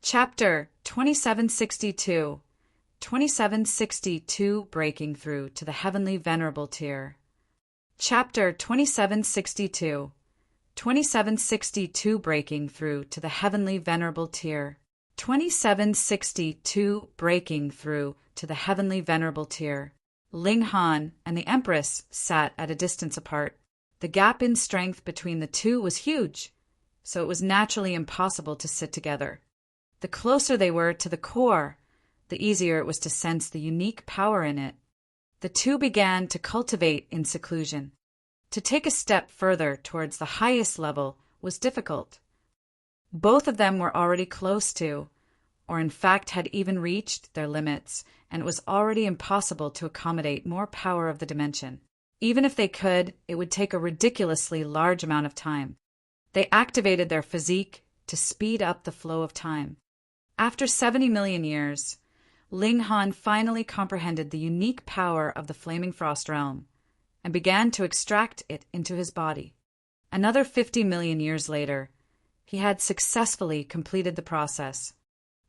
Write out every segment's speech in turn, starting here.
Chapter 2762 2762 Breaking Through to the Heavenly Venerable Tier. Chapter 2762 2762 Breaking Through to the Heavenly Venerable Tier. 2762 Breaking Through to the Heavenly Venerable Tier. Ling Han and the Empress sat at a distance apart. The gap in strength between the two was huge, so it was naturally impossible to sit together. The closer they were to the core, the easier it was to sense the unique power in it. The two began to cultivate in seclusion. To take a step further towards the highest level was difficult. Both of them were already close to, or in fact had even reached, their limits, and it was already impossible to accommodate more power of the dimension. Even if they could, it would take a ridiculously large amount of time. They activated their physique to speed up the flow of time. After 70 million years, Ling Han finally comprehended the unique power of the Flaming Frost Realm and began to extract it into his body. Another 50 million years later, he had successfully completed the process.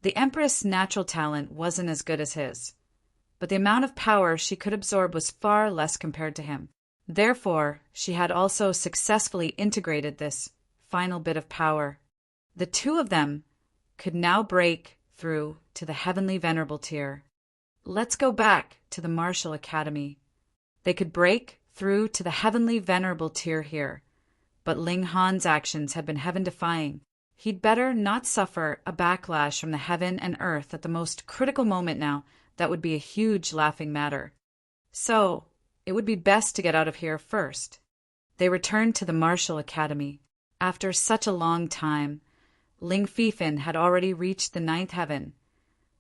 The Empress' natural talent wasn't as good as his, but the amount of power she could absorb was far less compared to him. Therefore, she had also successfully integrated this final bit of power. The two of them could now break through to the Heavenly Venerable Tier. Let's go back to the Martial Academy. They could break through to the Heavenly Venerable Tier here, but Ling Han's actions had been heaven-defying. He'd better not suffer a backlash from the heaven and earth at the most critical moment now. That would be a huge laughing matter. So, it would be best to get out of here first. They returned to the Martial Academy. After such a long time, Ling Fifan had already reached the 9th heaven,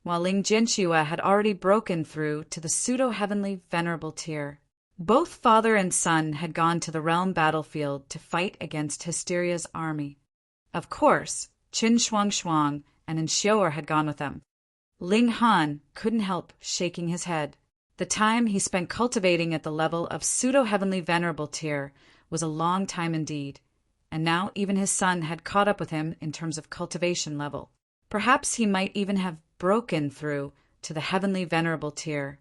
while Ling Jianxue had already broken through to the pseudo-heavenly Venerable Tier. Both father and son had gone to the realm battlefield to fight against Hysteria's army. Of course, Qin Shuang and Enshior had gone with them. Ling Han couldn't help shaking his head. The time he spent cultivating at the level of pseudo-heavenly Venerable Tier was a long time indeed, and now even his son had caught up with him in terms of cultivation level. Perhaps he might even have broken through to the Heavenly Venerable Tier.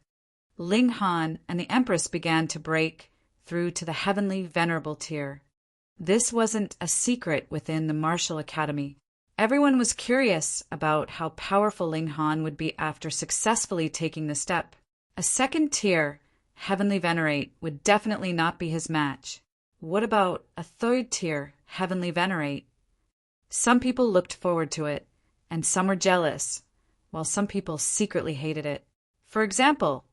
Ling Han and the Empress began to break through to the Heavenly Venerable Tier. This wasn't a secret within the Martial Academy. Everyone was curious about how powerful Ling Han would be after successfully taking the step. A second tier, Heavenly Venerate, would definitely not be his match. What about a third tier, Heavenly Venerate? Some people looked forward to it, and some were jealous, while some people secretly hated it. For example,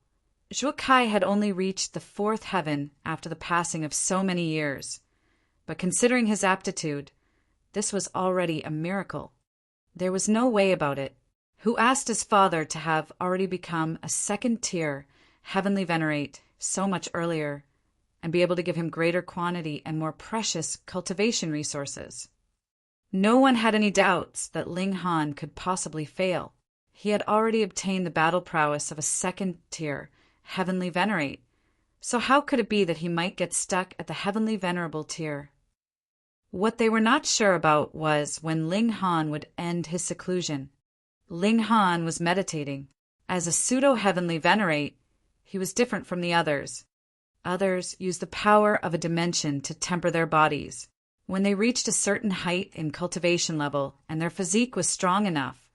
Zhuo Kai had only reached the 4th heaven after the passing of so many years, but considering his aptitude, this was already a miracle. There was no way about it. Who asked his father to have already become a 2nd tier, Heavenly Venerate, so much earlier, and be able to give him greater quantity and more precious cultivation resources? No one had any doubts that Ling Han could possibly fail. He had already obtained the battle prowess of a 2nd tier, Heavenly Venerate, so how could it be that he might get stuck at the Heavenly Venerable Tier? What they were not sure about was when Ling Han would end his seclusion. Ling Han was meditating. As a pseudo-heavenly Venerate, he was different from the others. Others used the power of a dimension to temper their bodies. When they reached a certain height in cultivation level and their physique was strong enough,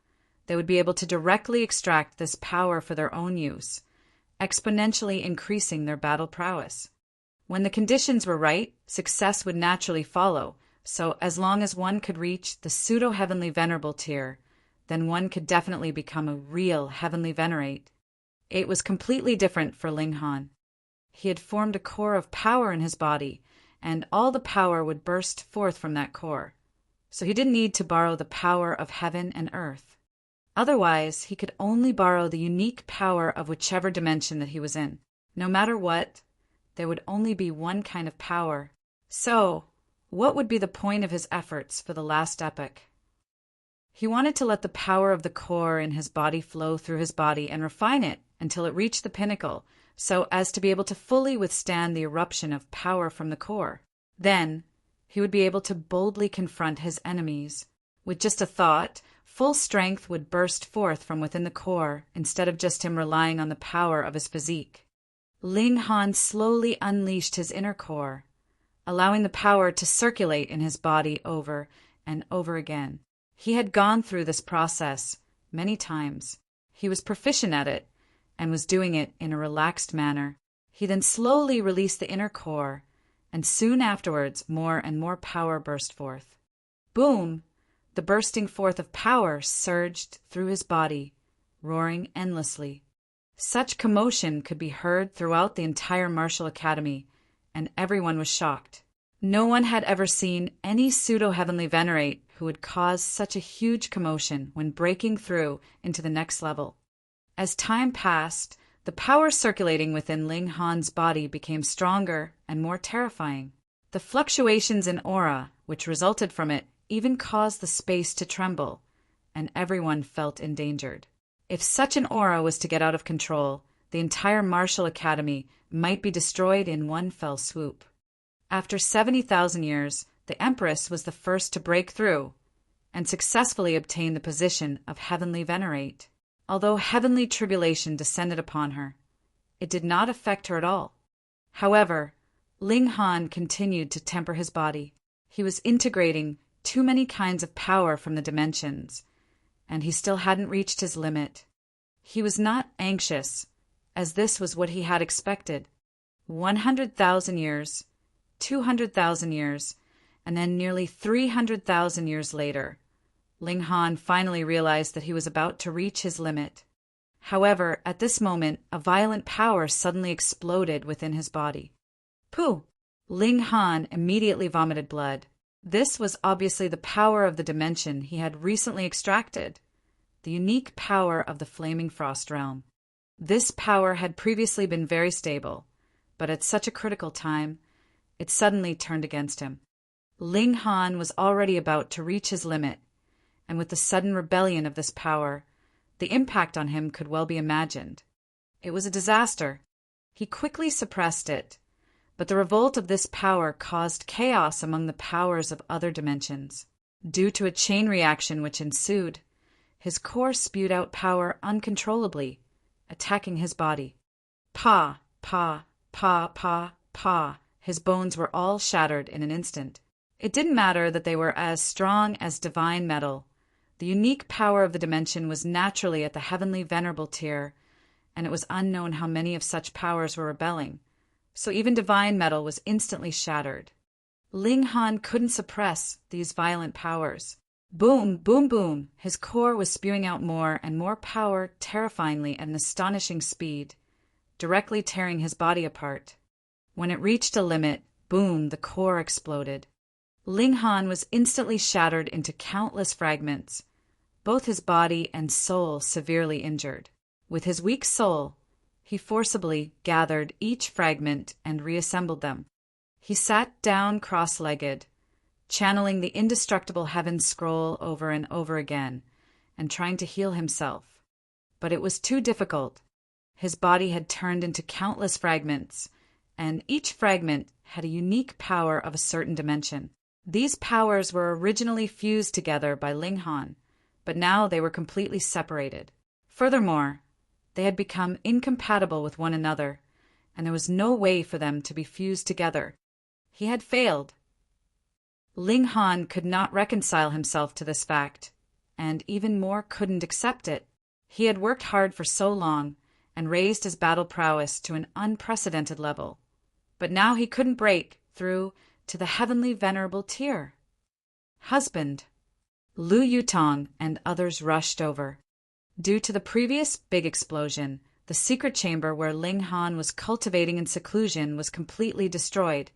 they would be able to directly extract this power for their own use, exponentially increasing their battle prowess. When the conditions were right, success would naturally follow. So as long as one could reach the pseudo-heavenly Venerable Tier, then one could definitely become a real Heavenly Venerate. It was completely different for Ling Han. He had formed a core of power in his body, and all the power would burst forth from that core. So he didn't need to borrow the power of heaven and earth. Otherwise, he could only borrow the unique power of whichever dimension that he was in. No matter what, there would only be one kind of power. So, what would be the point of his efforts for the last epoch? He wanted to let the power of the core in his body flow through his body and refine it until it reached the pinnacle, so as to be able to fully withstand the eruption of power from the core. Then, he would be able to boldly confront his enemies. With just a thought, Full strength would burst forth from within the core instead of just him relying on the power of his physique. Ling Han slowly unleashed his inner core, allowing the power to circulate in his body over and over again. He had gone through this process many times. He was proficient at it and was doing it in a relaxed manner. He then slowly released the inner core, and soon afterwards more and more power burst forth. Boom! The bursting forth of power surged through his body, roaring endlessly. Such commotion could be heard throughout the entire martial academy, and everyone was shocked. No one had ever seen any pseudo-heavenly venerate who would cause such a huge commotion when breaking through into the next level. As time passed, the power circulating within Ling Han's body became stronger and more terrifying. The fluctuations in aura, which resulted from it, even caused the space to tremble, and everyone felt endangered. If such an aura was to get out of control, the entire martial academy might be destroyed in one fell swoop. After 70,000 years, the Empress was the first to break through and successfully obtain the position of Heavenly Venerate. Although heavenly tribulation descended upon her, it did not affect her at all. However, Ling Han continued to temper his body. He was integrating too many kinds of power from the dimensions, and he still hadn't reached his limit. He was not anxious, as this was what he had expected. 100,000 years, 200,000 years, and then nearly 300,000 years later, Ling Han finally realized that he was about to reach his limit. However, at this moment, a violent power suddenly exploded within his body. Pooh! Ling Han immediately vomited blood. This was obviously the power of the dimension he had recently extracted, the unique power of the Flaming Frost Realm. This power had previously been very stable, but at such a critical time, it suddenly turned against him. Ling Han was already about to reach his limit, and with the sudden rebellion of this power, the impact on him could well be imagined. It was a disaster. He quickly suppressed it, but the revolt of this power caused chaos among the powers of other dimensions. Due to a chain reaction which ensued, his core spewed out power uncontrollably, attacking his body. Pa, pa, pa, pa, pa. His bones were all shattered in an instant. It didn't matter that they were as strong as divine metal. The unique power of the dimension was naturally at the heavenly venerable tier, and it was unknown how many of such powers were rebelling, so even divine metal was instantly shattered. Ling Han couldn't suppress these violent powers. Boom, boom, boom! His core was spewing out more and more power terrifyingly at an astonishing speed, directly tearing his body apart. When it reached a limit, boom, the core exploded. Ling Han was instantly shattered into countless fragments, both his body and soul severely injured. With his weak soul, he forcibly gathered each fragment and reassembled them. He sat down cross-legged, channeling the indestructible heaven scroll over and over again, and trying to heal himself. But it was too difficult. His body had turned into countless fragments, and each fragment had a unique power of a certain dimension. These powers were originally fused together by Ling Han, but now they were completely separated. Furthermore, they had become incompatible with one another, and there was no way for them to be fused together. He had failed. Ling Han could not reconcile himself to this fact, and even more couldn't accept it. He had worked hard for so long and raised his battle prowess to an unprecedented level, but now he couldn't break through to the heavenly venerable tier. Husband. Lu Yutong and others rushed over. Due to the previous big explosion, the secret chamber where Ling Han was cultivating in seclusion was completely destroyed,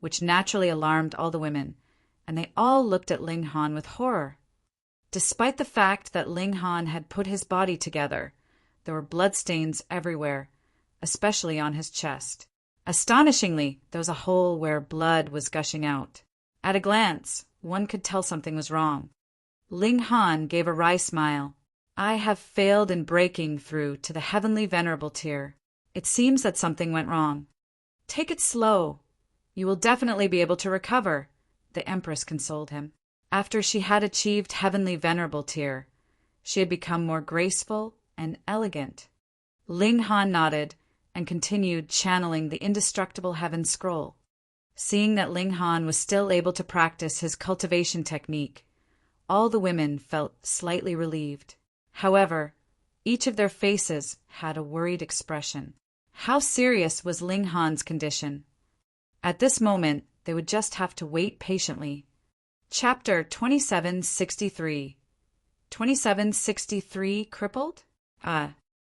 which naturally alarmed all the women, and they all looked at Ling Han with horror. Despite the fact that Ling Han had put his body together, there were bloodstains everywhere, especially on his chest. Astonishingly, there was a hole where blood was gushing out. At a glance, one could tell something was wrong. Ling Han gave a wry smile. I have failed in breaking through to the heavenly venerable tier. It seems that something went wrong. Take it slow. You will definitely be able to recover, the Empress consoled him. After she had achieved heavenly venerable tier, She had become more graceful and elegant. Ling Han nodded and continued channeling the indestructible heaven scroll. Seeing that Ling Han was still able to practice his cultivation technique, all the women felt slightly relieved. However, each of their faces had a worried expression. How serious was Ling Han's condition? At this moment, they would just have to wait patiently. Chapter 2763. 2763 crippled?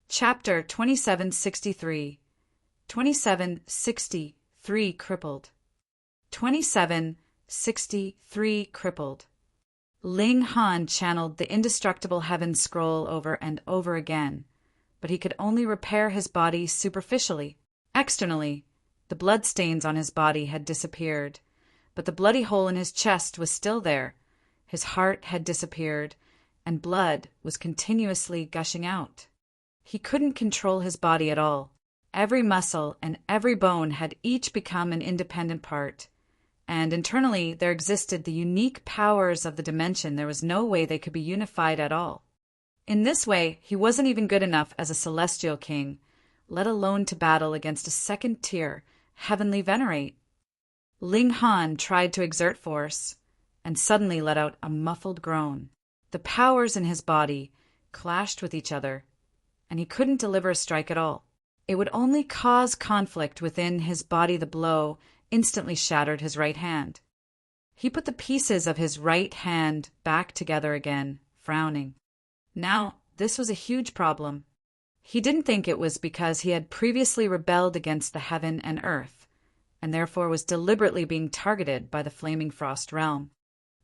Chapter 2763. 2763 crippled. 2763 crippled. Ling Han channeled the indestructible heaven scroll over and over again, but he could only repair his body superficially. Externally, the bloodstains on his body had disappeared, but the bloody hole in his chest was still there. His heart had disappeared, and blood was continuously gushing out. He couldn't control his body at all. Every muscle and every bone had each become an independent part, and internally there existed the unique powers of the dimension. There was no way they could be unified at all. In this way, he wasn't even good enough as a celestial king, let alone to battle against a second-tier heavenly venerate. Ling Han tried to exert force, and suddenly let out a muffled groan. The powers in his body clashed with each other, and he couldn't deliver a strike at all. It would only cause conflict within his body. The blow instantly shattered his right hand. He put the pieces of his right hand back together again, frowning. Now, this was a huge problem. He didn't think it was because he had previously rebelled against the heaven and earth, and therefore was deliberately being targeted by the Flaming Frost realm.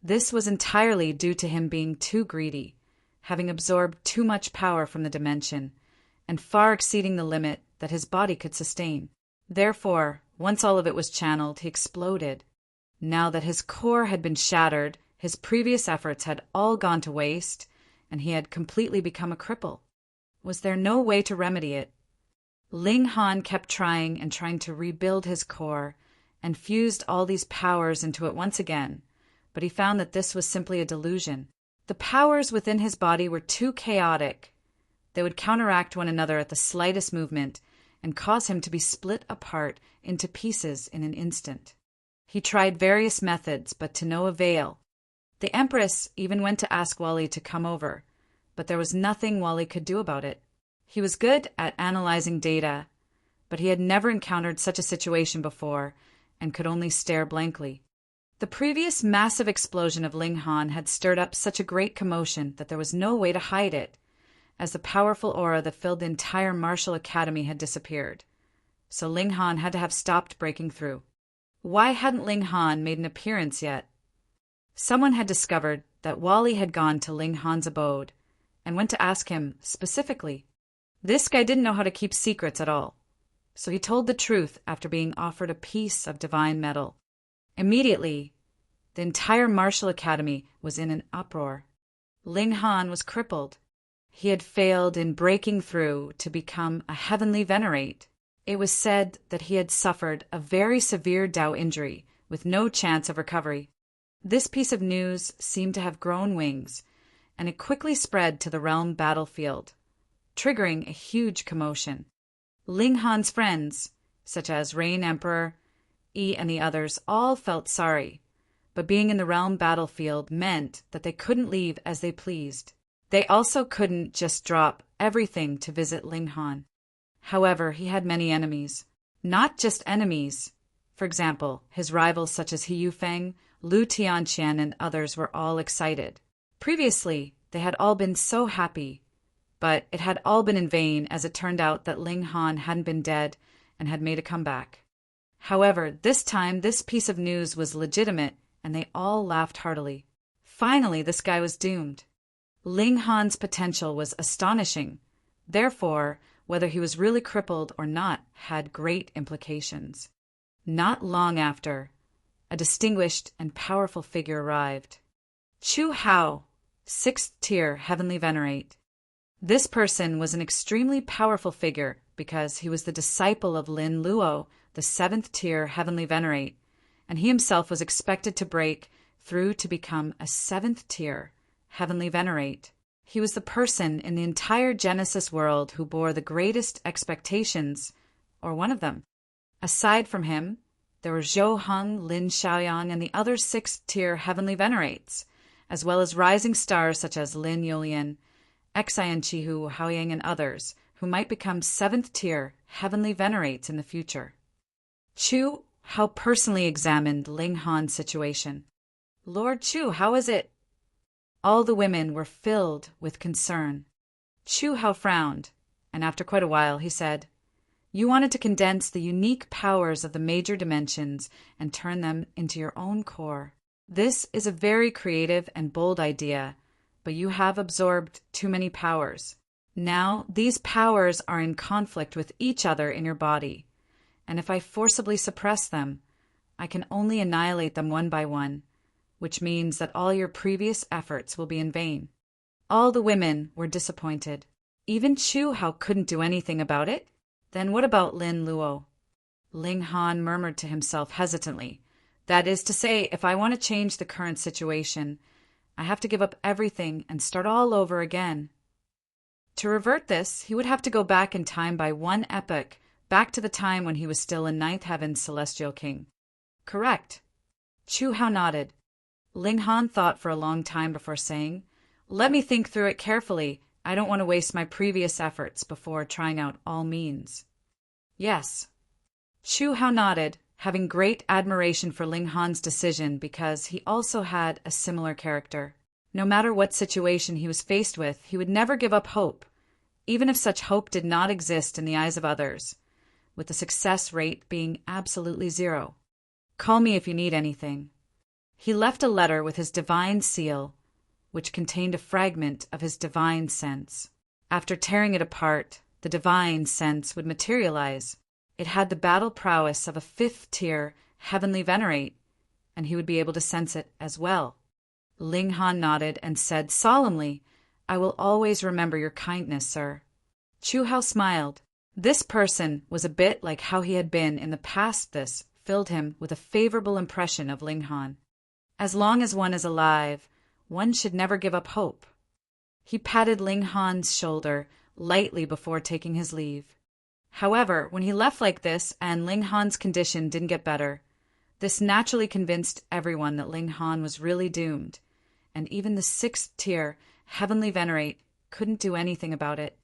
This was entirely due to him being too greedy, having absorbed too much power from the dimension, and far exceeding the limit that his body could sustain. Therefore, once all of it was channeled, he exploded. Now that his core had been shattered, his previous efforts had all gone to waste, and he had completely become a cripple. Was there no way to remedy it? Ling Han kept trying and trying to rebuild his core, and fused all these powers into it once again, but he found that this was simply a delusion. The powers within his body were too chaotic. They would counteract one another at the slightest movement, and cause him to be split apart into pieces in an instant. He tried various methods, but to no avail. The Empress even went to ask Wally to come over, but there was nothing Wally could do about it. He was good at analyzing data, but he had never encountered such a situation before and could only stare blankly. The previous massive explosion of Ling Han had stirred up such a great commotion that there was no way to hide it, as the powerful aura that filled the entire martial academy had disappeared. So Ling Han had to have stopped breaking through. Why hadn't Ling Han made an appearance yet? Someone had discovered that Wally had gone to Ling Han's abode and went to ask him specifically. This guy didn't know how to keep secrets at all, so he told the truth after being offered a piece of divine metal. Immediately, the entire martial academy was in an uproar. Ling Han was crippled. He had failed in breaking through to become a heavenly venerate. It was said that he had suffered a very severe Dao injury with no chance of recovery. This piece of news seemed to have grown wings, and it quickly spread to the realm battlefield, triggering a huge commotion. Ling Han's friends, such as Rain Emperor, Yi, and the others, all felt sorry, but being in the realm battlefield meant that they couldn't leave as they pleased. They also couldn't just drop everything to visit Ling Han. However, he had many enemies. Not just enemies. For example, his rivals such as He Yufeng, Lu Tianqian, and others were all excited. Previously, they had all been so happy, but it had all been in vain as it turned out that Ling Han hadn't been dead and had made a comeback. However, this time this piece of news was legitimate, and they all laughed heartily. Finally, this guy was doomed. Ling Han's potential was astonishing. Therefore, whether he was really crippled or not had great implications. Not long after, a distinguished and powerful figure arrived. Chu Hao, 6th tier heavenly venerate. This person was an extremely powerful figure because he was the disciple of Lin Luo, the 7th tier heavenly venerate, and he himself was expected to break through to become a 7th tier heavenly venerate. He was the person in the entire Genesis world who bore the greatest expectations, or one of them. Aside from him, there were Zhou Heng, Lin Xiaoyang, and the other sixth-tier heavenly venerates, as well as rising stars such as Lin Yulian, Xian Chihu, Haoyang, and others, who might become seventh-tier heavenly venerates in the future. Chu Hao personally examined Ling Han's situation. "Lord Chu, how is it?" All the women were filled with concern. Chu Hao frowned, and after quite a while he said, "You wanted to condense the unique powers of the major dimensions and turn them into your own core. This is a very creative and bold idea, but you have absorbed too many powers. Now, these powers are in conflict with each other in your body, and if I forcibly suppress them, I can only annihilate them one by one, which means that all your previous efforts will be in vain." All the women were disappointed. Even Chu Hao couldn't do anything about it. Then what about Lin Luo? Ling Han murmured to himself hesitantly. "That is to say, if I want to change the current situation, I have to give up everything and start all over again." To revert this, he would have to go back in time by one epoch, back to the time when he was still in Ninth Heaven's Celestial King. "Correct." Chu Hao nodded. Ling Han thought for a long time before saying, "Let me think through it carefully. I don't want to waste my previous efforts before trying out all means." "Yes." Chu Hao nodded, having great admiration for Ling Han's decision because he also had a similar character. No matter what situation he was faced with, he would never give up hope, even if such hope did not exist in the eyes of others, with the success rate being absolutely zero. "Call me if you need anything." He left a letter with his divine seal, which contained a fragment of his divine sense. After tearing it apart, the divine sense would materialize. It had the battle prowess of a fifth-tier heavenly venerate, and he would be able to sense it as well. Ling Han nodded and said solemnly, "I will always remember your kindness, sir." Chu Hao smiled. This person was a bit like how he had been in the past. This filled him with a favorable impression of Ling Han. As long as one is alive, one should never give up hope. He patted Ling Han's shoulder lightly before taking his leave. However, when he left like this and Ling Han's condition didn't get better, this naturally convinced everyone that Ling Han was really doomed, and even the sixth-tier heavenly venerate couldn't do anything about it.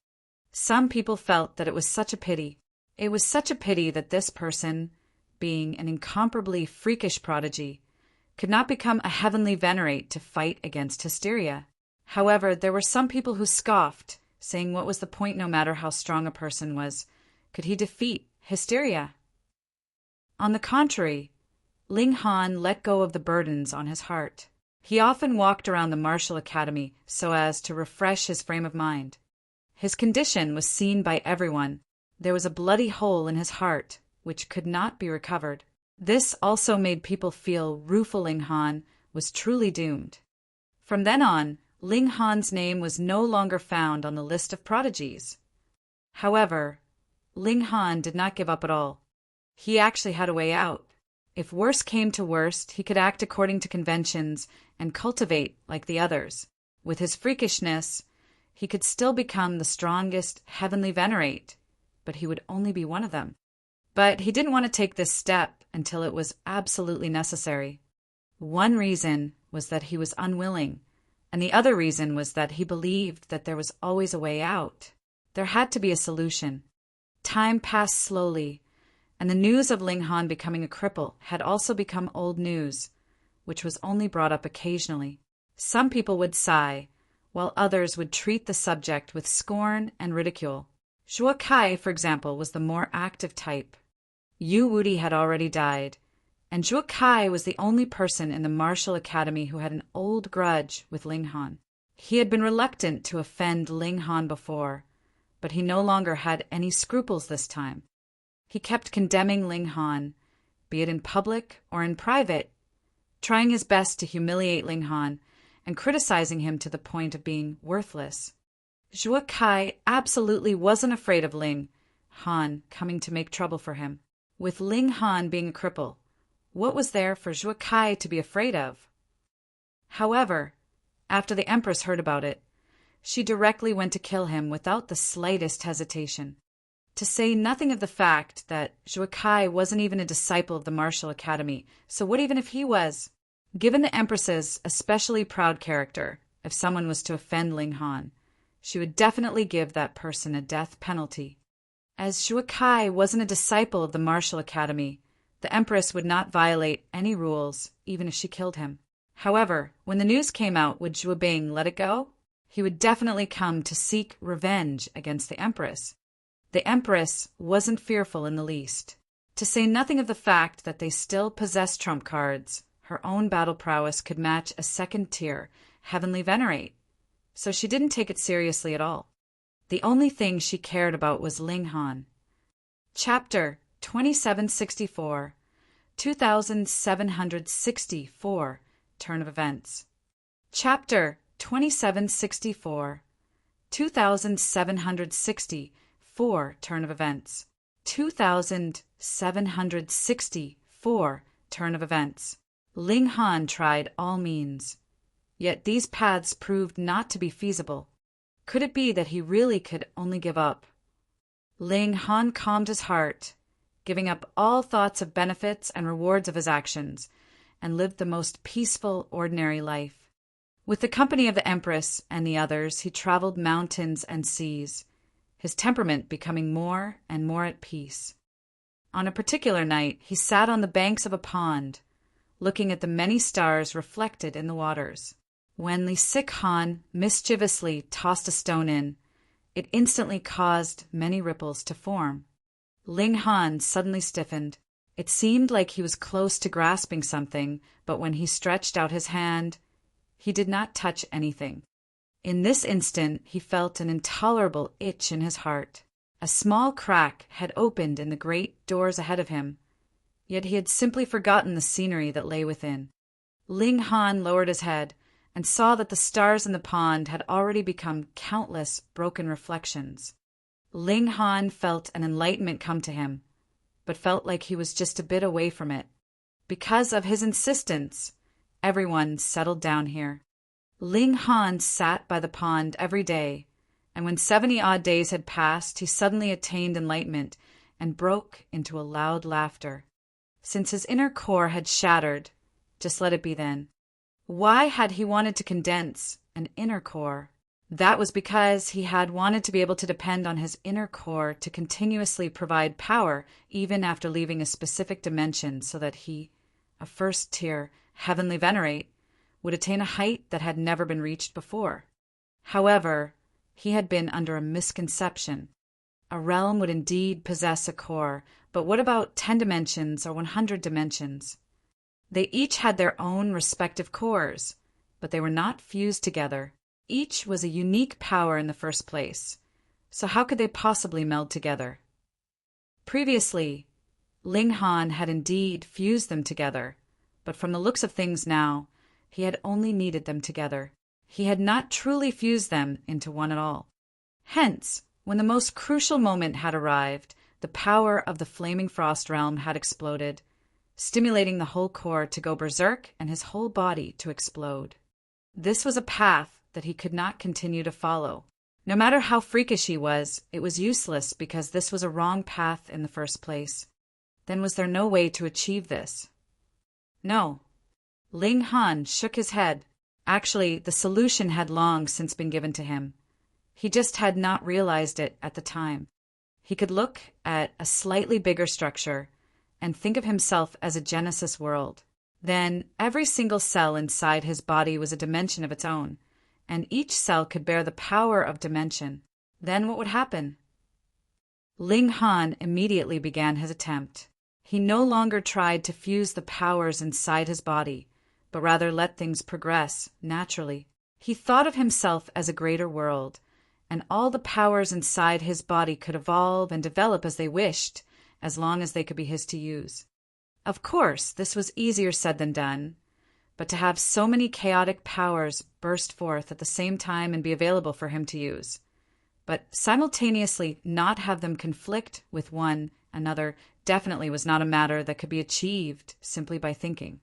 Some people felt that it was such a pity. It was such a pity that this person, being an incomparably freakish prodigy, could not become a heavenly venerate to fight against hysteria. However, there were some people who scoffed, saying what was the point no matter how strong a person was? Could he defeat hysteria? On the contrary, Ling Han let go of the burdens on his heart. He often walked around the martial academy so as to refresh his frame of mind. His condition was seen by everyone. There was a bloody hole in his heart, which could not be recovered. This also made people feel Rufu Ling Han was truly doomed. From then on, Ling Han's name was no longer found on the list of prodigies. However, Ling Han did not give up at all. He actually had a way out. If worse came to worst, he could act according to conventions and cultivate like the others. With his freakishness, he could still become the strongest heavenly venerate, but he would only be one of them. But he didn't want to take this step until it was absolutely necessary. One reason was that he was unwilling, and the other reason was that he believed that there was always a way out. There had to be a solution. Time passed slowly, and the news of Ling Han becoming a cripple had also become old news, which was only brought up occasionally. Some people would sigh, while others would treat the subject with scorn and ridicule. Zhuo Kai, for example, was the more active type. Yu Wudi had already died, and Zhuo Kai was the only person in the martial academy who had an old grudge with Ling Han. He had been reluctant to offend Ling Han before, but he no longer had any scruples this time. He kept condemning Ling Han, be it in public or in private, trying his best to humiliate Ling Han and criticizing him to the point of being worthless. Zhuo Kai absolutely wasn't afraid of Ling Han coming to make trouble for him. With Ling Han being a cripple, what was there for Zhuo Kai to be afraid of? However, after the Empress heard about it, She directly went to kill him without the slightest hesitation. To say nothing of the fact that Zhuge Kai wasn't even a disciple of the martial academy, so what even if he was? Given the Empress's especially proud character, if someone was to offend Ling Han, she would definitely give that person a death penalty. As Zhuge Kai wasn't a disciple of the martial academy, the Empress would not violate any rules, even if she killed him. However, when the news came out, would Zhuge Bing let it go? He would definitely come to seek revenge against the Empress. The Empress wasn't fearful in the least. To say nothing of the fact that they still possessed trump cards, her own battle prowess could match a second-tier heavenly venerate, so she didn't take it seriously at all. The only thing she cared about was Ling Han. Chapter 2764, 2764, Turn of Events. Chapter 2764, 2764, Turn of Events. 2764, Turn of Events. Ling Han tried all means. Yet these paths proved not to be feasible. Could it be that he really could only give up? Ling Han calmed his heart, giving up all thoughts of benefits and rewards of his actions, and lived the most peaceful, ordinary life. With the company of the Empress and the others, he traveled mountains and seas, his temperament becoming more and more at peace. On a particular night, he sat on the banks of a pond, looking at the many stars reflected in the waters. When Li Sik Han mischievously tossed a stone in, it instantly caused many ripples to form. Ling Han suddenly stiffened. It seemed like he was close to grasping something, but when he stretched out his hand, he did not touch anything. In this instant, he felt an intolerable itch in his heart. A small crack had opened in the great doors ahead of him, yet he had simply forgotten the scenery that lay within. Ling Han lowered his head and saw that the stars in the pond had already become countless broken reflections. Ling Han felt an enlightenment come to him, but felt like he was just a bit away from it. Because of his insistence, everyone settled down here. Ling Han sat by the pond every day, and when 70-odd days had passed, he suddenly attained enlightenment and broke into a loud laughter. Since his inner core had shattered, just let it be then. Why had he wanted to condense an inner core? That was because he had wanted to be able to depend on his inner core to continuously provide power even after leaving a specific dimension, so that he, a first-tier heavenly venerate, would attain a height that had never been reached before. However, he had been under a misconception. A realm would indeed possess a core, but what about 10 dimensions or 100 dimensions? They each had their own respective cores, but they were not fused together. Each was a unique power in the first place, so how could they possibly meld together? Previously, Ling Han had indeed fused them together, but from the looks of things now, he had only needed them together. He had not truly fused them into one at all. Hence, when the most crucial moment had arrived, the power of the Flaming Frost realm had exploded, stimulating the whole core to go berserk and his whole body to explode. This was a path that he could not continue to follow. No matter how freakish he was, it was useless because this was a wrong path in the first place. Then was there no way to achieve this? No. Ling Han shook his head. Actually, the solution had long since been given to him. He just had not realized it at the time. He could look at a slightly bigger structure and think of himself as a Genesis world. Then every single cell inside his body was a dimension of its own, and each cell could bear the power of dimension. Then what would happen? Ling Han immediately began his attempt. He no longer tried to fuse the powers inside his body, but rather let things progress naturally. He thought of himself as a greater world, and all the powers inside his body could evolve and develop as they wished, as long as they could be his to use. Of course, this was easier said than done, but to have so many chaotic powers burst forth at the same time and be available for him to use, but simultaneously not have them conflict with one another, definitely was not a matter that could be achieved simply by thinking.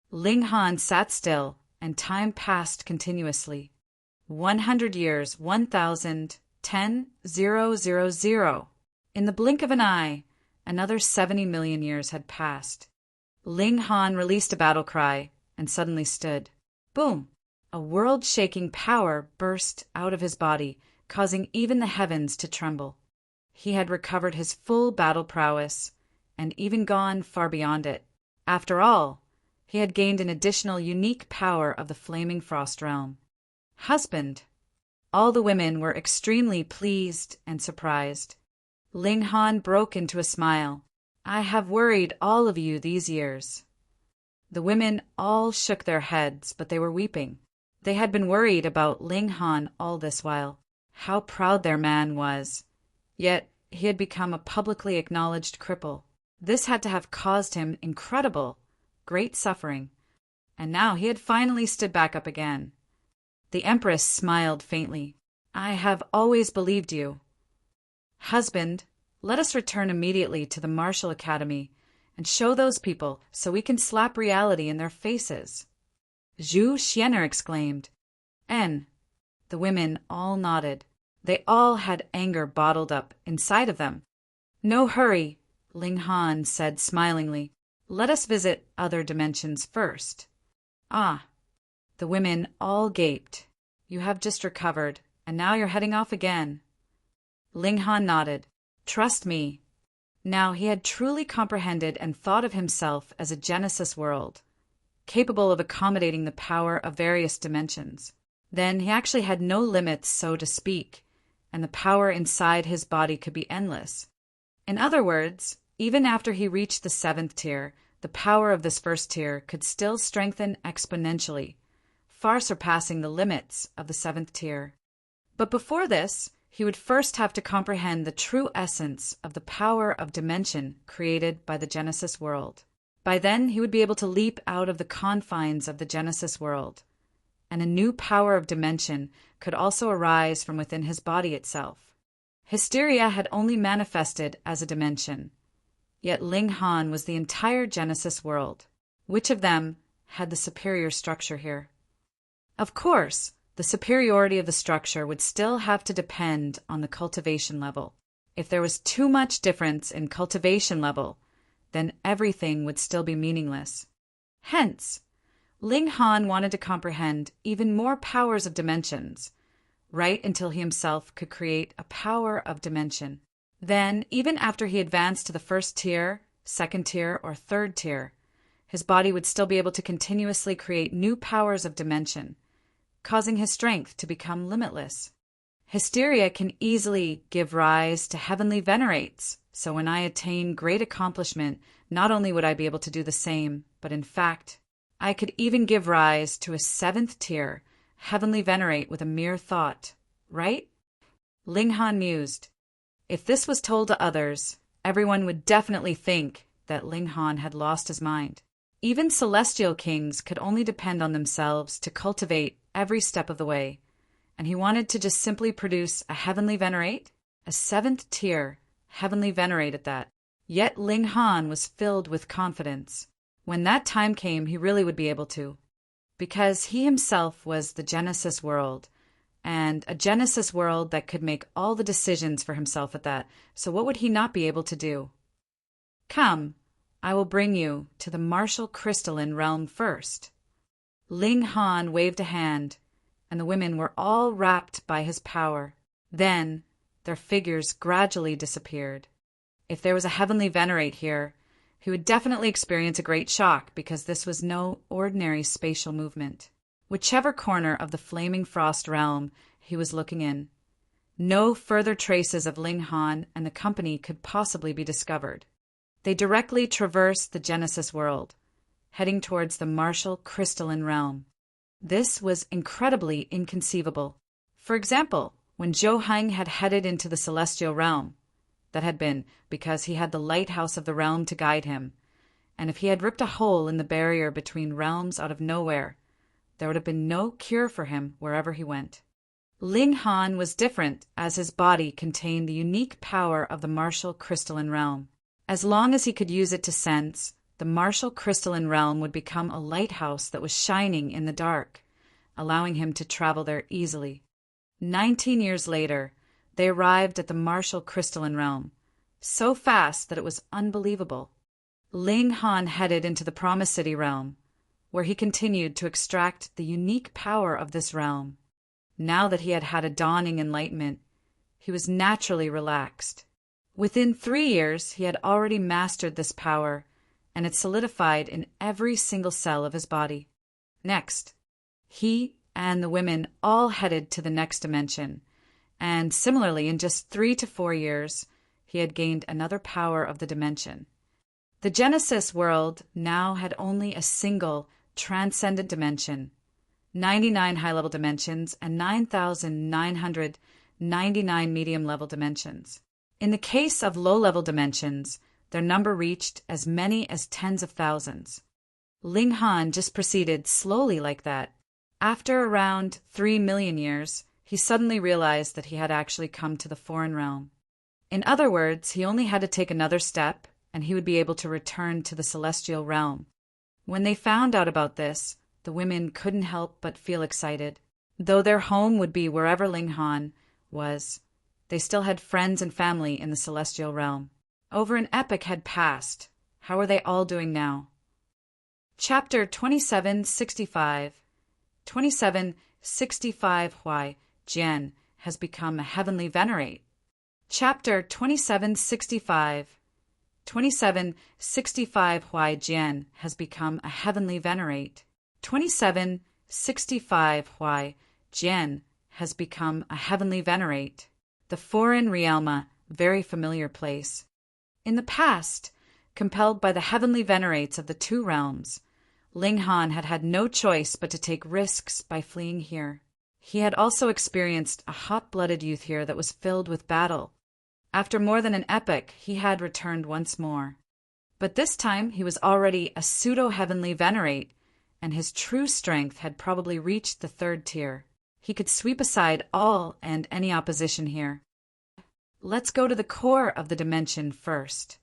Ling Han sat still, and time passed continuously. 100 years, 1,000, 10, 0, 0, 0. In the blink of an eye, another 70 million years had passed. Ling Han released a battle cry and suddenly stood. Boom! A world-shaking power burst out of his body, causing even the heavens to tremble. He had recovered his full battle prowess, and even gone far beyond it. After all, he had gained an additional unique power of the Flaming Frost Realm. Husband! All the women were extremely pleased and surprised. Ling Han broke into a smile. I have worried all of you these years. The women all shook their heads, but they were weeping. They had been worried about Ling Han all this while. How proud their man was. Yet he had become a publicly acknowledged cripple. This had to have caused him incredible, great suffering. And now he had finally stood back up again. The Empress smiled faintly. I have always believed you. Husband, let us return immediately to the Martial Academy and show those people so we can slap reality in their faces. Zhu Xian'er exclaimed. And the women all nodded. They all had anger bottled up inside of them. No hurry, Ling Han said smilingly. Let us visit other dimensions first. Ah, the women all gaped. You have just recovered, and now you're heading off again. Ling Han nodded. Trust me. Now he had truly comprehended and thought of himself as a Genesis world, capable of accommodating the power of various dimensions. Then he actually had no limits, so to speak, and the power inside his body could be endless. In other words, even after he reached the 7th tier, the power of this first tier could still strengthen exponentially, far surpassing the limits of the 7th tier. But before this, he would first have to comprehend the true essence of the power of dimension created by the Genesis world. By then, he would be able to leap out of the confines of the Genesis world, and a new power of dimension could also arise from within his body itself. Hysteria had only manifested as a dimension, yet Ling Han was the entire Genesis world. Which of them had the superior structure here? Of course, the superiority of the structure would still have to depend on the cultivation level. If there was too much difference in cultivation level, then everything would still be meaningless. Hence, Ling Han wanted to comprehend even more powers of dimensions, right until he himself could create a power of dimension. Then, even after he advanced to the 1st tier, 2nd tier, or 3rd tier, his body would still be able to continuously create new powers of dimension, causing his strength to become limitless. Hysteria can easily give rise to heavenly venerates, so when I attain great accomplishment, not only would I be able to do the same, but in fact, I could even give rise to a 7th tier, heavenly venerate with a mere thought, right? Ling Han mused. If this was told to others, everyone would definitely think that Ling Han had lost his mind. Even celestial kings could only depend on themselves to cultivate every step of the way, and he wanted to just simply produce a heavenly venerate, a 7th tier heavenly venerate at that. Yet Ling Han was filled with confidence. When that time came, he really would be able to, because he himself was the Genesis world, and a Genesis world that could make all the decisions for himself at that, so what would he not be able to do? Come, I will bring you to the martial crystalline realm first. Ling Han waved a hand, and the women were all rapt by his power. Then their figures gradually disappeared. If there was a heavenly venerate here, he would definitely experience a great shock because this was no ordinary spatial movement. Whichever corner of the Flaming Frost realm he was looking in, no further traces of Ling Han and the company could possibly be discovered. They directly traversed the Genesis world, heading towards the martial crystalline realm. This was incredibly inconceivable. For example, when Zhou Heng had headed into the celestial realm, that had been because he had the lighthouse of the realm to guide him, and if he had ripped a hole in the barrier between realms out of nowhere, there would have been no cure for him wherever he went. Ling Han was different as his body contained the unique power of the martial crystalline realm. As long as he could use it to sense, the martial crystalline realm would become a lighthouse that was shining in the dark, allowing him to travel there easily. 19 years later, they arrived at the martial crystalline realm, so fast that it was unbelievable. Ling Han headed into the Promised City realm, where he continued to extract the unique power of this realm. Now that he had had a dawning enlightenment, he was naturally relaxed. Within 3 years, he had already mastered this power, and it solidified in every single cell of his body. Next, he and the women all headed to the next dimension, and similarly, in just 3 to 4 years, he had gained another power of the dimension. The Genesis world now had only a single transcendent dimension, 99 high-level dimensions, and 9,999 medium-level dimensions. In the case of low-level dimensions, their number reached as many as tens of thousands. Ling Han just proceeded slowly like that. After around 3 million years, he suddenly realized that he had actually come to the foreign realm. In other words, he only had to take another step, and he would be able to return to the celestial realm. When they found out about this, the women couldn't help but feel excited. Though their home would be wherever Ling Han was, they still had friends and family in the celestial realm. Over an epoch had passed. How are they all doing now? Chapter 2765. 2765 Why Jian has become a heavenly venerate. Chapter 2765. 2765 Why Jian has become a heavenly venerate. 2765 Why Jian has become a heavenly venerate. The foreign realm, very familiar place. In the past, compelled by the heavenly venerates of the two realms, Ling Han had had no choice but to take risks by fleeing here. He had also experienced a hot-blooded youth here that was filled with battle. After more than an epoch, he had returned once more. But this time he was already a pseudo-heavenly venerate, and his true strength had probably reached the 3rd tier. He could sweep aside all and any opposition here. Let's go to the core of the dimension first.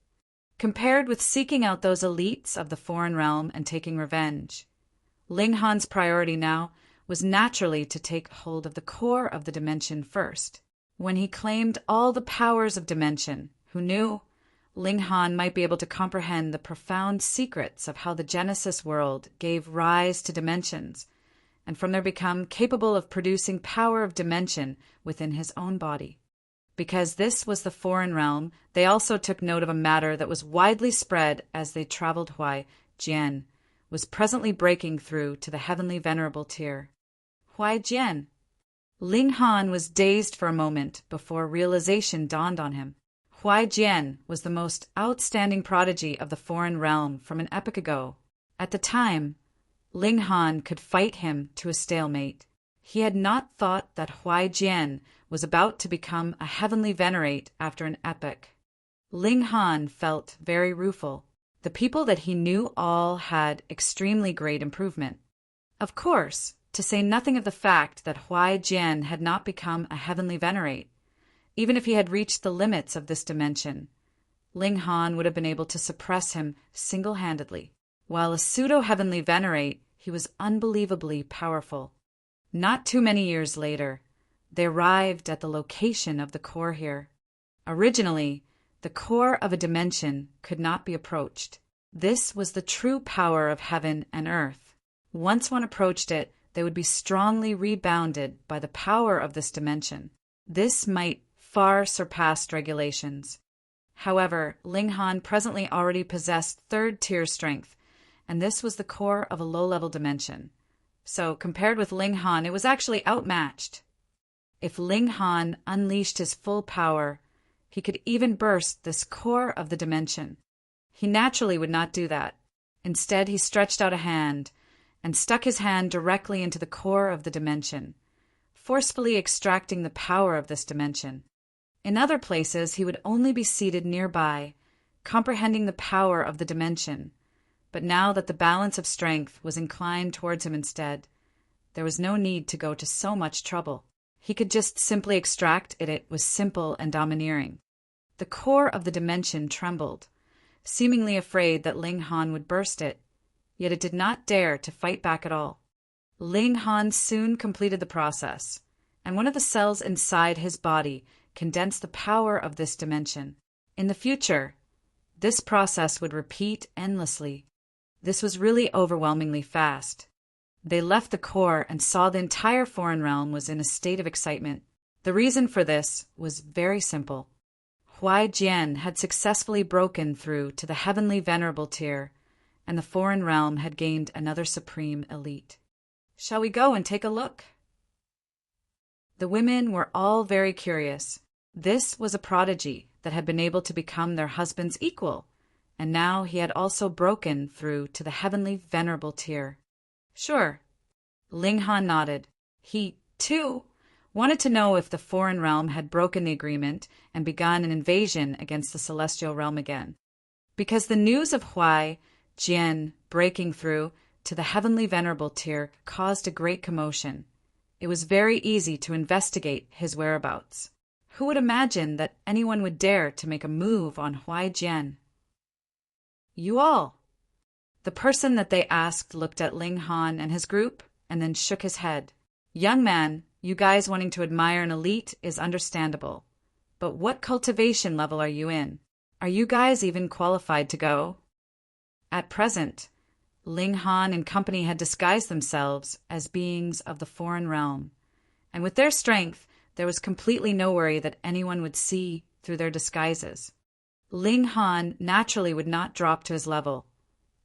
Compared with seeking out those elites of the foreign realm and taking revenge, Ling Han's priority now was naturally to take hold of the core of the dimension first. When he claimed all the powers of dimension, who knew? Ling Han might be able to comprehend the profound secrets of how the Genesis world gave rise to dimensions, and from there become capable of producing power of dimension within his own body. Because this was the foreign realm, they also took note of a matter that was widely spread as they traveled. Why Jian was presently breaking through to the heavenly venerable tier. Why Jian? Ling Han was dazed for a moment before realization dawned on him. Huai Jian was the most outstanding prodigy of the foreign realm from an epoch ago. At the time, Ling Han could fight him to a stalemate. He had not thought that Huai Jian was about to become a heavenly venerate after an epoch. Ling Han felt very rueful. The people that he knew all had extremely great improvement. Of course, to say nothing of the fact that Huai Jian had not become a heavenly venerate. Even if he had reached the limits of this dimension, Ling Han would have been able to suppress him single-handedly. While a pseudo-heavenly venerate, he was unbelievably powerful. Not too many years later, they arrived at the location of the core here. Originally, the core of a dimension could not be approached. This was the true power of heaven and earth. Once one approached it, they would be strongly rebounded by the power of this dimension. This might far surpass regulations. However, Ling Han presently already possessed 3rd tier strength, and this was the core of a low-level dimension. So, compared with Ling Han, it was actually outmatched. If Ling Han unleashed his full power, he could even burst this core of the dimension. He naturally would not do that. Instead, he stretched out a hand and stuck his hand directly into the core of the dimension, forcefully extracting the power of this dimension. In other places, he would only be seated nearby, comprehending the power of the dimension. But now that the balance of strength was inclined towards him instead, there was no need to go to so much trouble. He could just simply extract it. It was simple and domineering. The core of the dimension trembled, seemingly afraid that Ling Han would burst it, yet it did not dare to fight back at all. Ling Han soon completed the process, and one of the cells inside his body condensed the power of this dimension. In the future, this process would repeat endlessly. This was really overwhelmingly fast. They left the core and saw the entire foreign realm was in a state of excitement. The reason for this was very simple. Huai Jian had successfully broken through to the heavenly venerable tier, and the foreign realm had gained another supreme elite. Shall we go and take a look? The women were all very curious. This was a prodigy that had been able to become their husband's equal, and now he had also broken through to the heavenly venerable tier. Sure. Ling Han nodded. He, too, wanted to know if the foreign realm had broken the agreement and begun an invasion against the celestial realm again. Because the news of Huai Jian breaking through to the heavenly venerable tier caused a great commotion. It was very easy to investigate his whereabouts. Who would imagine that anyone would dare to make a move on Huai Jian? You all. The person that they asked looked at Ling Han and his group and then shook his head. Young man, you guys wanting to admire an elite is understandable. But what cultivation level are you in? Are you guys even qualified to go? At present, Ling Han and company had disguised themselves as beings of the foreign realm, and with their strength, there was completely no worry that anyone would see through their disguises. Ling Han naturally would not drop to his level,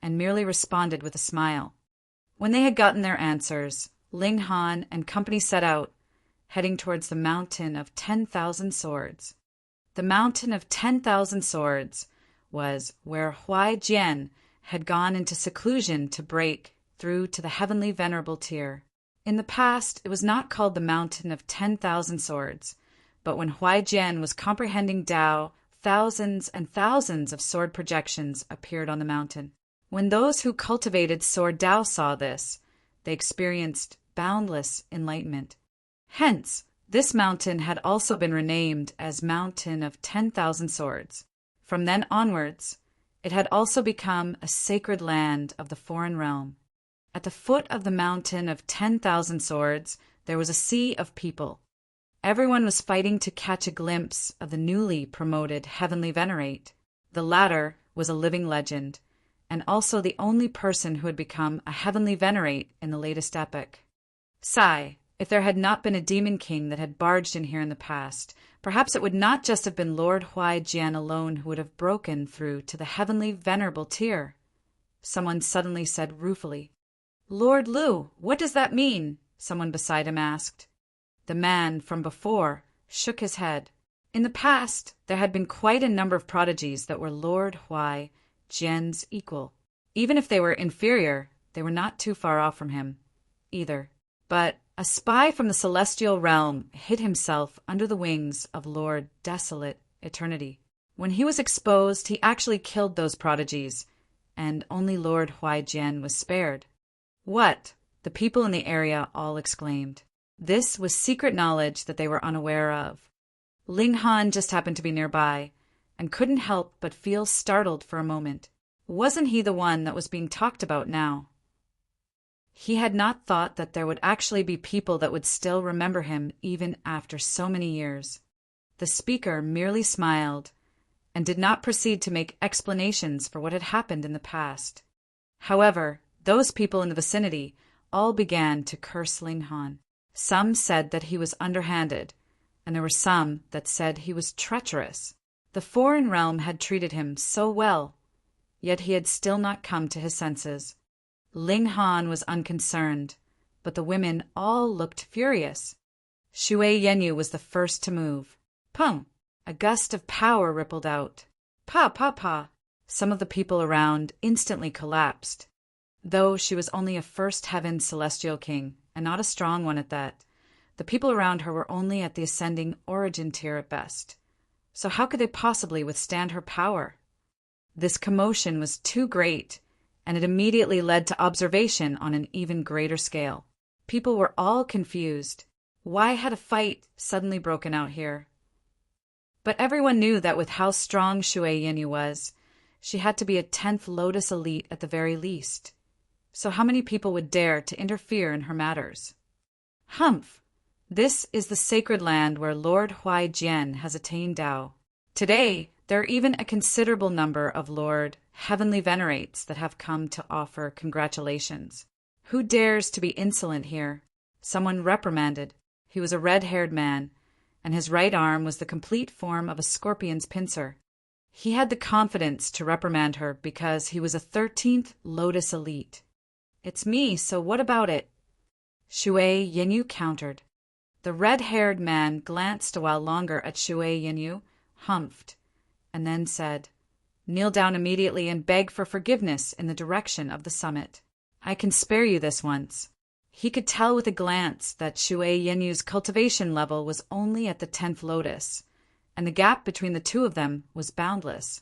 and merely responded with a smile. When they had gotten their answers, Ling Han and company set out, heading towards the Mountain of 10,000 Swords. The Mountain of 10,000 Swords was where Huai Jian had gone into seclusion to break through to the heavenly venerable tier. In the past, it was not called the Mountain of 10,000 Swords, but when Huai Jian was comprehending Tao, thousands and thousands of sword projections appeared on the mountain. When those who cultivated sword Tao saw this, they experienced boundless enlightenment. Hence, this mountain had also been renamed as Mountain of 10,000 Swords. From then onwards, it had also become a sacred land of the foreign realm. At the foot of the Mountain of 10,000 Swords, there was a sea of people. Everyone was fighting to catch a glimpse of the newly promoted Heavenly Venerate. The latter was a living legend, and also the only person who had become a Heavenly Venerate in the latest epoch. Sigh, if there had not been a demon king that had barged in here in the past, perhaps it would not just have been Lord Huai Jian alone who would have broken through to the heavenly venerable tier. Someone suddenly said ruefully. Lord Lu, what does that mean? Someone beside him asked. The man from before shook his head. In the past, there had been quite a number of prodigies that were Lord Huai Jian's equal. Even if they were inferior, they were not too far off from him, either. But a spy from the celestial realm hid himself under the wings of Lord Desolate Eternity. When he was exposed, he actually killed those prodigies, and only Lord Huai Jian was spared. What? The people in the area all exclaimed. This was secret knowledge that they were unaware of. Ling Han just happened to be nearby, and couldn't help but feel startled for a moment. Wasn't he the one that was being talked about now? He had not thought that there would actually be people that would still remember him even after so many years. The speaker merely smiled and did not proceed to make explanations for what had happened in the past. However, those people in the vicinity all began to curse Ling Han. Some said that he was underhanded, and there were some that said he was treacherous. The foreign realm had treated him so well, yet he had still not come to his senses. Ling Han was unconcerned, but the women all looked furious. Shui Yenyu was the first to move. Pum! A gust of power rippled out. Pa, pa, pa! Some of the people around instantly collapsed. Though she was only a first heaven celestial king, and not a strong one at that, the people around her were only at the ascending origin tier at best. So how could they possibly withstand her power? This commotion was too great, and it immediately led to observation on an even greater scale. People were all confused. Why had a fight suddenly broken out here? But everyone knew that with how strong Shui Yenyu was, she had to be a 10th Lotus elite at the very least. So how many people would dare to interfere in her matters? Humph! This is the sacred land where Lord Huaijian has attained Tao. Today, there are even a considerable number of Lord Heavenly Venerates that have come to offer congratulations. Who dares to be insolent here? Someone reprimanded. He was a red-haired man, and his right arm was the complete form of a scorpion's pincer. He had the confidence to reprimand her because he was a 13th Lotus Elite. It's me, so what about it? Shui Yinyu countered. The red-haired man glanced a while longer at Shui Yinyu, humphed, and then said, "Kneel down immediately and beg for forgiveness in the direction of the summit. I can spare you this once." He could tell with a glance that Shui Yinyu's cultivation level was only at the 10th lotus, and the gap between the two of them was boundless.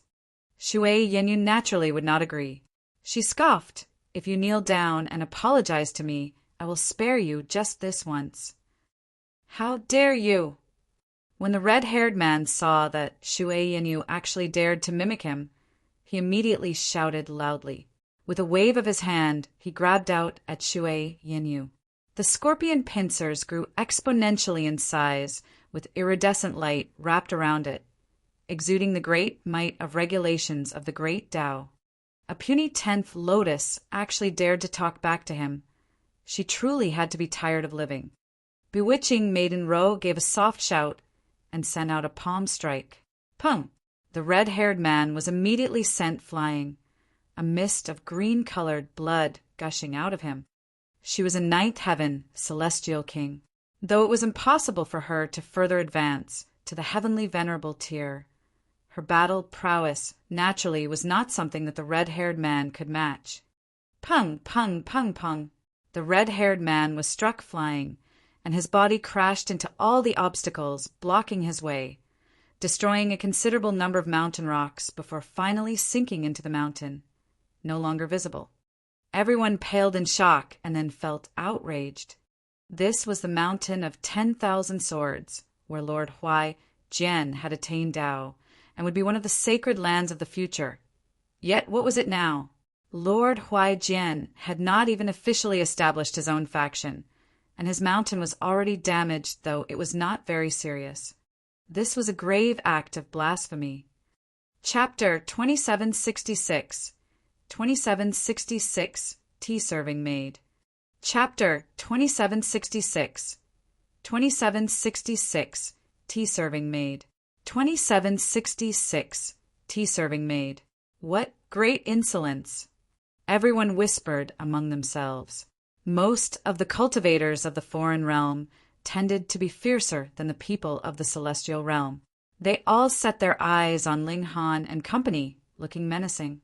Shui Yinyu naturally would not agree. She scoffed, "If you kneel down and apologize to me, I will spare you just this once." "How dare you?" When the red-haired man saw that Shui Yinyu actually dared to mimic him, he immediately shouted loudly. With a wave of his hand, he grabbed out at Shui Yinyu. The scorpion pincers grew exponentially in size, with iridescent light wrapped around it, exuding the great might of regulations of the great Tao. A puny 10th lotus actually dared to talk back to him. She truly had to be tired of living. Bewitching Maiden Ro gave a soft shout and sent out a palm strike. Pung! The red-haired man was immediately sent flying, a mist of green-colored blood gushing out of him. She was a ninth heaven celestial king, though it was impossible for her to further advance to the heavenly venerable tier. Her battle prowess naturally was not something that the red-haired man could match. Pung, pung, pung, pung. The red-haired man was struck flying, and his body crashed into all the obstacles blocking his way, destroying a considerable number of mountain rocks before finally sinking into the mountain, no longer visible. Everyone paled in shock and then felt outraged. This was the mountain of 10,000 swords, where Lord Huaijian had attained Tao, and would be one of the sacred lands of the future. Yet what was it now? Lord Huaijian had not even officially established his own faction, and his mountain was already damaged, though it was not very serious. This was a grave act of blasphemy. Chapter 2766. 2766, Tea-Serving Maid. Chapter 2766. 2766, Tea-Serving Maid. 2766, Tea-Serving Maid. What great insolence! Everyone whispered among themselves. Most of the cultivators of the foreign realm tended to be fiercer than the people of the celestial realm. They all set their eyes on Ling Han and company, looking menacing.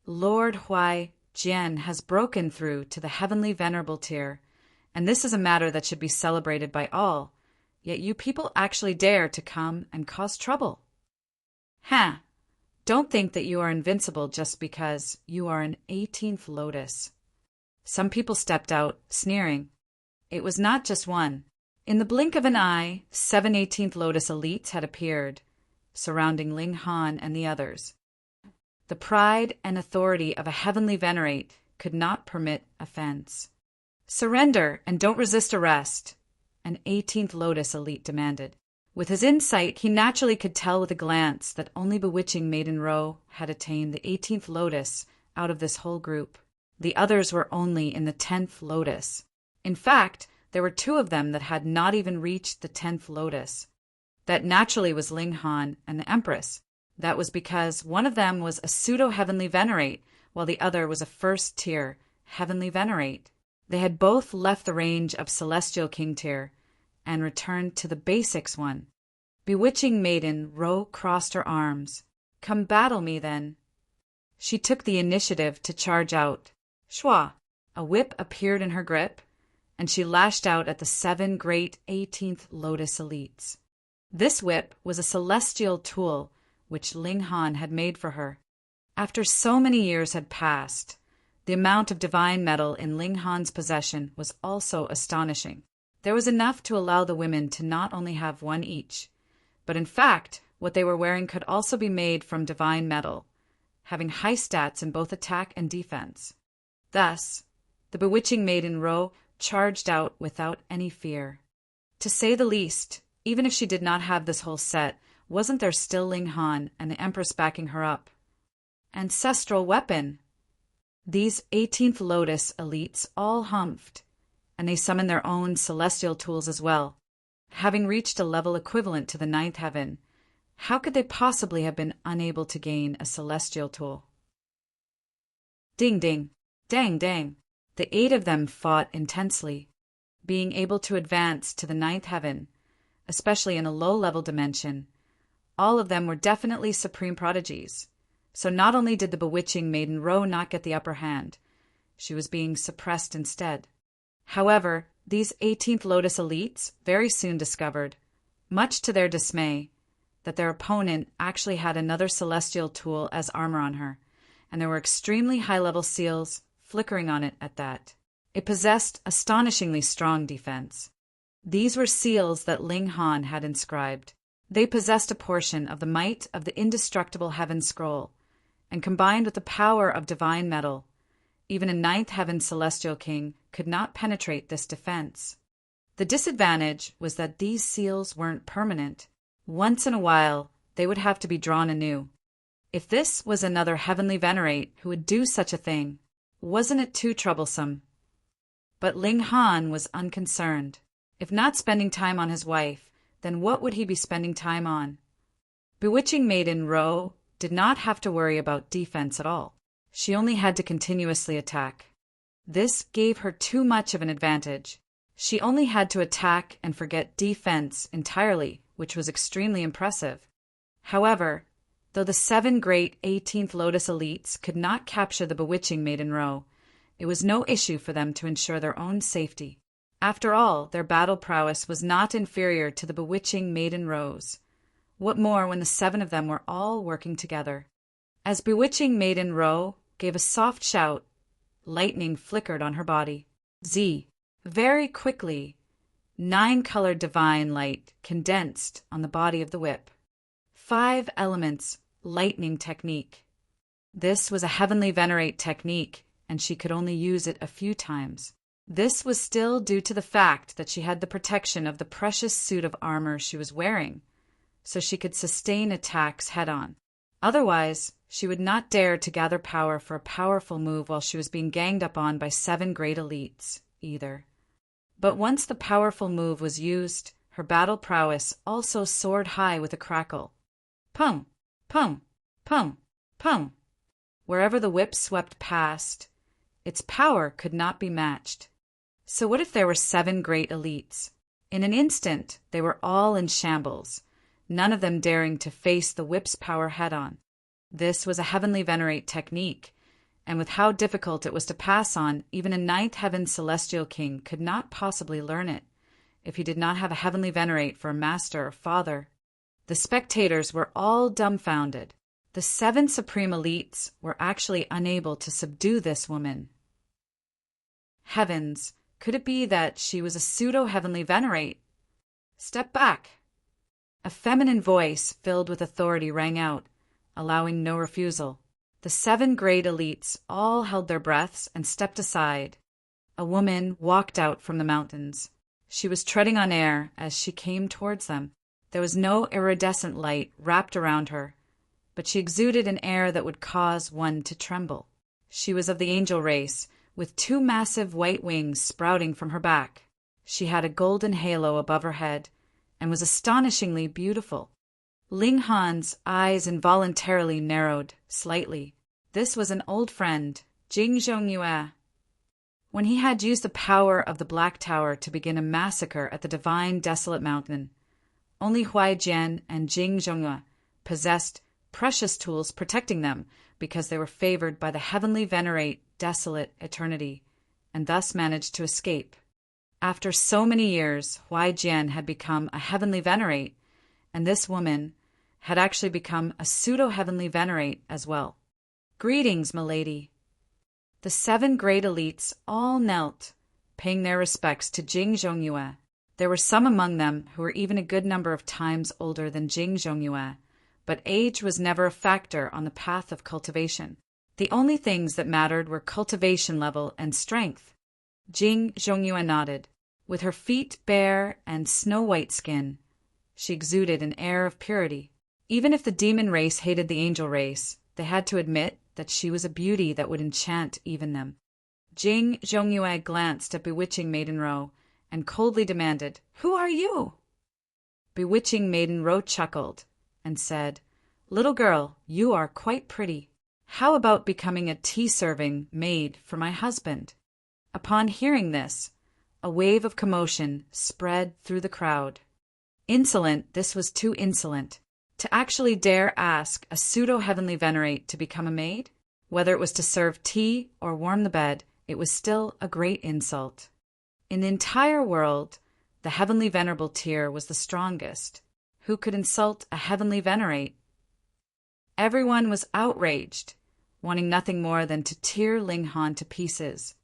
Lord Huaijian has broken through to the heavenly venerable tier, and this is a matter that should be celebrated by all, yet you people actually dare to come and cause trouble. Ha! Don't think that you are invincible just because you are an 18th lotus. Some people stepped out, sneering. It was not just one. In the blink of an eye, 7 18th lotus elites had appeared, surrounding Ling Han and the others. The pride and authority of a heavenly venerate could not permit offense. "Surrender and don't resist arrest," an 18th lotus elite demanded. With his insight, he naturally could tell with a glance that only bewitching Maiden Ro had attained the 18th lotus out of this whole group. The others were only in the 10th lotus. In fact, there were 2 of them that had not even reached the 10th lotus. That naturally was Ling Han and the Empress. That was because one of them was a pseudo-heavenly venerate, while the other was a first-tier heavenly venerate. They had both left the range of celestial king tier and returned to the basics one. Bewitching Maiden Ro crossed her arms. "Come battle me, then." She took the initiative to charge out. Shwa! A whip appeared in her grip, and she lashed out at the 7 great 18th lotus elites. This whip was a celestial tool which Ling Han had made for her. After so many years had passed, the amount of divine metal in Ling Han's possession was also astonishing. There was enough to allow the women to not only have one each, but in fact, what they were wearing could also be made from divine metal, having high stats in both attack and defense. Thus, The bewitching maiden Ro charged out without any fear. To say the least, even if she did not have this whole set, wasn't there still Ling Han and the Empress backing her up? Ancestral weapon! These 18th Lotus elites all humphed, and they summoned their own celestial tools as well. Having reached a level equivalent to the 9th heaven, how could they possibly have been unable to gain a celestial tool? Ding ding, dang dang. The 8 of them fought intensely. Being able to advance to the 9th heaven, especially in a low-level dimension, all of them were definitely supreme prodigies. So not only did the bewitching maiden Ro not get the upper hand, she was being suppressed instead. However, these 18th Lotus elites very soon discovered, much to their dismay, that their opponent actually had another celestial tool as armor on her, and there were extremely high-level seals flickering on it at that. It possessed astonishingly strong defense. These were seals that Ling Han had inscribed. They possessed a portion of the might of the indestructible heaven scroll, and combined with the power of divine metal, even a 9th heaven celestial king could not penetrate this defense. The disadvantage was that these seals weren't permanent. Once in a while, they would have to be drawn anew. If this was another heavenly venerate who would do such a thing, wasn't it too troublesome? But Ling Han was unconcerned. If not spending time on his wife, then what would he be spending time on? Bewitching maiden Ro did not have to worry about defense at all. She only had to continuously attack. This gave her too much of an advantage. She only had to attack and forget defense entirely, which was extremely impressive. However, though the 7 great 18th Lotus elites could not capture the bewitching maiden Ro, it was no issue for them to ensure their own safety. After all, their battle prowess was not inferior to the bewitching maiden Ro's. What more when the 7 of them were all working together? As bewitching maiden Ro gave a soft shout, lightning flickered on her body. Z. Very quickly, 9-colored divine light condensed on the body of the whip. 5 elements, lightning technique. This was a heavenly venerate technique, and she could only use it a few times. This was still due to the fact that she had the protection of the precious suit of armor she was wearing, so she could sustain attacks head-on. Otherwise, she would not dare to gather power for a powerful move while she was being ganged up on by 7 great elites, either. But once the powerful move was used, her battle prowess also soared high with a crackle. Pum, pum, pum, pum. Wherever the whip swept past, its power could not be matched. So what if there were 7 great elites? In an instant, they were all in shambles, none of them daring to face the whip's power head-on. This was a heavenly venerate technique, and with how difficult it was to pass on, even a 9th heaven celestial king could not possibly learn it, if he did not have a heavenly venerate for a master or father. The spectators were all dumbfounded. The 7 supreme elites were actually unable to subdue this woman. Heavens, could it be that she was a pseudo-heavenly venerate? Step back! A feminine voice filled with authority rang out, allowing no refusal. The 7 great elites all held their breaths and stepped aside. A woman walked out from the mountains. She was treading on air as she came towards them. There was no iridescent light wrapped around her, but she exuded an air that would cause one to tremble. She was of the angel race, with 2 massive white wings sprouting from her back. She had a golden halo above her head, and was astonishingly beautiful. Ling Han's eyes involuntarily narrowed slightly. This was an old friend, Jing Zhongyue. When he had used the power of the Black Tower to begin a massacre at the divine desolate mountain, only Huaijian and Jing Zhongyue possessed precious tools protecting them because they were favored by the heavenly venerate desolate eternity, and thus managed to escape. After so many years, Huaijian had become a heavenly venerate, and this woman had actually become a pseudo-heavenly venerate as well. Greetings, milady. The 7 great elites all knelt, paying their respects to Jing Zhongyue. There were some among them who were even a good number of times older than Jing Zhongyue, but age was never a factor on the path of cultivation. The only things that mattered were cultivation level and strength. Jing Zhongyue nodded. With her feet bare and snow-white skin, she exuded an air of purity. Even if the demon race hated the angel race, they had to admit that she was a beauty that would enchant even them. Jing Zhongyue glanced at Bewitching Maiden Ro and coldly demanded, "Who are you?" Bewitching Maiden Ro chuckled and said, "Little girl, you are quite pretty. How about becoming a tea-serving maid for my husband?" Upon hearing this, a wave of commotion spread through the crowd. Insolent, this was too insolent. To actually dare ask a pseudo-heavenly venerate to become a maid? Whether it was to serve tea or warm the bed, it was still a great insult. In the entire world, the heavenly venerable tier was the strongest. Who could insult a heavenly venerate? Everyone was outraged, wanting nothing more than to tear Ling Han to pieces.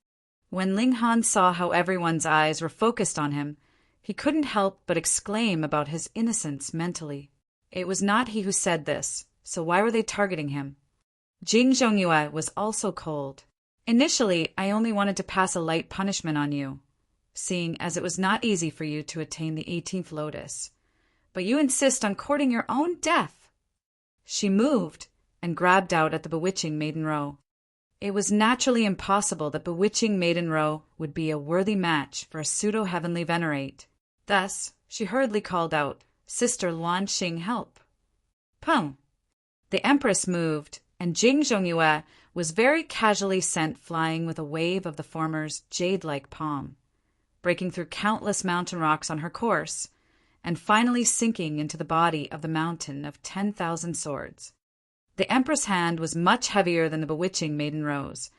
When Ling Han saw how everyone's eyes were focused on him, he couldn't help but exclaim about his innocence mentally. It was not he who said this, so why were they targeting him? Jing Zhongyue was also cold. "Initially, I only wanted to pass a light punishment on you, seeing as it was not easy for you to attain the 18th lotus. But you insist on courting your own death." She moved and grabbed out at the Bewitching Maiden Ro. It was naturally impossible that Bewitching Maiden Ro would be a worthy match for a pseudo-heavenly venerate. Thus, she hurriedly called out, "Sister Luan Xing, help." Pum! The Empress moved, and Jing Zhongyue was very casually sent flying with a wave of the former's jade-like palm, breaking through countless mountain rocks on her course, and finally sinking into the body of the mountain of 10,000 swords. The Empress' hand was much heavier than the Bewitching Maiden Ro's,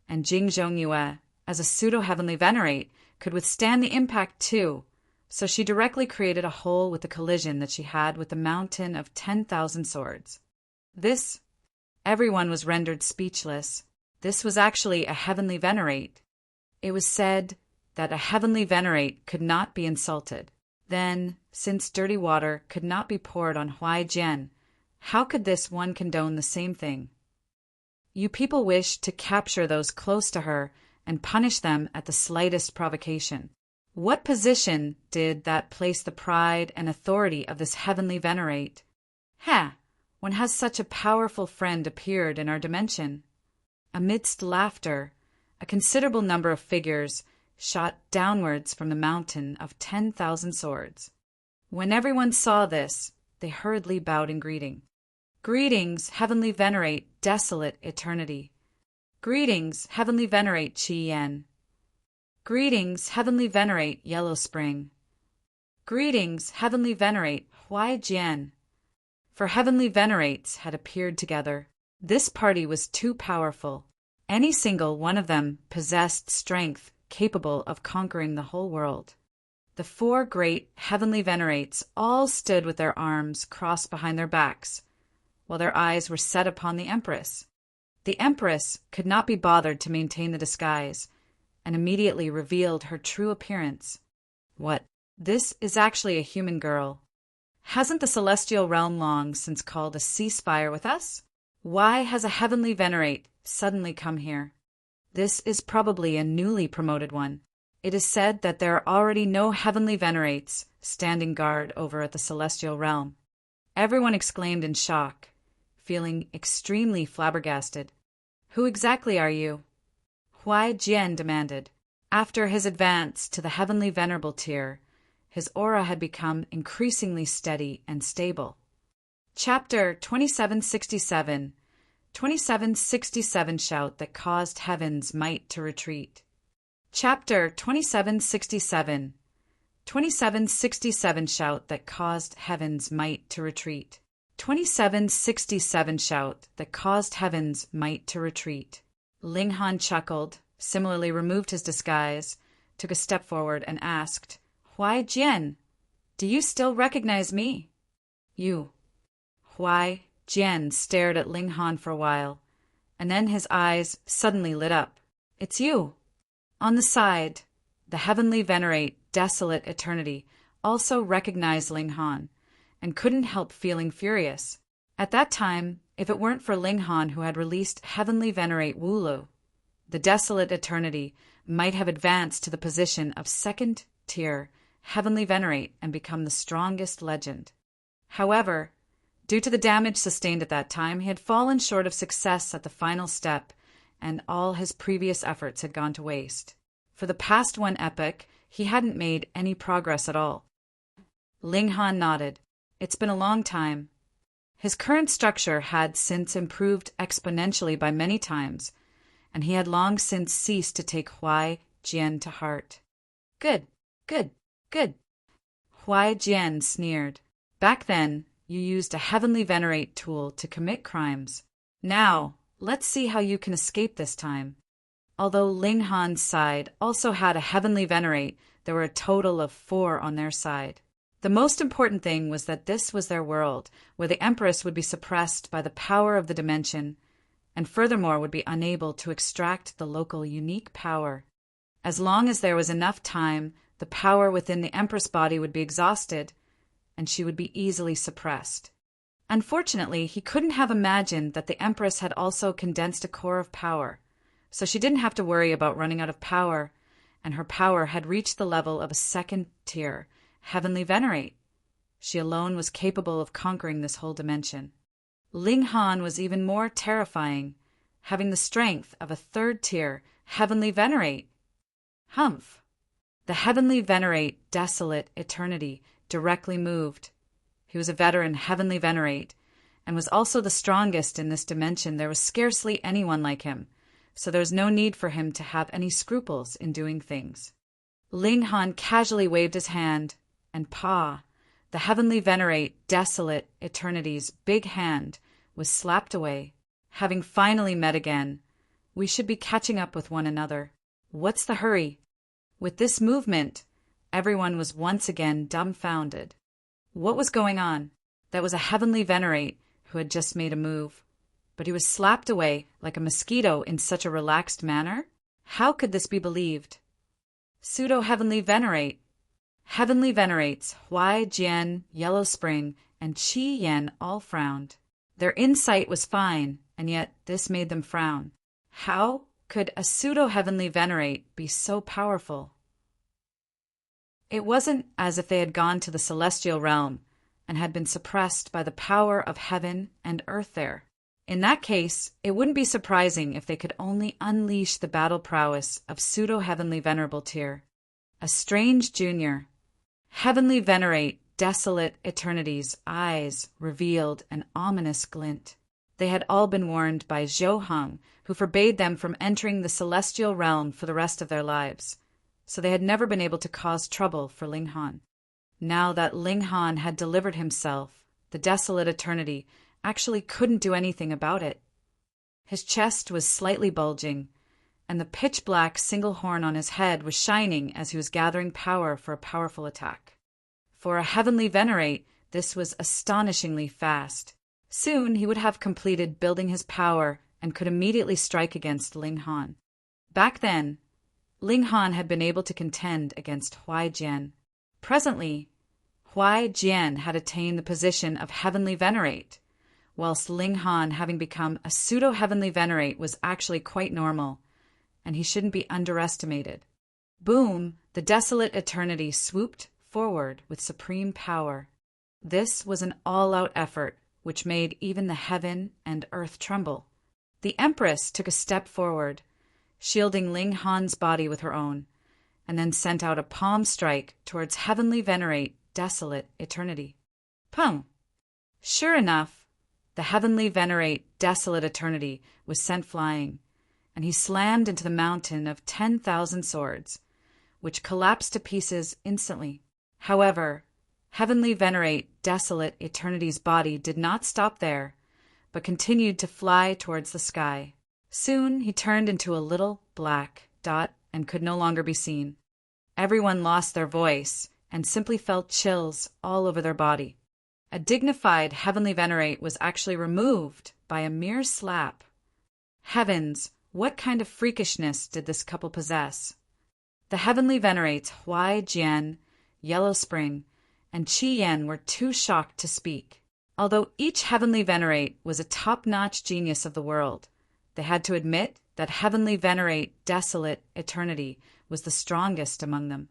and Jing Zhongyue, as a pseudo-heavenly venerate, could withstand the impact too, so she directly created a hole with the collision that she had with the mountain of 10,000 swords. Everyone was rendered speechless. This was actually a heavenly venerate. It was said that a heavenly venerate could not be insulted. Then, since dirty water could not be poured on Huai Jian, how could this one condone the same thing? You people wished to capture those close to her and punish them at the slightest provocation. What position did that place the pride and authority of this heavenly venerate? One has such a powerful friend appeared in our dimension. Amidst laughter, a considerable number of figures shot downwards from the mountain of 10,000 swords. When everyone saw this, they hurriedly bowed in greeting. "Greetings, heavenly venerate, desolate eternity. Greetings, heavenly venerate, Qi Yan. Greetings, heavenly venerate, Yellow Spring. Greetings, heavenly venerate, Huai Jian." For heavenly venerates had appeared together. This party was too powerful. Any single one of them possessed strength capable of conquering the whole world. The four great heavenly venerates all stood with their arms crossed behind their backs, while their eyes were set upon the Empress. The Empress could not be bothered to maintain the disguise, and immediately revealed her true appearance. "What? This is actually a human girl. Hasn't the celestial realm long since called a ceasefire with us? Why has a heavenly venerate suddenly come here? This is probably a newly promoted one. It is said that there are already no heavenly venerates standing guard over at the celestial realm." Everyone exclaimed in shock, feeling extremely flabbergasted. "Who exactly are you?" Huai Jian demanded. After his advance to the heavenly venerable tier, his aura had become increasingly steady and stable. Chapter 2767. 2767 Shout that caused heaven's might to retreat. Chapter 2767. 2767 Shout that caused heaven's might to retreat. 2767 Shout that caused heaven's might to retreat. Ling Han chuckled, similarly removed his disguise, took a step forward, and asked, "Huai Jian, do you still recognize me?" "You." Huai Jian stared at Ling Han for a while, and then his eyes suddenly lit up. "It's you." On the side, the heavenly venerate Desolate Eternity also recognized Ling Han, and couldn't help feeling furious. At that time, if it weren't for Ling Han who had released heavenly venerate Wulu, the Desolate Eternity might have advanced to the position of second tier Heavenly Venerate and become the strongest legend. However, due to the damage sustained at that time, he had fallen short of success at the final step, and all his previous efforts had gone to waste. For the past one epoch, he hadn't made any progress at all. Ling Han nodded. It's been a long time. His current structure had since improved exponentially by many times, and he had long since ceased to take Huai Jian to heart. Good, good, good. Huai Jian sneered. Back then, you used a Heavenly Venerate tool to commit crimes. Now, let's see how you can escape this time. Although Ling Han's side also had a Heavenly Venerate, there were a total of 4 on their side. The most important thing was that this was their world, where the Empress would be suppressed by the power of the dimension, and furthermore would be unable to extract the local unique power. As long as there was enough time, the power within the Empress body would be exhausted, and she would be easily suppressed. Unfortunately, he couldn't have imagined that the Empress had also condensed a core of power, so she didn't have to worry about running out of power, and her power had reached the level of a second tier Heavenly Venerate. She alone was capable of conquering this whole dimension. Ling Han was even more terrifying, having the strength of a third tier Heavenly Venerate. Humph! The Heavenly Venerate Desolate Eternity directly moved. He was a veteran Heavenly Venerate, and was also the strongest in this dimension. There was scarcely anyone like him, so there was no need for him to have any scruples in doing things. Ling Han casually waved his hand, and the Heavenly Venerate Desolate Eternity's big hand was slapped away. Having finally met again, we should be catching up with one another. What's the hurry? With this movement, everyone was once again dumbfounded. What was going on? That was a Heavenly Venerate who had just made a move, but he was slapped away like a mosquito in such a relaxed manner? How could this be believed? Pseudo-Heavenly Venerate. Heavenly Venerates Huai Jian, Yellow Spring, and Qi Yan all frowned. Their insight was fine, and yet this made them frown. How could a pseudo-Heavenly Venerate be so powerful? It wasn't as if they had gone to the celestial realm and had been suppressed by the power of heaven and earth there. In that case, it wouldn't be surprising if they could only unleash the battle prowess of pseudo-Heavenly Venerable tier. A strange junior. Heavenly Venerate Desolate Eternity's eyes revealed an ominous glint. They had all been warned by Zhou Heng, who forbade them from entering the celestial realm for the rest of their lives, so they had never been able to cause trouble for Ling Han. Now that Ling Han had delivered himself, the Desolate Eternity actually couldn't do anything about it. His chest was slightly bulging, and the pitch-black single horn on his head was shining as he was gathering power for a powerful attack. For a Heavenly Venerate, this was astonishingly fast. Soon he would have completed building his power and could immediately strike against Ling Han. Back then, Ling Han had been able to contend against Huai Jian. Presently, Huai Jian had attained the position of Heavenly Venerate, whilst Ling Han, having become a pseudo-Heavenly Venerate, was actually quite normal, and he shouldn't be underestimated. Boom! The Desolate Eternity swooped forward with supreme power. This was an all-out effort, which made even the heaven and earth tremble. The Empress took a step forward, shielding Ling Han's body with her own, and then sent out a palm strike towards Heavenly Venerate Desolate Eternity. Pum! Sure enough, the Heavenly Venerate Desolate Eternity was sent flying, and he slammed into the mountain of 10,000 swords, which collapsed to pieces instantly. However, Heavenly Venerate Desolate Eternity's body did not stop there, but continued to fly towards the sky. Soon he turned into a little black dot and could no longer be seen. Everyone lost their voice and simply felt chills all over their body. A dignified Heavenly Venerate was actually removed by a mere slap. Heavens, what kind of freakishness did this couple possess? The Heavenly Venerates Huai Jian, Yellow Spring, and Qi Yan were too shocked to speak. Although each Heavenly Venerate was a top-notch genius of the world, they had to admit that heavenly venerate desolate eternity was the strongest among them.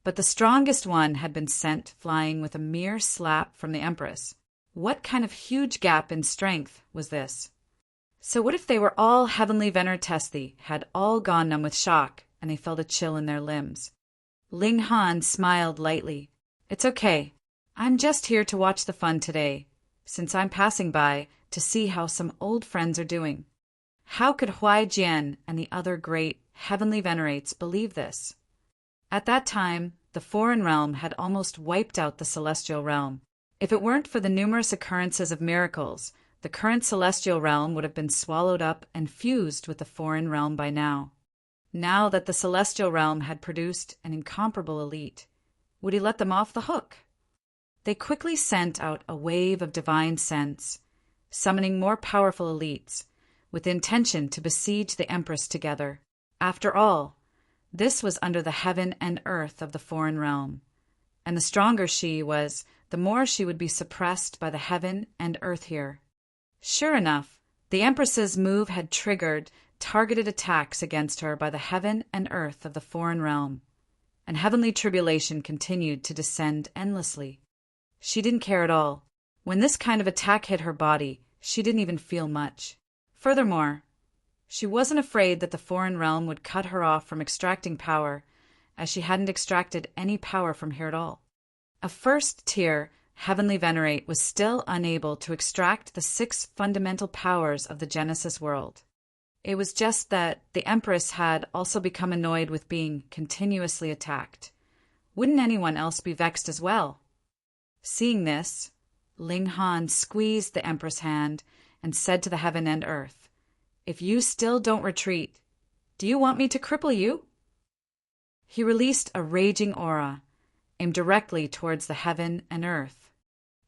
But the strongest one had been sent flying with a mere slap from the Empress. What kind of huge gap in strength was this? So what if they were all heavenly veneratesthi, had all gone numb with shock, and they felt a chill in their limbs? Ling Han smiled lightly. It's okay. I'm just here to watch the fun today, since I'm passing by to see how some old friends are doing. How could Huai Jian and the other great heavenly venerates believe this? At that time, the foreign realm had almost wiped out the celestial realm. If it weren't for the numerous occurrences of miracles, the current celestial realm would have been swallowed up and fused with the foreign realm by now. Now that the celestial realm had produced an incomparable elite, would he let them off the hook? They quickly sent out a wave of divine sense, summoning more powerful elites, with intention to besiege the Empress together. After all, this was under the heaven and earth of the foreign realm, and the stronger she was, the more she would be suppressed by the heaven and earth here. Sure enough, the Empress's move had triggered targeted attacks against her by the heaven and earth of the foreign realm, and heavenly tribulation continued to descend endlessly. She didn't care at all. When this kind of attack hit her body, she didn't even feel much. Furthermore, she wasn't afraid that the foreign realm would cut her off from extracting power, as she hadn't extracted any power from here at all. A first-tier heavenly venerate was still unable to extract the 6 fundamental powers of the Genesis world. It was just that the Empress had also become annoyed with being continuously attacked. Wouldn't anyone else be vexed as well? Seeing this, Ling Han squeezed the Empress' hand and said to the heaven and earth, "If you still don't retreat, do you want me to cripple you?" He released a raging aura, aimed directly towards the heaven and earth.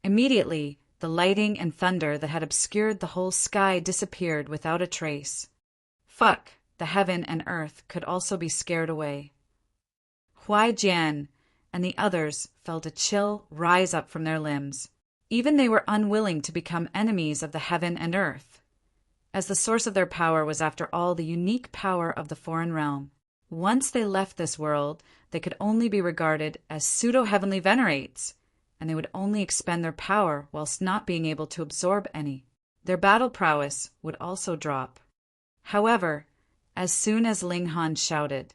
Immediately, the lightning and thunder that had obscured the whole sky disappeared without a trace. Fuck, the heaven and earth could also be scared away. Huai Jian and the others felt a chill rise up from their limbs. Even they were unwilling to become enemies of the heaven and earth, as the source of their power was after all the unique power of the foreign realm. Once they left this world, they could only be regarded as pseudo-heavenly venerates, and they would only expend their power whilst not being able to absorb any. Their battle prowess would also drop. However, as soon as Ling Han shouted,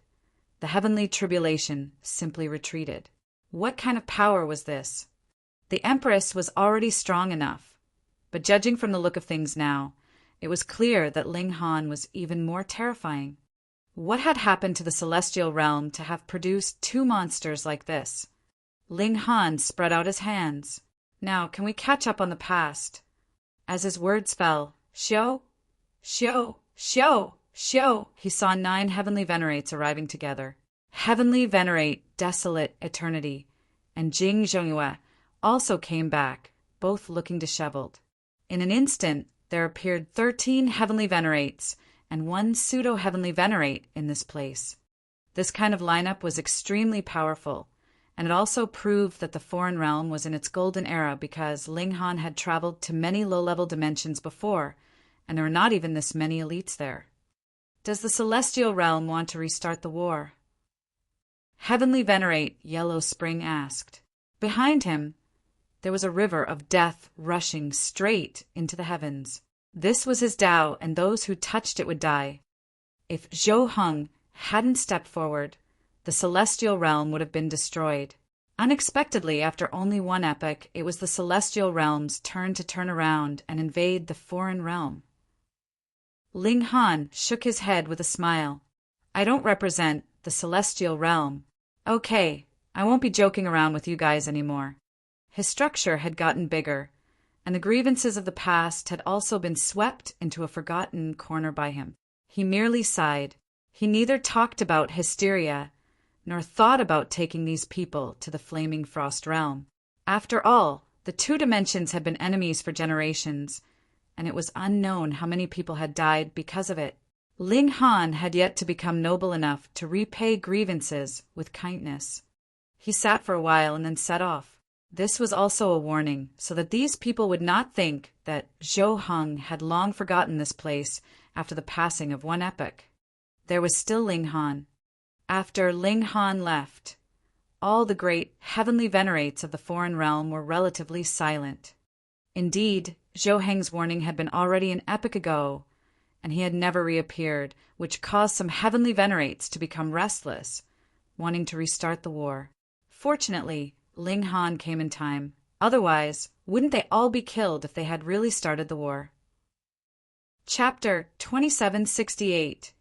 the heavenly tribulation simply retreated. What kind of power was this? The Empress was already strong enough, but judging from the look of things now, it was clear that Ling Han was even more terrifying. What had happened to the celestial realm to have produced 2 monsters like this? Ling Han spread out his hands. Now, can we catch up on the past? As his words fell, Xiao, Xiao, Xiao, Xiao, he saw 9 heavenly venerates arriving together. Heavenly venerate desolate eternity, and Jing Zhongyue also came back, both looking disheveled. In an instant, there appeared 13 heavenly venerates and 1 pseudo-heavenly venerate in this place. This kind of lineup was extremely powerful, and it also proved that the foreign realm was in its golden era because Ling Han had traveled to many low-level dimensions before, and there were not even this many elites there. Does the celestial realm want to restart the war? Heavenly venerate Yellow Spring asked. Behind him, there was a river of death rushing straight into the heavens. This was his Tao, and those who touched it would die. If Zhou Heng hadn't stepped forward, the celestial realm would have been destroyed. Unexpectedly, after only 1 epoch, it was the celestial realm's turn to turn around and invade the foreign realm. Ling Han shook his head with a smile. I don't represent the celestial realm. Okay, I won't be joking around with you guys anymore. His structure had gotten bigger, and the grievances of the past had also been swept into a forgotten corner by him. He merely sighed. He neither talked about hysteria, nor thought about taking these people to the flaming frost realm. After all, the 2 dimensions had been enemies for generations, and it was unknown how many people had died because of it. Ling Han had yet to become noble enough to repay grievances with kindness. He sat for a while and then set off. This was also a warning, so that these people would not think that Zhou Heng had long forgotten this place after the passing of one epoch. There was still Ling Han. After Ling Han left, all the great heavenly venerates of the foreign realm were relatively silent. Indeed, Zhou Heng's warning had been already an epoch ago, and he had never reappeared, which caused some heavenly venerates to become restless, wanting to restart the war. Fortunately, Ling Han came in time. Otherwise, wouldn't they all be killed if they had really started the war? Chapter 2768.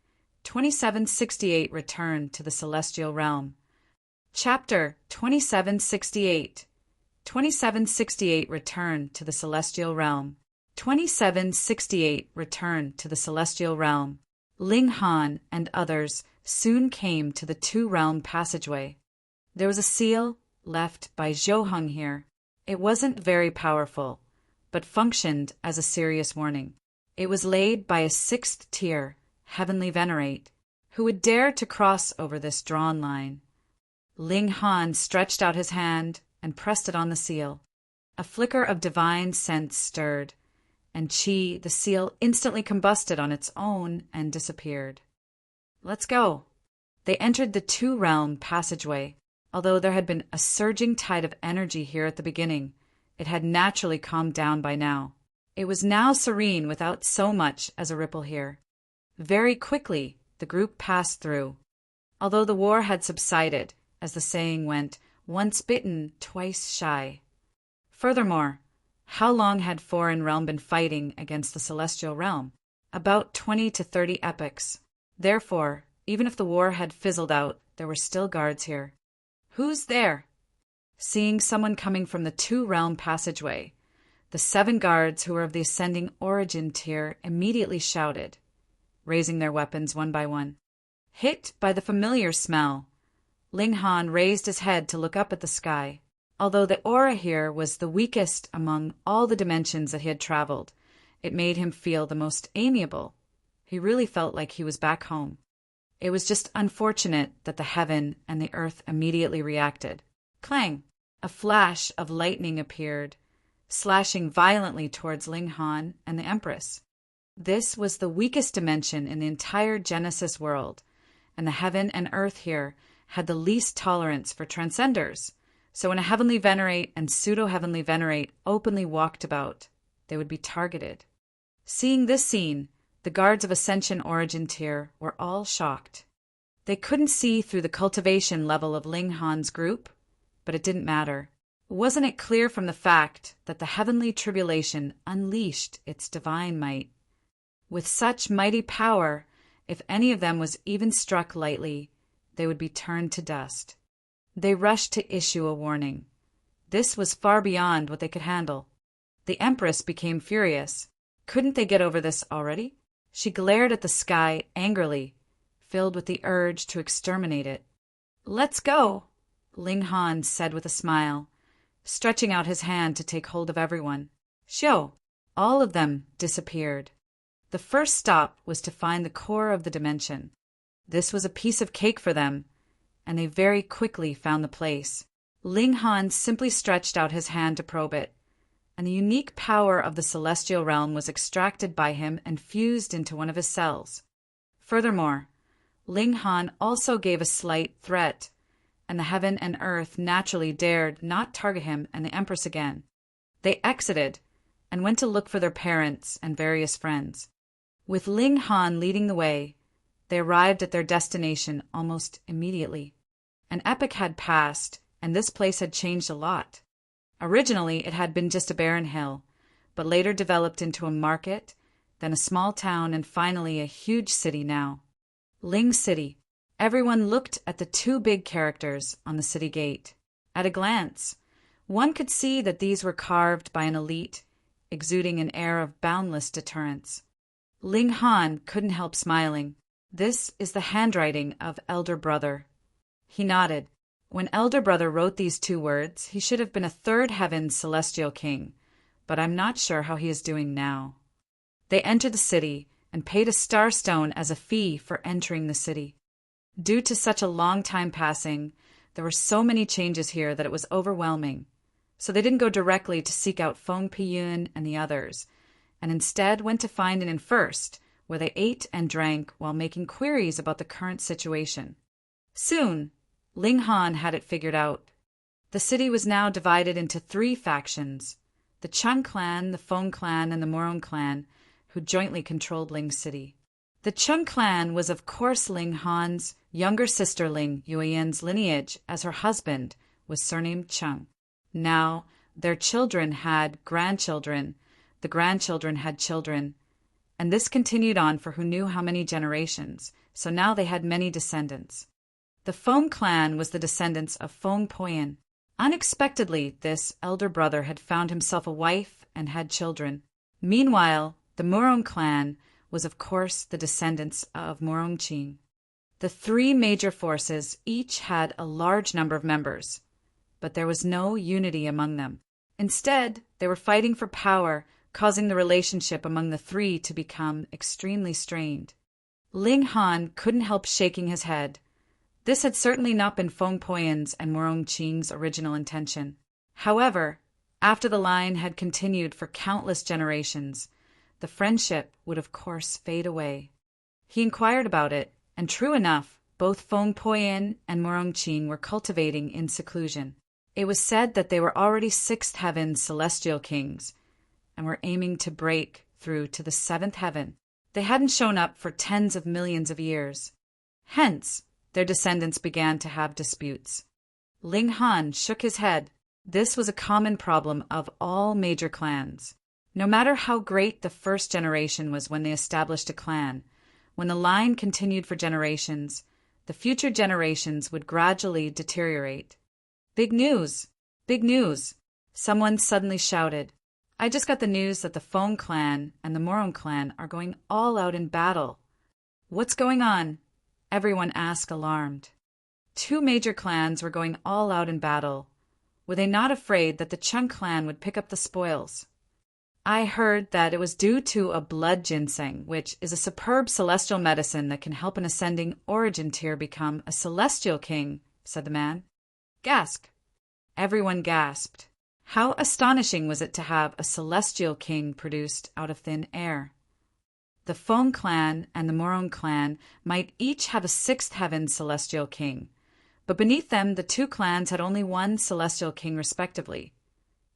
2768 Return to the Celestial Realm. Chapter 2768. 2768 Return to the Celestial Realm. 2768 Return to the Celestial Realm. Ling Han and others soon came to the two-realm passageway. There was a seal left by Zhou Heng here. It wasn't very powerful, but functioned as a serious warning. It was laid by a sixth-tier heavenly venerate who would dare to cross over this drawn line. Ling Han stretched out his hand and pressed it on the seal. A flicker of divine sense stirred, and Qi, the seal, instantly combusted on its own and disappeared. Let's go. They entered the two-realm passageway. Although there had been a surging tide of energy here at the beginning, it had naturally calmed down by now. It was now serene without so much as a ripple here. Very quickly, the group passed through. Although the war had subsided, as the saying went, once bitten, twice shy. Furthermore, how long had foreign realm been fighting against the celestial realm? About 20 to 30 epochs. Therefore, even if the war had fizzled out, there were still guards here. Who's there? Seeing someone coming from the two-realm passageway, the 7 guards who were of the ascending origin tier immediately shouted, raising their weapons one by one. Hit by the familiar smell, Ling Han raised his head to look up at the sky. Although the aura here was the weakest among all the dimensions that he had traveled, it made him feel the most amiable. He really felt like he was back home. It was just unfortunate that the heaven and the earth immediately reacted. Clang! A flash of lightning appeared, slashing violently towards Ling Han and the Empress. This was the weakest dimension in the entire Genesis world, and the heaven and earth here had the least tolerance for transcenders. So when a heavenly venerate and pseudo-heavenly venerate openly walked about, they would be targeted. Seeing this scene, the guards of Ascension Origin Tier were all shocked. They couldn't see through the cultivation level of Ling Han's group, but it didn't matter. Wasn't it clear from the fact that the heavenly tribulation unleashed its divine might? With such mighty power, if any of them was even struck lightly, they would be turned to dust. They rushed to issue a warning. This was far beyond what they could handle. The Empress became furious. Couldn't they get over this already? She glared at the sky angrily, filled with the urge to exterminate it. Let's go, Ling Han said with a smile, stretching out his hand to take hold of everyone. Xiu! All of them disappeared. The first stop was to find the core of the dimension. This was a piece of cake for them, and they very quickly found the place. Ling Han simply stretched out his hand to probe it, and the unique power of the celestial realm was extracted by him and fused into one of his cells. Furthermore, Ling Han also gave a slight threat, and the heaven and earth naturally dared not target him and the Empress again. They exited and went to look for their parents and various friends. With Ling Han leading the way, they arrived at their destination almost immediately. An epoch had passed, and this place had changed a lot. Originally, it had been just a barren hill, but later developed into a market, then a small town, and finally a huge city now. Ling City. Everyone looked at the 2 big characters on the city gate. At a glance, one could see that these were carved by an elite, exuding an air of boundless deterrence. Ling Han couldn't help smiling. This is the handwriting of Elder Brother. He nodded. When Elder Brother wrote these 2 words, he should have been a 3rd heaven celestial king, but I'm not sure how he is doing now. They entered the city and paid a star stone as a fee for entering the city. Due to such a long time passing, there were so many changes here that it was overwhelming. So they didn't go directly to seek out Feng Piyun and the others, and instead went to find an inn first, where they ate and drank while making queries about the current situation. Soon, Ling Han had it figured out. The city was now divided into 3 factions: the Chung clan, the Feng clan, and the Morong clan, who jointly controlled Ling City. The Chung clan was of course Ling Han's younger sister Ling Yuyan's lineage, as her husband was surnamed Chung. Now, their children had grandchildren, the grandchildren had children, and this continued on for who knew how many generations, so now they had many descendants. The Feng clan was the descendants of Feng Poyan. Unexpectedly, this elder brother had found himself a wife and had children. Meanwhile, the Morong clan was of course the descendants of Morong Qing. The 3 major forces each had a large number of members, but there was no unity among them. Instead, they were fighting for power, causing the relationship among the 3 to become extremely strained. Ling Han couldn't help shaking his head. This had certainly not been Feng Poyan's and Morong Qing's original intention. However, after the line had continued for countless generations, the friendship would of course fade away. He inquired about it, and true enough, both Feng Poyan and Morong Qing were cultivating in seclusion. It was said that they were already 6th heaven celestial kings, and were aiming to break through to the 7th heaven. They hadn't shown up for tens of millions of years. Hence, their descendants began to have disputes. Ling Han shook his head. This was a common problem of all major clans. No matter how great the first generation was when they established a clan, when the line continued for generations, the future generations would gradually deteriorate. Big news! Big news! Someone suddenly shouted. I just got the news that the Feng clan and the Morong clan are going all out in battle. What's going on? Everyone asked, alarmed. 2 major clans were going all out in battle. Were they not afraid that the Chung clan would pick up the spoils? I heard that it was due to a blood ginseng, which is a superb celestial medicine that can help an ascending origin tier become a celestial king, said the man. Gasp! Everyone gasped. How astonishing was it to have a celestial king produced out of thin air? The Feng clan and the Morong clan might each have a 6th heaven celestial king, but beneath them the 2 clans had only 1 celestial king respectively.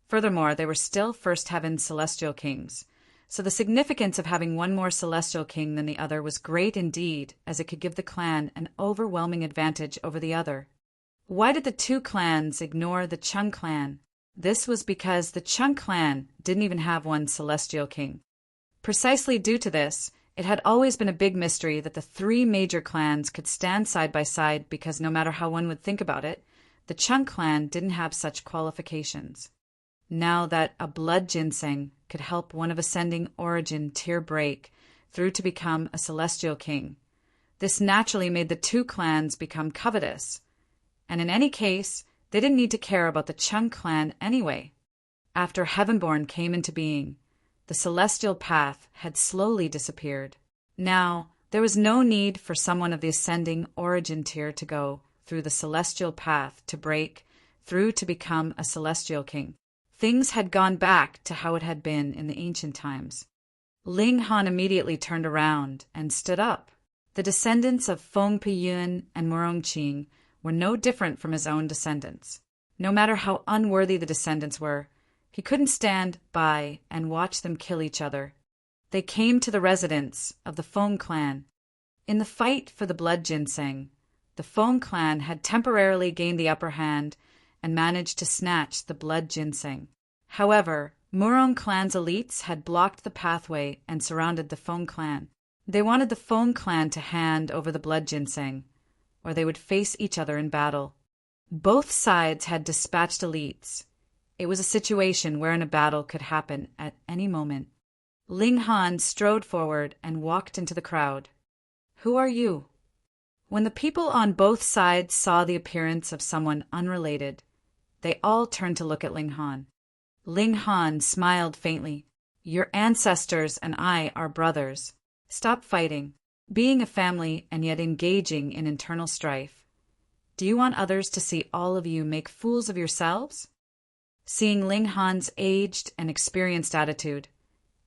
Furthermore, they were still 1st heaven celestial kings, so the significance of having 1 more celestial king than the other was great indeed, as it could give the clan an overwhelming advantage over the other. Why did the 2 clans ignore the Chung clan? This was because the Chung clan didn't even have 1 celestial king. Precisely due to this, it had always been a big mystery that the 3 major clans could stand side by side because no matter how one would think about it, the Chung clan didn't have such qualifications. Now that a blood ginseng could help one of ascending origin tier break through to become a celestial king, this naturally made the 2 clans become covetous. And in any case, they didn't need to care about the Chung clan anyway. After Heavenborn came into being, the celestial path had slowly disappeared. Now, there was no need for someone of the ascending origin tier to go through the celestial path to break through to become a celestial king. Things had gone back to how it had been in the ancient times. Ling Han immediately turned around and stood up. The descendants of Feng Piyun and Morong Qing were no different from his own descendants. No matter how unworthy the descendants were, he couldn't stand by and watch them kill each other. They came to the residence of the Feng clan. In the fight for the blood ginseng, the Feng clan had temporarily gained the upper hand and managed to snatch the blood ginseng. However, Morong clan's elites had blocked the pathway and surrounded the Feng clan. They wanted the Feng clan to hand over the blood ginseng, or they would face each other in battle. Both sides had dispatched elites. It was a situation wherein a battle could happen at any moment. Ling Han strode forward and walked into the crowd. "Who are you?" When the people on both sides saw the appearance of someone unrelated, they all turned to look at Ling Han. Ling Han smiled faintly. "Your ancestors and I are brothers. Stop fighting, being a family and yet engaging in internal strife. Do you want others to see all of you make fools of yourselves?" Seeing Ling Han's aged and experienced attitude,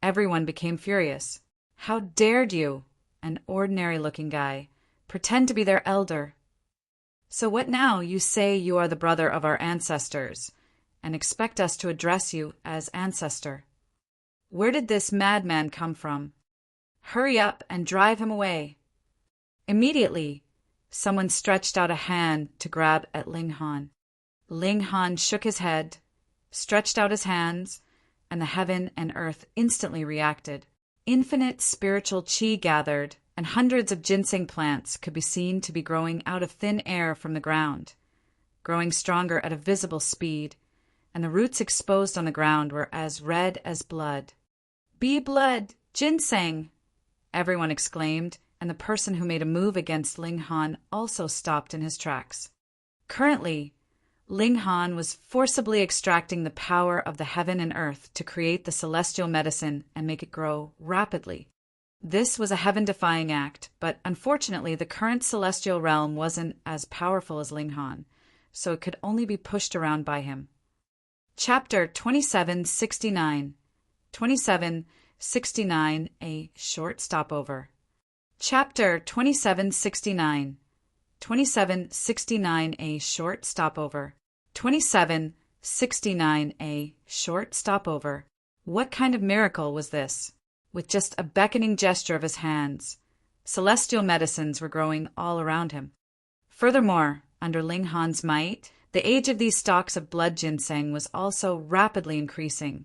everyone became furious. How dared you, an ordinary-looking guy, pretend to be their elder? So what now? You say you are the brother of our ancestors, and expect us to address you as ancestor. Where did this madman come from? Hurry up and drive him away." Immediately, someone stretched out a hand to grab at Ling Han. Ling Han shook his head, stretched out his hands, and the heaven and earth instantly reacted. Infinite spiritual qi gathered, and hundreds of ginseng plants could be seen to be growing out of thin air from the ground, growing stronger at a visible speed, and the roots exposed on the ground were as red as blood. "Be blood! Ginseng!" everyone exclaimed, and the person who made a move against Ling Han also stopped in his tracks. Currently, Ling Han was forcibly extracting the power of the heaven and earth to create the celestial medicine and make it grow rapidly. This was a heaven-defying act, but unfortunately the current celestial realm wasn't as powerful as Ling Han, so it could only be pushed around by him. Chapter 2769. 2769, a short stopover. Chapter 2769. 2769, a short stopover. 2769, a short stopover. What kind of miracle was this? With just a beckoning gesture of his hands, celestial medicines were growing all around him. Furthermore, under Ling Han's might, the age of these stalks of blood ginseng was also rapidly increasing,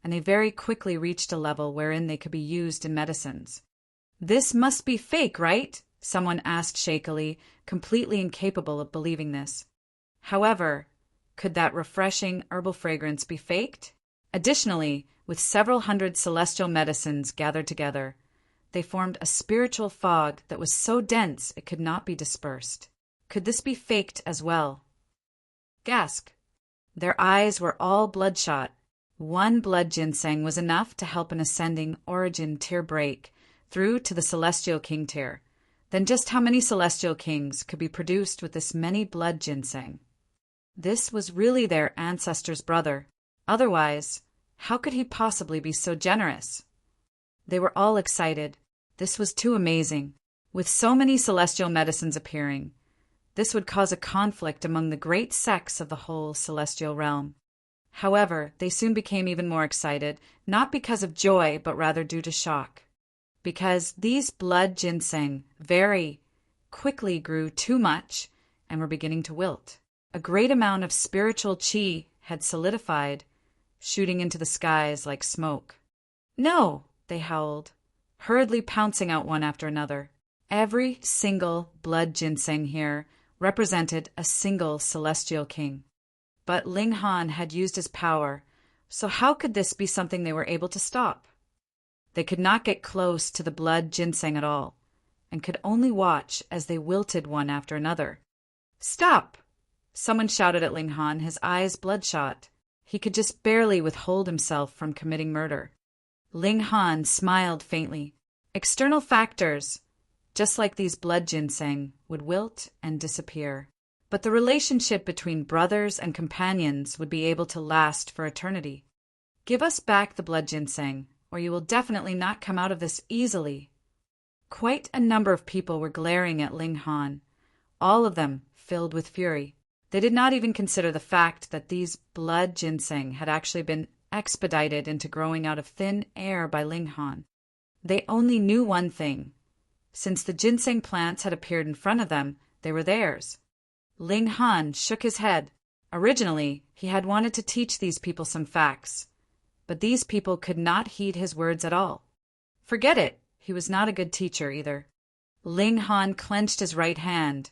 and they very quickly reached a level wherein they could be used in medicines. "This must be fake, right?" someone asked shakily, completely incapable of believing this. However, could that refreshing herbal fragrance be faked? Additionally, with several hundred celestial medicines gathered together, they formed a spiritual fog that was so dense it could not be dispersed. Could this be faked as well? Gasp! Their eyes were all bloodshot. One blood ginseng was enough to help an ascending origin tier break through to the celestial king tier. Then just how many celestial kings could be produced with this many blood ginseng? This was really their ancestor's brother. Otherwise, how could he possibly be so generous? They were all excited. This was too amazing. With so many celestial medicines appearing, this would cause a conflict among the great sects of the whole celestial realm. However, they soon became even more excited, not because of joy, but rather due to shock. Because these blood ginseng very quickly grew too much and were beginning to wilt. A great amount of spiritual qi had solidified, shooting into the skies like smoke. "No!" they howled, hurriedly pouncing out one after another. Every single blood ginseng here represented a single celestial king. But Ling Han had used his power, so how could this be something they were able to stop? They could not get close to the blood ginseng at all, and could only watch as they wilted one after another. "Stop!" someone shouted at Ling Han, his eyes bloodshot. He could just barely withhold himself from committing murder. Ling Han smiled faintly. External factors, just like these blood ginseng, would wilt and disappear. But the relationship between brothers and companions would be able to last for eternity. "Give us back the blood ginseng, or you will definitely not come out of this easily." Quite a number of people were glaring at Ling Han, all of them filled with fury. They did not even consider the fact that these blood ginseng had actually been expedited into growing out of thin air by Ling Han. They only knew one thing. Since the ginseng plants had appeared in front of them, they were theirs. Ling Han shook his head. Originally, he had wanted to teach these people some facts, but these people could not heed his words at all. Forget it, he was not a good teacher either. Ling Han clenched his right hand,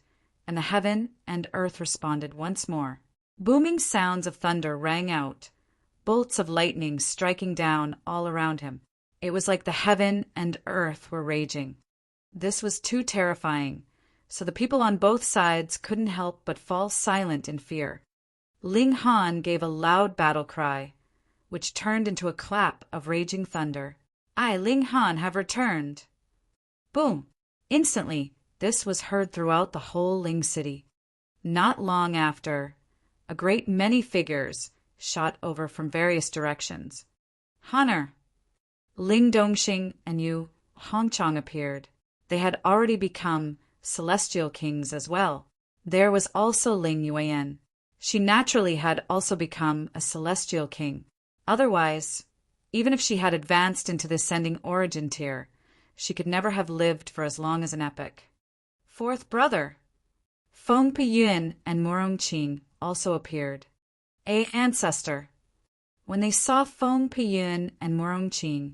and the heaven and earth responded once more. Booming sounds of thunder rang out, bolts of lightning striking down all around him. It was like the heaven and earth were raging. This was too terrifying, so the people on both sides couldn't help but fall silent in fear. Ling Han gave a loud battle cry, which turned into a clap of raging thunder. "I, Ling Han, have returned." Boom! Instantly, this was heard throughout the whole Ling city. Not long after, a great many figures shot over from various directions. "Honor, Ling Dongxing and you, Hongchang appeared. They had already become celestial kings as well. There was also Ling Yuan. She naturally had also become a celestial king. Otherwise, even if she had advanced into the ascending origin tier, she could never have lived for as long as an epoch. Fourth brother. Feng Piyun and Murong Qing also appeared. Ancestor. When they saw Feng Piyun and Murong Qing,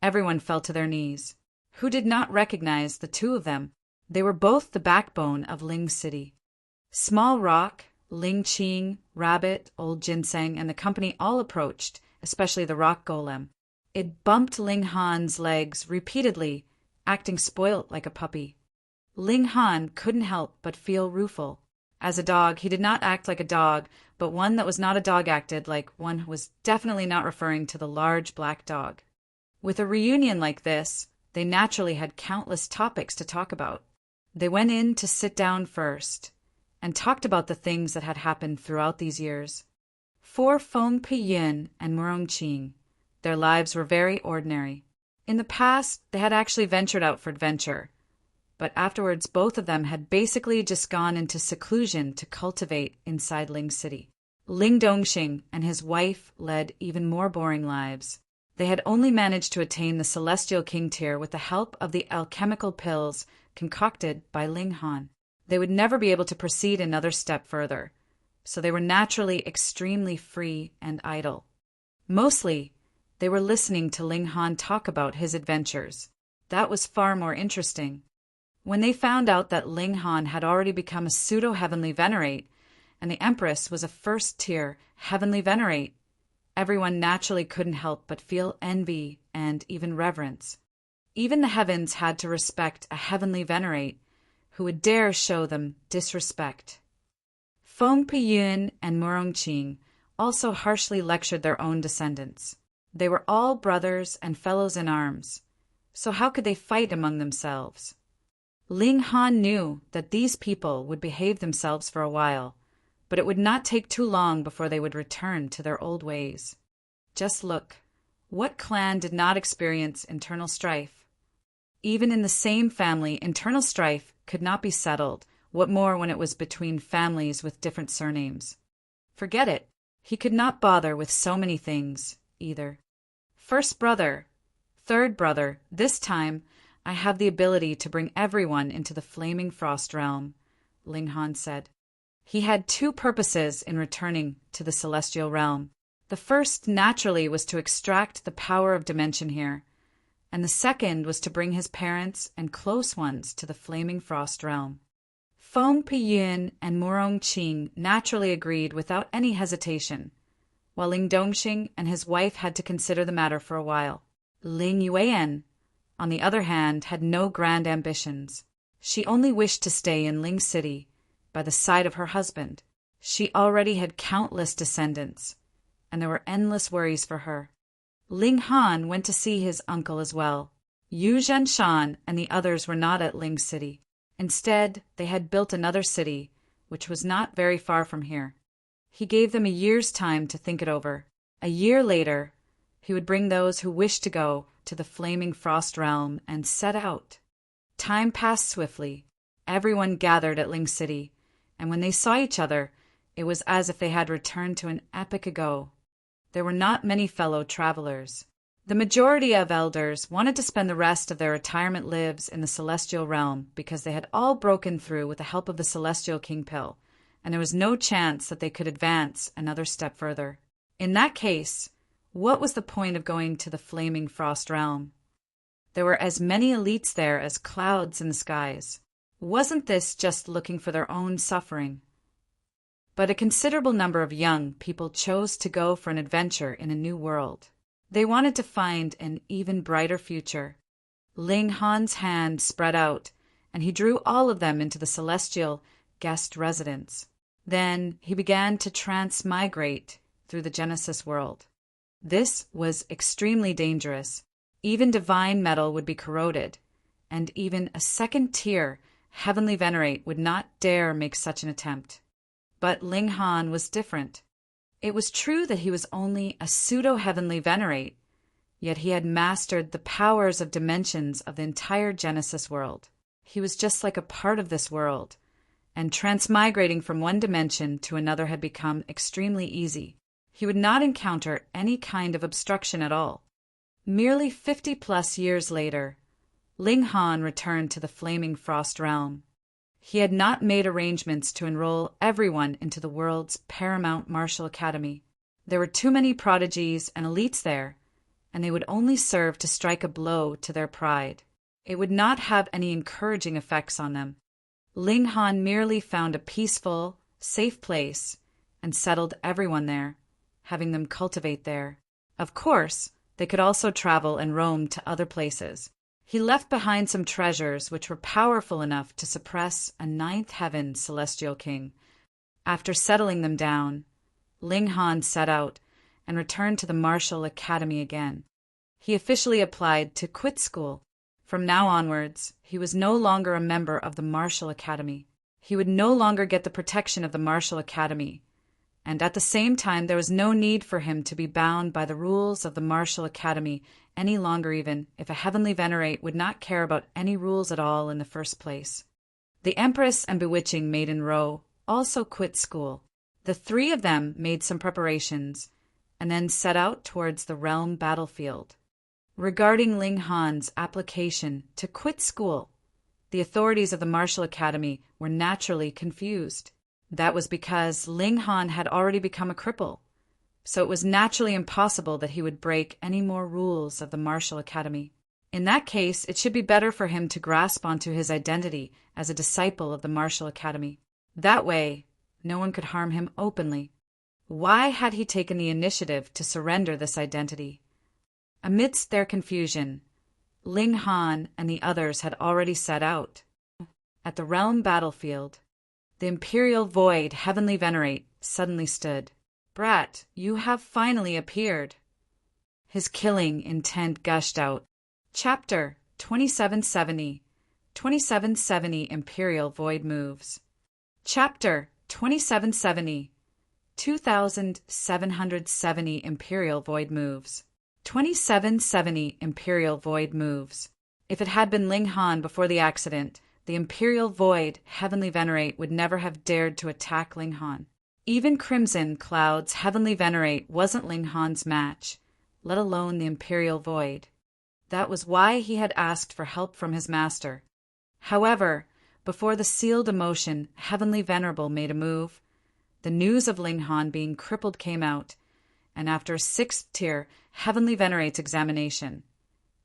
everyone fell to their knees. Who did not recognize the two of them? They were both the backbone of Ling City. Small Rock, Ling Qing, Rabbit, Old Ginseng, and the company all approached, especially the rock golem. It bumped Ling Han's legs repeatedly, acting spoilt like a puppy. Ling Han couldn't help but feel rueful. As a dog, he did not act like a dog, but one that was not a dog acted like one who was definitely not referring to the large black dog. With a reunion like this, they naturally had countless topics to talk about. They went in to sit down first and talked about the things that had happened throughout these years. For Feng Piyun and Murong Qing, their lives were very ordinary. In the past, they had actually ventured out for adventure, but afterwards both of them had basically just gone into seclusion to cultivate inside Ling City. Ling Dongxing and his wife led even more boring lives. They had only managed to attain the Celestial King tier with the help of the alchemical pills concocted by Ling Han. They would never be able to proceed another step further, so they were naturally extremely free and idle. Mostly, they were listening to Ling Han talk about his adventures. That was far more interesting. When they found out that Ling Han had already become a pseudo-heavenly venerate, and the Empress was a first-tier heavenly venerate, everyone naturally couldn't help but feel envy and even reverence. Even the heavens had to respect a heavenly venerate who would dare show them disrespect. Feng Piyun and Murong Qing also harshly lectured their own descendants. They were all brothers and fellows in arms, so how could they fight among themselves? Ling Han knew that these people would behave themselves for a while, but it would not take too long before they would return to their old ways. Just look, what clan did not experience internal strife? Even in the same family, internal strife could not be settled, what more when it was between families with different surnames. Forget it, he could not bother with so many things, either. First brother, third brother, this time I have the ability to bring everyone into the flaming frost realm, Ling Han said. He had two purposes in returning to the celestial realm. The first, naturally, was to extract the power of dimension here, and the second was to bring his parents and close ones to the flaming frost realm. Feng Piyun and Murong Qing naturally agreed without any hesitation, while Ling Dongxing and his wife had to consider the matter for a while. Ling Yuan, on the other hand, had no grand ambitions. She only wished to stay in Ling City by the side of her husband. She already had countless descendants, and there were endless worries for her. Ling Han went to see his uncle as well. Yu Zhenshan and the others were not at Ling City. Instead, they had built another city, which was not very far from here. He gave them a year's time to think it over. A year later, he would bring those who wished to go to the flaming frost realm and set out. Time passed swiftly. Everyone gathered at Ling City, and when they saw each other, it was as if they had returned to an epoch ago. There were not many fellow travelers. The majority of elders wanted to spend the rest of their retirement lives in the celestial realm because they had all broken through with the help of the Celestial King Pill, and there was no chance that they could advance another step further. In that case, what was the point of going to the flaming frost realm? There were as many elites there as clouds in the skies. Wasn't this just looking for their own suffering? But a considerable number of young people chose to go for an adventure in a new world. They wanted to find an even brighter future. Ling Han's hand spread out, and he drew all of them into the celestial guest residence. Then he began to transmigrate through the Genesis world. This was extremely dangerous. Even divine metal would be corroded, and even a second-tier heavenly venerate would not dare make such an attempt. But Ling Han was different. It was true that he was only a pseudo-heavenly venerate, Yet he had mastered the powers of dimensions of the entire Genesis world. He was just like a part of this world, and transmigrating from one dimension to another had become extremely easy. He would not encounter any kind of obstruction at all. Merely 50-plus years later, Ling Han returned to the Flaming Frost Realm. He had not made arrangements to enroll everyone into the world's paramount martial academy. There were too many prodigies and elites there, and they would only serve to strike a blow to their pride. It would not have any encouraging effects on them. Ling Han merely found a peaceful, safe place and settled everyone there, having them cultivate there. Of course, they could also travel and roam to other places. He left behind some treasures which were powerful enough to suppress a ninth heaven celestial king. After settling them down, Ling Han set out and returned to the martial academy again. He officially applied to quit school. From now onwards, he was no longer a member of the martial academy. He would no longer get the protection of the martial academy, and at the same time there was no need for him to be bound by the rules of the martial academy any longer, even if a heavenly venerate would not care about any rules at all in the first place. The Empress and bewitching Maiden Ro also quit school. The three of them made some preparations, and then set out towards the realm battlefield. Regarding Ling Han's application to quit school, the authorities of the martial academy were naturally confused. That was because Ling Han had already become a cripple, so it was naturally impossible that he would break any more rules of the martial academy. In that case, it should be better for him to grasp onto his identity as a disciple of the martial academy. That way, no one could harm him openly. Why had he taken the initiative to surrender this identity? Amidst their confusion, Ling Han and the others had already set out. At the realm battlefield, the Imperial Void Heavenly Venerate suddenly stood. "Brat, you have finally appeared." His killing intent gushed out. Chapter 2770. 2770 Imperial Void Moves. Chapter 2770. 2770 Imperial Void Moves. 2770 Imperial Void Moves. If it had been Ling Han before the accident, the Imperial Void Heavenly Venerate would never have dared to attack Ling Han. Even Crimson Cloud's Heavenly Venerate wasn't Ling Han's match, let alone the Imperial Void. That was why he had asked for help from his master. However, before the sealed emotion Heavenly Venerable made a move, the news of Ling Han being crippled came out, and after a 6th tier Heavenly Venerate's examination,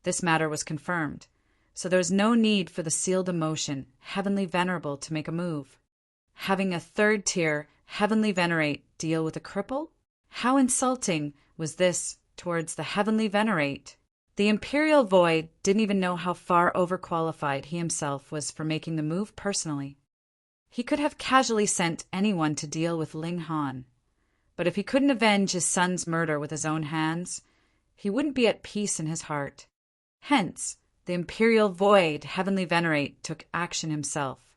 this matter was confirmed, so there was no need for the sealed emotion Heavenly Venerable to make a move. Having a 3rd tier Heavenly Venerate deal with a cripple? How insulting was this towards the Heavenly Venerate? The Imperial Void didn't even know how far overqualified he himself was for making the move personally. He could have casually sent anyone to deal with Ling Han, but if he couldn't avenge his son's murder with his own hands, he wouldn't be at peace in his heart. Hence, the Imperial Void Heavenly Venerate took action himself.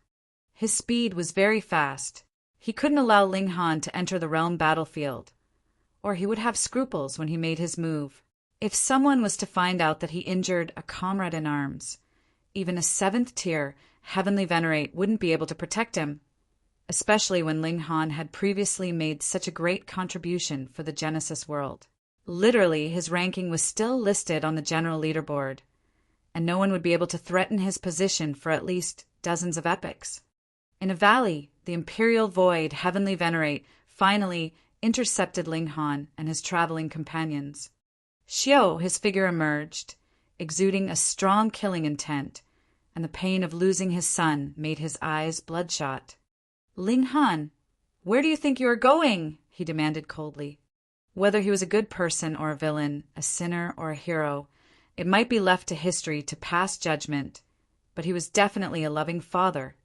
His speed was very fast. He couldn't allow Ling Han to enter the realm battlefield, or he would have scruples when he made his move. If someone was to find out that he injured a comrade in arms, even a 7th tier Heavenly Venerate wouldn't be able to protect him, especially when Ling Han had previously made such a great contribution for the Genesis world. Literally, his ranking was still listed on the general leaderboard, and no one would be able to threaten his position for at least dozens of epochs. In a valley, the Imperial Void Heavenly Venerate finally intercepted Ling Han and his traveling companions. Xiao, his figure emerged, exuding a strong killing intent, and the pain of losing his son made his eyes bloodshot. "Ling Han, where do you think you are going?" he demanded coldly. Whether he was a good person or a villain, a sinner or a hero, it might be left to history to pass judgment, but he was definitely a loving father.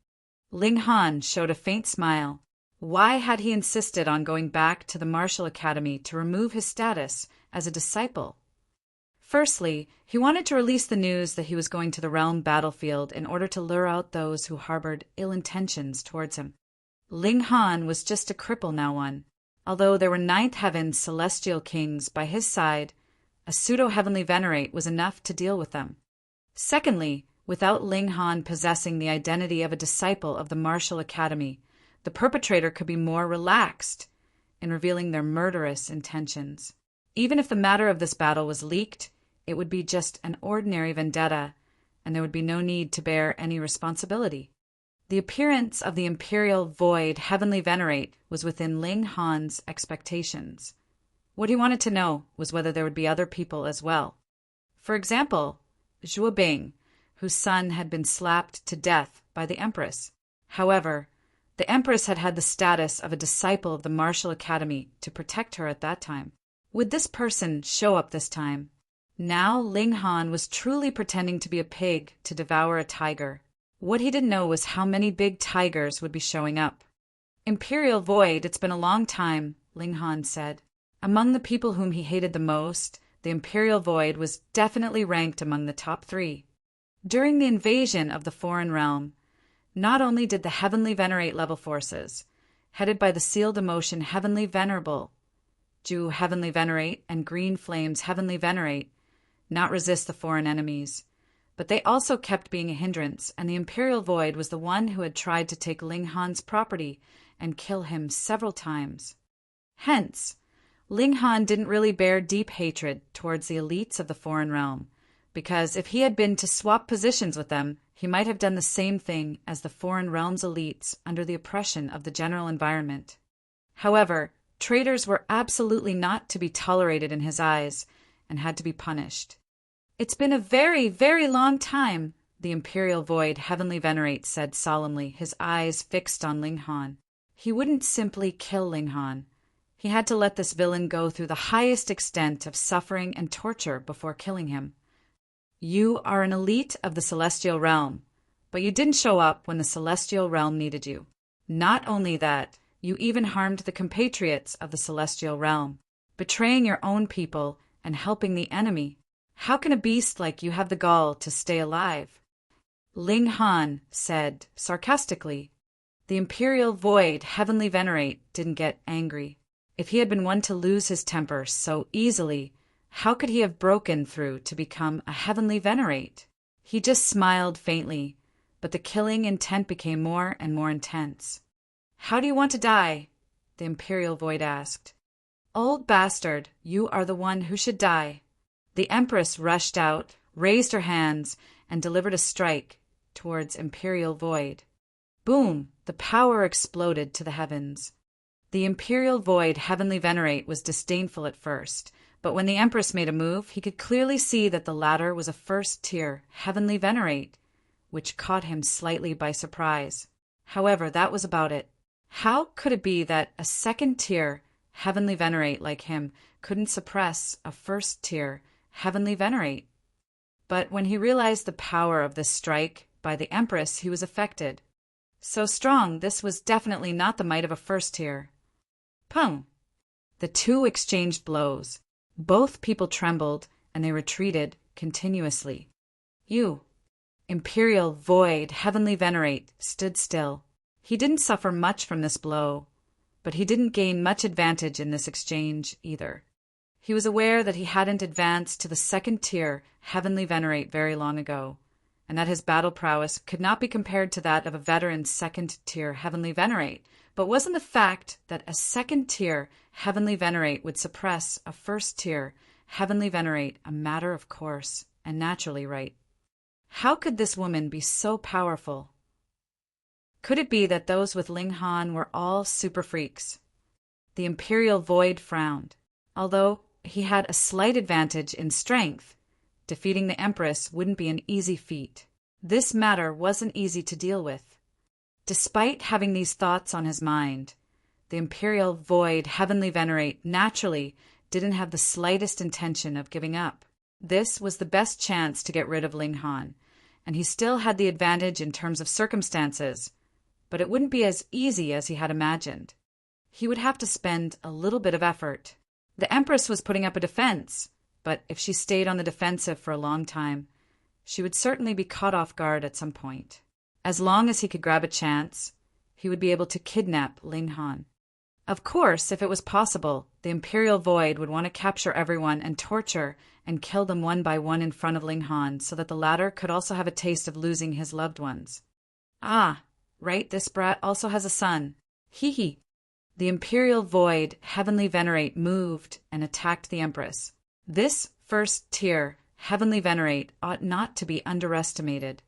Ling Han showed a faint smile. Why had he insisted on going back to the martial academy to remove his status as a disciple? Firstly, he wanted to release the news that he was going to the realm battlefield in order to lure out those who harbored ill intentions towards him. Ling Han was just a cripple now. Although there were 9th heaven celestial kings by his side, a pseudo-heavenly venerate was enough to deal with them. Secondly, without Ling Han possessing the identity of a disciple of the martial academy, the perpetrator could be more relaxed in revealing their murderous intentions. Even if the matter of this battle was leaked, it would be just an ordinary vendetta, and there would be no need to bear any responsibility. The appearance of the Imperial Void Heavenly Venerate was within Ling Han's expectations. What he wanted to know was whether there would be other people as well. For example, Zhuo Bing, whose son had been slapped to death by the Empress. However, the Empress had had the status of a disciple of the Martial Academy to protect her at that time. Would this person show up this time? Now Ling Han was truly pretending to be a pig to devour a tiger. What he didn't know was how many big tigers would be showing up. Imperial Void, it's been a long time, Ling Han said. Among the people whom he hated the most, the Imperial Void was definitely ranked among the top 3. During the invasion of the foreign realm, not only did the Heavenly Venerate level forces, headed by the Sealed Emotion Heavenly Venerable, Ju Heavenly Venerate and Green Flames Heavenly Venerate, not resist the foreign enemies, but they also kept being a hindrance, and the Imperial Void was the one who had tried to take Ling Han's property and kill him several times. Hence, Ling Han didn't really bear deep hatred towards the elites of the foreign realm, because if he had been to swap positions with them, he might have done the same thing as the foreign realm's elites under the oppression of the general environment. However, traitors were absolutely not to be tolerated in his eyes and had to be punished. It's been a very, very long time, the Imperial Void Heavenly Venerate said solemnly, his eyes fixed on Ling Han. He wouldn't simply kill Ling Han. He had to let this villain go through the highest extent of suffering and torture before killing him. You are an elite of the Celestial Realm, but you didn't show up when the Celestial Realm needed you. Not only that, you even harmed the compatriots of the Celestial Realm, betraying your own people and helping the enemy. How can a beast like you have the gall to stay alive? Ling Han said sarcastically. The Imperial Void Heavenly Venerate didn't get angry. If he had been one to lose his temper so easily, how could he have broken through to become a Heavenly Venerate? He just smiled faintly, but the killing intent became more and more intense. How do you want to die? The Imperial Void asked. Old bastard, you are the one who should die. The Empress rushed out, raised her hands, and delivered a strike towards Imperial Void. Boom! The power exploded to the heavens. The Imperial Void Heavenly Venerate was disdainful at first, but when the Empress made a move, he could clearly see that the latter was a first-tier Heavenly Venerate, which caught him slightly by surprise. However, that was about it. How could it be that a second-tier Heavenly Venerate like him couldn't suppress a first-tier Heavenly Venerate? But when he realized the power of this strike by the Empress, he was affected. So strong, this was definitely not the might of a first tier. Pung! The two exchanged blows. Both people trembled, and they retreated continuously. You, Imperial Void Heavenly Venerate, stood still. He didn't suffer much from this blow, but he didn't gain much advantage in this exchange either. He was aware that he hadn't advanced to the second-tier Heavenly Venerate very long ago, and that his battle prowess could not be compared to that of a veteran second-tier Heavenly Venerate. But wasn't the fact that a second-tier Heavenly Venerate would suppress a first-tier Heavenly Venerate a matter of course and naturally right? How could this woman be so powerful? Could it be that those with Ling Han were all super freaks? The Imperial Void frowned. Although he had a slight advantage in strength, defeating the Empress wouldn't be an easy feat. This matter wasn't easy to deal with. Despite having these thoughts on his mind, the Imperial Void Heavenly Venerate naturally didn't have the slightest intention of giving up. This was the best chance to get rid of Ling Han, and he still had the advantage in terms of circumstances, but it wouldn't be as easy as he had imagined. He would have to spend a little bit of effort. The Empress was putting up a defense, but if she stayed on the defensive for a long time, she would certainly be caught off guard at some point. As long as he could grab a chance, he would be able to kidnap Ling Han. Of course, if it was possible, the Imperial Void would want to capture everyone and torture and kill them one by one in front of Ling Han so that the latter could also have a taste of losing his loved ones. Ah, right, this brat also has a son. Hee hee. The Imperial Void, Heavenly Venerate, moved and attacked the Empress. This first tier, Heavenly Venerate, ought not to be underestimated.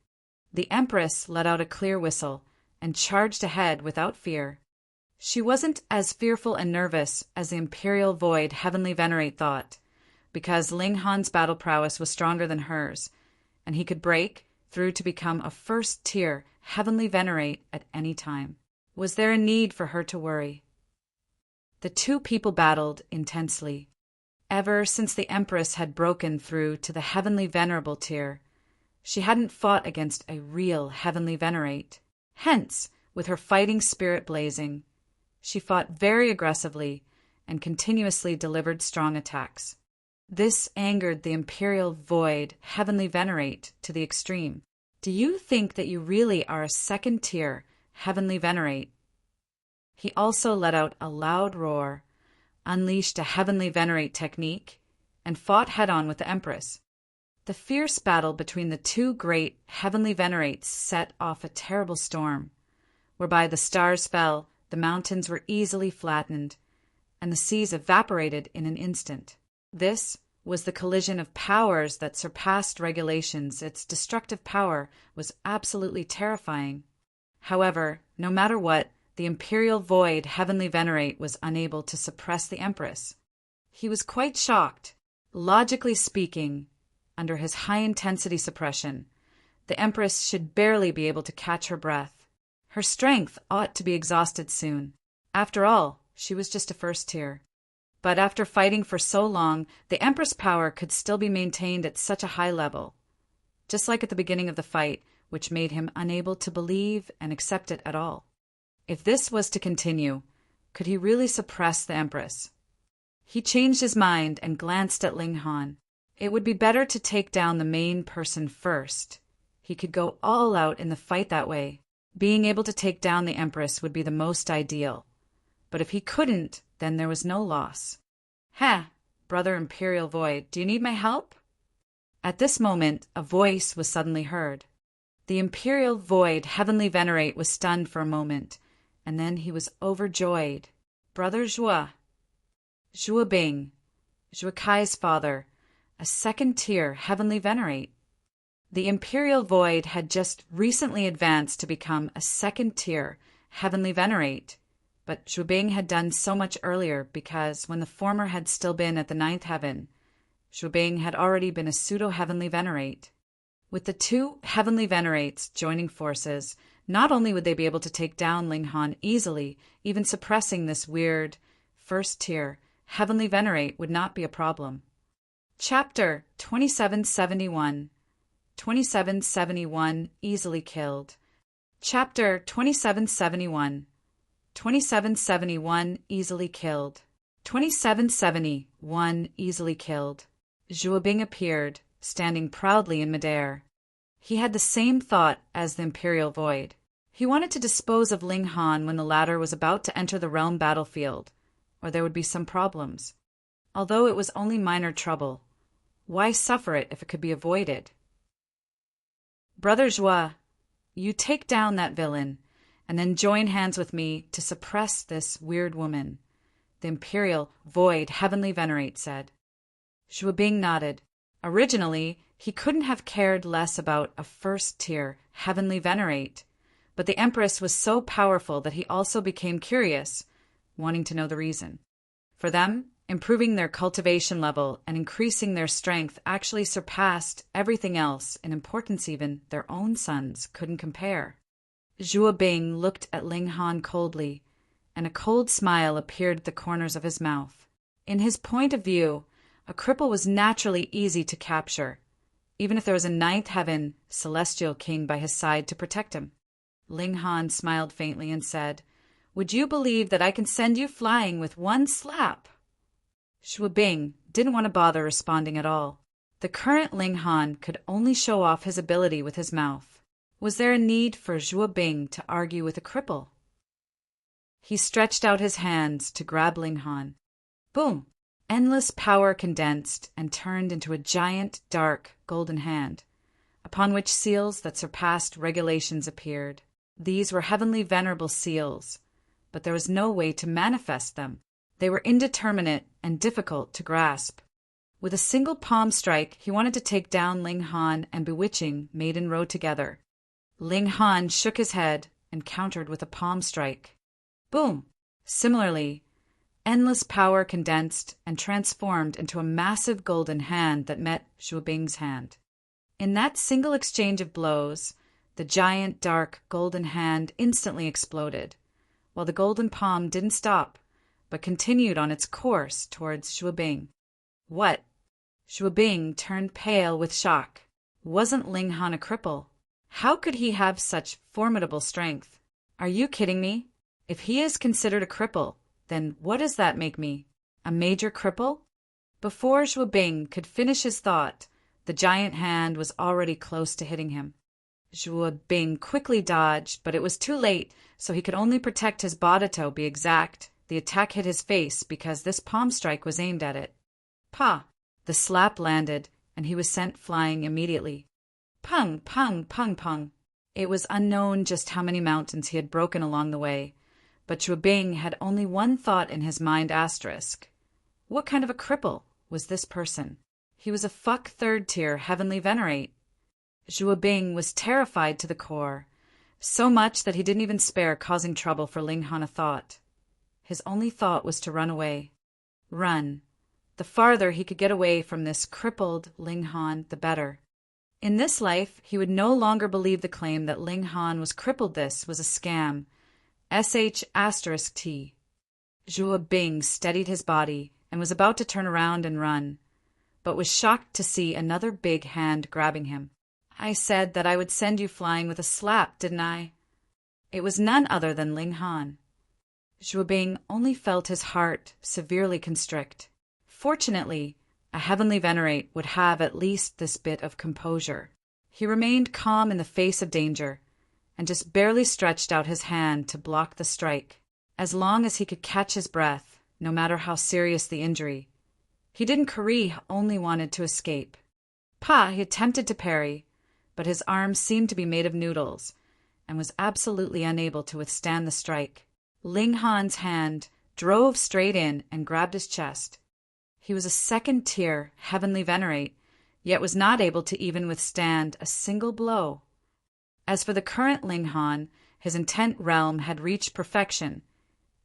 The Empress let out a clear whistle and charged ahead without fear. She wasn't as fearful and nervous as the Imperial Void, Heavenly Venerate, thought, because Ling Han's battle prowess was stronger than hers, and he could break through to become a first-tier Heavenly Venerate at any time. Was there a need for her to worry? The two people battled intensely. Ever since the Empress had broken through to the Heavenly Venerable tier, she hadn't fought against a real Heavenly Venerate. Hence, with her fighting spirit blazing, she fought very aggressively and continuously delivered strong attacks. This angered the Imperial Void, Heavenly Venerate, to the extreme. Do you think that you really are a second-tier Heavenly Venerate? He also let out a loud roar, unleashed a Heavenly Venerate technique, and fought head-on with the Empress. The fierce battle between the two great Heavenly Venerates set off a terrible storm, whereby the stars fell, the mountains were easily flattened, and the seas evaporated in an instant. This was the collision of powers that surpassed regulations. Its destructive power was absolutely terrifying. However, no matter what, the Imperial Void, Heavenly Venerate, was unable to suppress the Empress. He was quite shocked. Logically speaking, under his high-intensity suppression, the Empress should barely be able to catch her breath. Her strength ought to be exhausted soon. After all, she was just a first tier. But after fighting for so long, the Empress' power could still be maintained at such a high level, just like at the beginning of the fight, which made him unable to believe and accept it at all. If this was to continue, could he really suppress the Empress? He changed his mind and glanced at Ling Han. It would be better to take down the main person first. He could go all out in the fight that way. Being able to take down the Empress would be the most ideal. But if he couldn't, then there was no loss. "Ha, Brother Imperial Void, do you need my help?" At this moment, a voice was suddenly heard. The Imperial Void, Heavenly Venerate, was stunned for a moment, and then he was overjoyed. Brother Zhua Bing, Zhua Kai's father, a second-tier Heavenly Venerate. The Imperial Void had just recently advanced to become a second-tier Heavenly Venerate, but Zhua Bing had done so much earlier because when the former had still been at the 9th heaven, Zhua Bing had already been a pseudo-Heavenly Venerate. With the two Heavenly Venerates joining forces, not only would they be able to take down Ling Han easily, even suppressing this weird first-tier Heavenly Venerate would not be a problem. Chapter 2771. 2771 Easily Killed. Chapter 2771. 2771 Easily Killed. 2771 Easily Killed. Zhua Bing appeared, standing proudly in midair. He had the same thought as the Imperial Void. He wanted to dispose of Ling Han when the latter was about to enter the realm battlefield, or there would be some problems. Although it was only minor trouble, why suffer it if it could be avoided? Brother Zhua, you take down that villain, and then join hands with me to suppress this weird woman, the Imperial Void Heavenly Venerate said. Zhua Bing nodded. Originally, he couldn't have cared less about a first-tier Heavenly Venerate, but the Empress was so powerful that he also became curious, wanting to know the reason. For them, improving their cultivation level and increasing their strength actually surpassed everything else in importance. Even their own sons couldn't compare. Zhua Bing looked at Ling Han coldly, and a cold smile appeared at the corners of his mouth. In his point of view, a cripple was naturally easy to capture, even if there was a 9th heaven celestial king by his side to protect him. Ling Han smiled faintly and said, "Would you believe that I can send you flying with one slap?" Zhua Bing didn't want to bother responding at all. The current Ling Han could only show off his ability with his mouth. Was there a need for Zhua Bing to argue with a cripple? He stretched out his hands to grab Ling Han. Boom! Endless power condensed and turned into a giant, dark, golden hand, upon which seals that surpassed regulations appeared. These were heavenly venerable seals, but there was no way to manifest them. They were indeterminate and difficult to grasp. With a single palm strike, he wanted to take down Ling Han and Bewitching Maiden Row together. Ling Han shook his head and countered with a palm strike. Boom! Similarly, endless power condensed and transformed into a massive golden hand that met Zhuo Bing's hand. In that single exchange of blows, the giant, dark, golden hand instantly exploded, while the golden palm didn't stop, but continued on its course towards Zhuo Bing. What? Zhuo Bing turned pale with shock. Wasn't Ling Han a cripple? How could he have such formidable strength? Are you kidding me? If he is considered a cripple, then what does that make me? A major cripple? Before Zhuo Bing could finish his thought, the giant hand was already close to hitting him. Zhuo Bing quickly dodged, but it was too late, so he could only protect his body to be exact. The attack hit his face because this palm strike was aimed at it. Pa! The slap landed, and he was sent flying immediately. Pung, pung, pung, pung. It was unknown just how many mountains he had broken along the way, but Zhuo Bing had only one thought in his mind asterisk. What kind of a cripple was this person? He was a fuck third-tier heavenly venerate. Zhuo Bing was terrified to the core, so much that he didn't even spare causing trouble for Ling Han a thought. His only thought was to run away. Run. The farther he could get away from this crippled Ling Han, the better. In this life, he would no longer believe the claim that Ling Han was crippled. This was a scam. **T. Zhuo Bing steadied his body and was about to turn around and run, but was shocked to see another big hand grabbing him. I said that I would send you flying with a slap, didn't I? It was none other than Ling Han. Zhuo Bing only felt his heart severely constrict. Fortunately, a heavenly venerate would have at least this bit of composure. He remained calm in the face of danger, and just barely stretched out his hand to block the strike, as long as he could catch his breath, no matter how serious the injury. He didn't curry, only wanted to escape. He attempted to parry, but his arms seemed to be made of noodles, and was absolutely unable to withstand the strike. Ling Han's hand drove straight in and grabbed his chest. He was a second-tier heavenly venerate, yet was not able to even withstand a single blow. As for the current Ling Han, his intent realm had reached perfection,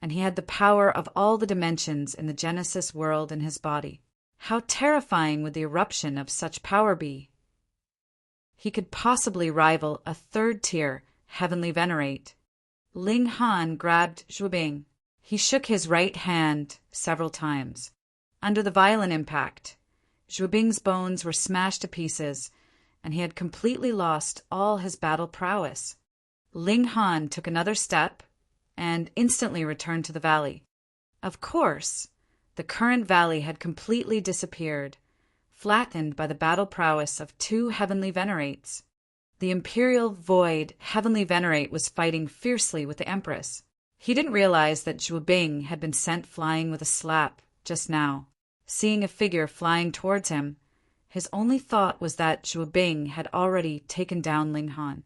and he had the power of all the dimensions in the Genesis world in his body. How terrifying would the eruption of such power be? He could possibly rival a third-tier heavenly venerate. Ling Han grabbed Zhuo Bing. He shook his right hand several times. Under the violent impact, Zhuo Bing's bones were smashed to pieces, and he had completely lost all his battle prowess. Ling Han took another step and instantly returned to the valley. Of course, the current valley had completely disappeared, flattened by the battle prowess of two heavenly venerates. The Imperial Void heavenly venerate was fighting fiercely with the Empress. He didn't realize that Zhuo Bing had been sent flying with a slap just now. Seeing a figure flying towards him, his only thought was that Zhuo Bing had already taken down Ling Han.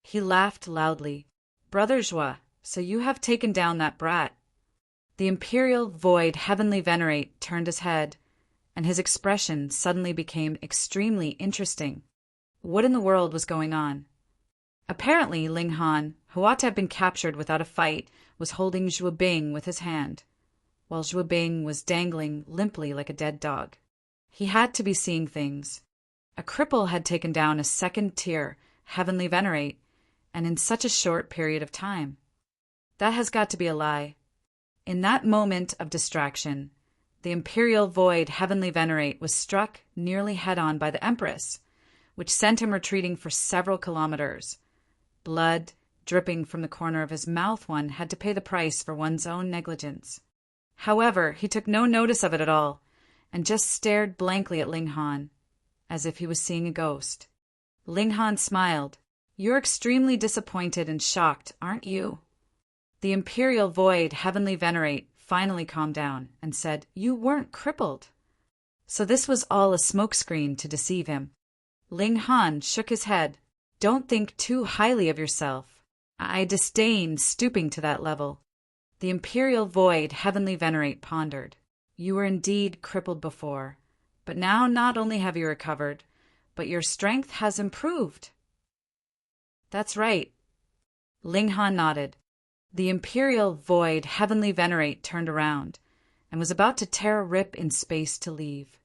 He laughed loudly. "Brother Zhuo, so you have taken down that brat." The Imperial Void heavenly venerate turned his head, and his expression suddenly became extremely interesting. What in the world was going on? Apparently, Ling Han, who ought to have been captured without a fight, was holding Zhuo Bing with his hand, while Zhuo Bing was dangling limply like a dead dog. He had to be seeing things. A cripple had taken down a second-tier heavenly venerate, and in such a short period of time. That has got to be a lie. In that moment of distraction, the Imperial Void heavenly venerate was struck nearly head-on by the Empress, which sent him retreating for several kilometers. Blood dripping from the corner of his mouth, one had to pay the price for one's own negligence. However, he took no notice of it at all, and just stared blankly at Ling Han, as if he was seeing a ghost. Ling Han smiled. "You're extremely disappointed and shocked, aren't you?" The Imperial Void Heavenly Venerate finally calmed down and said, "You weren't crippled." So this was all a smokescreen to deceive him. Ling Han shook his head. "Don't think too highly of yourself. I disdain stooping to that level." The Imperial Void Heavenly Venerate pondered. "You were indeed crippled before, but now not only have you recovered, but your strength has improved." "That's right." Ling Han nodded. The Imperial Void Heavenly Venerate turned around and was about to tear a rip in space to leave.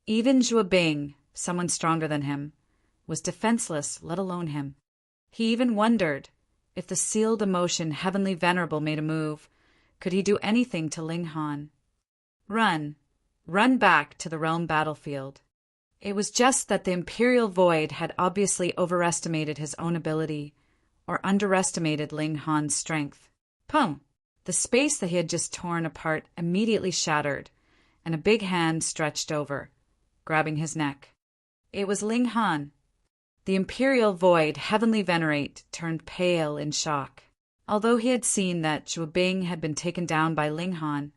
Even Zhuo Bing, someone stronger than him, was defenseless, let alone him. He even wondered, if the sealed emotion Heavenly Venerable made a move, could he do anything to Ling Han? Run back to the realm battlefield. It was just that the Imperial Void had obviously overestimated his own ability, or underestimated Ling Han's strength. Pum! The space that he had just torn apart immediately shattered, and a big hand stretched over, grabbing his neck. It was Ling Han. The Imperial Void Heavenly Venerate turned pale in shock. Although he had seen that Zhuo Bing had been taken down by Ling Han,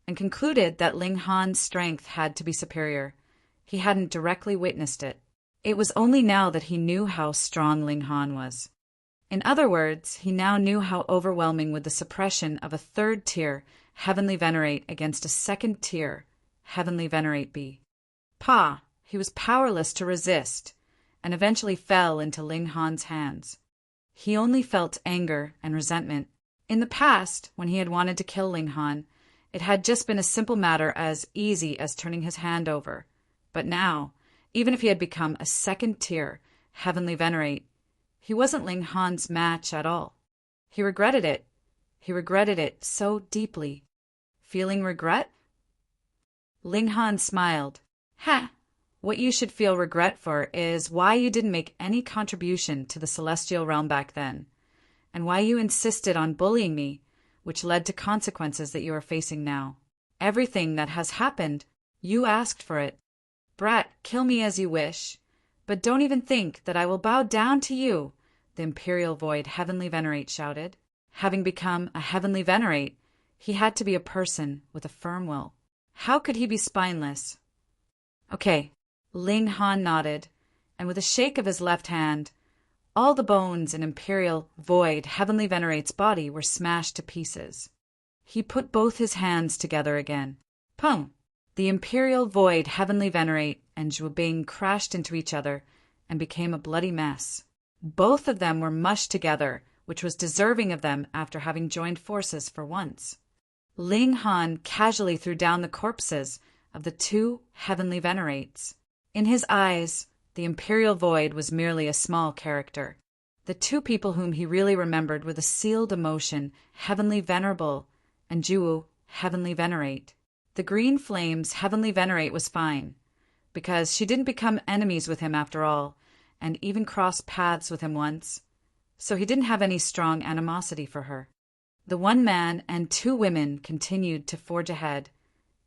and concluded that Ling Han's strength had to be superior, he hadn't directly witnessed it. It was only now that he knew how strong Ling Han was. In other words, he now knew how overwhelming would the suppression of a third-tier Heavenly Venerate against a second-tier Heavenly Venerate be. He was powerless to resist, and eventually fell into Ling Han's hands. He only felt anger and resentment. In the past, when he had wanted to kill Ling Han, it had just been a simple matter as easy as turning his hand over. But now, even if he had become a second-tier Heavenly Venerate, he wasn't Ling Han's match at all. He regretted it. He regretted it so deeply. Feeling regret? Ling Han smiled. What you should feel regret for is why you didn't make any contribution to the celestial realm back then, and why you insisted on bullying me, which led to consequences that you are facing now. Everything that has happened, you asked for it. Brat, kill me as you wish, but don't even think that I will bow down to you, the Imperial Void Heavenly Venerate shouted. Having become a Heavenly Venerate, he had to be a person with a firm will. How could he be spineless? Okay, Ling Han nodded, and with a shake of his left hand, all the bones in Imperial Void Heavenly Venerate's body were smashed to pieces. He put both his hands together again. Pum! The Imperial Void Heavenly Venerate and Zhuo Bing crashed into each other and became a bloody mess. Both of them were mushed together, which was deserving of them after having joined forces for once. Ling Han casually threw down the corpses of the two Heavenly Venerates. In his eyes, the Imperial Void was merely a small character. The two people whom he really remembered were the sealed emotion Heavenly Venerable and Zhuo Heavenly Venerate. The Green Flame's Heavenly Venerate was fine, because she didn't become enemies with him after all, and even crossed paths with him once, so he didn't have any strong animosity for her. The one man and two women continued to forge ahead,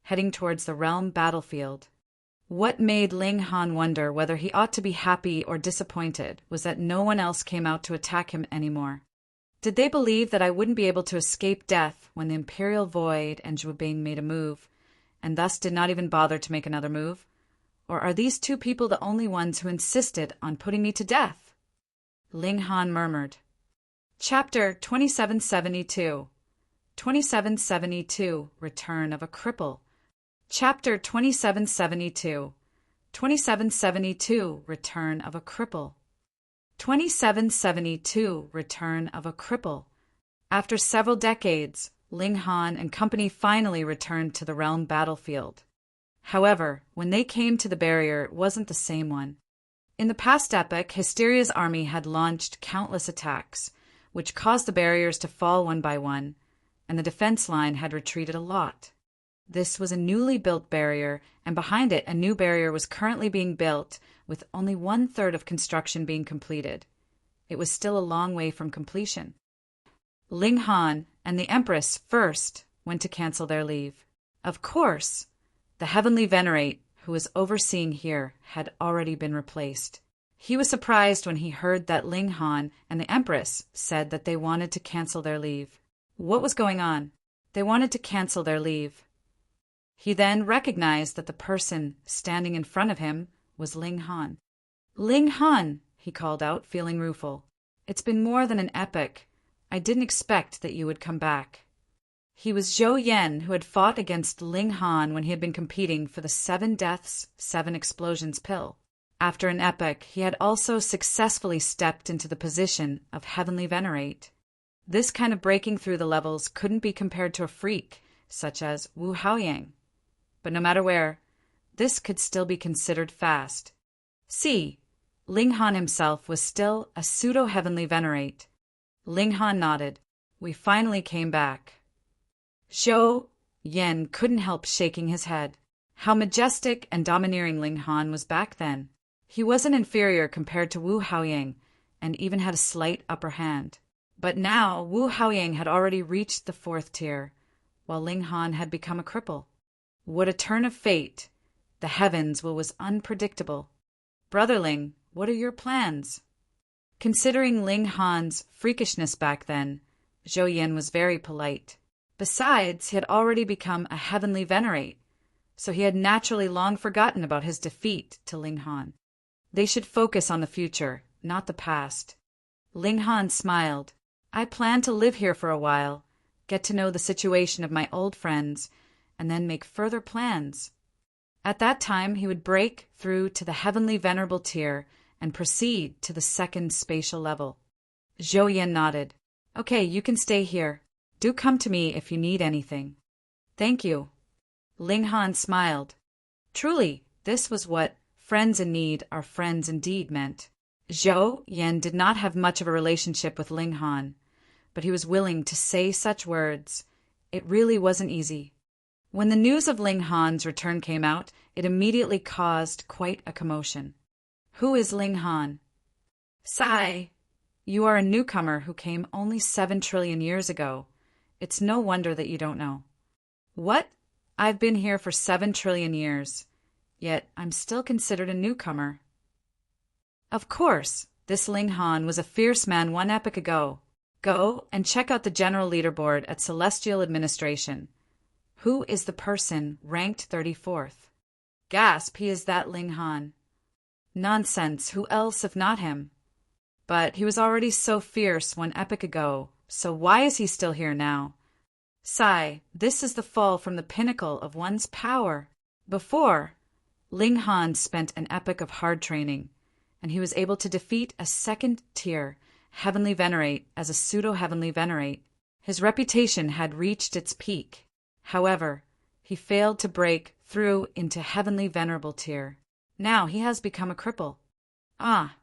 heading towards the realm battlefield. What made Ling Han wonder whether he ought to be happy or disappointed was that no one else came out to attack him anymore. Did they believe that I wouldn't be able to escape death when the Imperial Void and Zhuo Bing made a move, and thus did not even bother to make another move? Or are these two people the only ones who insisted on putting me to death? Ling Han murmured. Chapter 2772. 2772, Return of a Cripple. Chapter 2772. 2772, Return of a Cripple. 2772, Return of a Cripple. After several decades, Ling Han and company finally returned to the realm battlefield. However, when they came to the barrier, it wasn't the same one. In the past epoch, Hysteria's army had launched countless attacks, which caused the barriers to fall one by one, and the defense line had retreated a lot. This was a newly built barrier, and behind it a new barrier was currently being built, with only 1/3 of construction being completed. It was still a long way from completion. Ling Han and the Empress first went to cancel their leave. Of course, the Heavenly Venerate, who was overseeing here, had already been replaced. He was surprised when he heard that Ling Han and the Empress said that they wanted to cancel their leave. What was going on? They wanted to cancel their leave. He then recognized that the person standing in front of him was Ling Han. "Ling Han," he called out, feeling rueful. "It's been more than an epoch. I didn't expect that you would come back." He was Zhou Yan, who had fought against Ling Han when he had been competing for the 7 deaths, 7 explosions pill. After an epoch, he had also successfully stepped into the position of Heavenly Venerate. This kind of breaking through the levels couldn't be compared to a freak, such as Wu Haoyang. But no matter where, this could still be considered fast. See, Ling Han himself was still a pseudo-Heavenly Venerate. Ling Han nodded. "We finally came back." Zhou Yan couldn't help shaking his head. How majestic and domineering Ling Han was back then. He wasn't inferior compared to Wu Haoyang, and even had a slight upper hand. But now Wu Haoyang had already reached the 4th tier, while Ling Han had become a cripple. What a turn of fate! The heavens was unpredictable. "Brotherling, what are your plans?" Considering Ling Han's freakishness back then, Zhou Yan was very polite. Besides, he had already become a Heavenly Venerate, so he had naturally long forgotten about his defeat to Ling Han. They should focus on the future, not the past. Ling Han smiled. "I plan to live here for a while, get to know the situation of my old friends, and then make further plans." At that time, he would break through to the Heavenly Venerable tier and proceed to the 2nd spatial level. Zhou Yan nodded. "Okay, you can stay here. Do come to me if you need anything." "Thank you." Ling Han smiled. Truly, this was what friends in need are friends indeed meant. Zhou Yan did not have much of a relationship with Ling Han, but he was willing to say such words. It really wasn't easy. When the news of Ling Han's return came out, it immediately caused quite a commotion. "Who is Ling Han?" "Sigh, you are a newcomer who came only 7 trillion years ago. It's no wonder that you don't know." "What? I've been here for 7 trillion years, yet I'm still considered a newcomer." "Of course, this Ling Han was a fierce man 1 epoch ago. Go and check out the general leaderboard at Celestial Administration. Who is the person ranked 34th? Gasp, he is that Ling Han." "Nonsense, who else if not him?" "But he was already so fierce 1 epoch ago, so why is he still here now?" "Sigh, this is the fall from the pinnacle of one's power." Before, Ling Han spent an epoch of hard training, and he was able to defeat a 2nd tier Heavenly Venerate as a pseudo-Heavenly Venerate. His reputation had reached its peak. However, he failed to break through into Heavenly Venerable tier. Now he has become a cripple. Ah!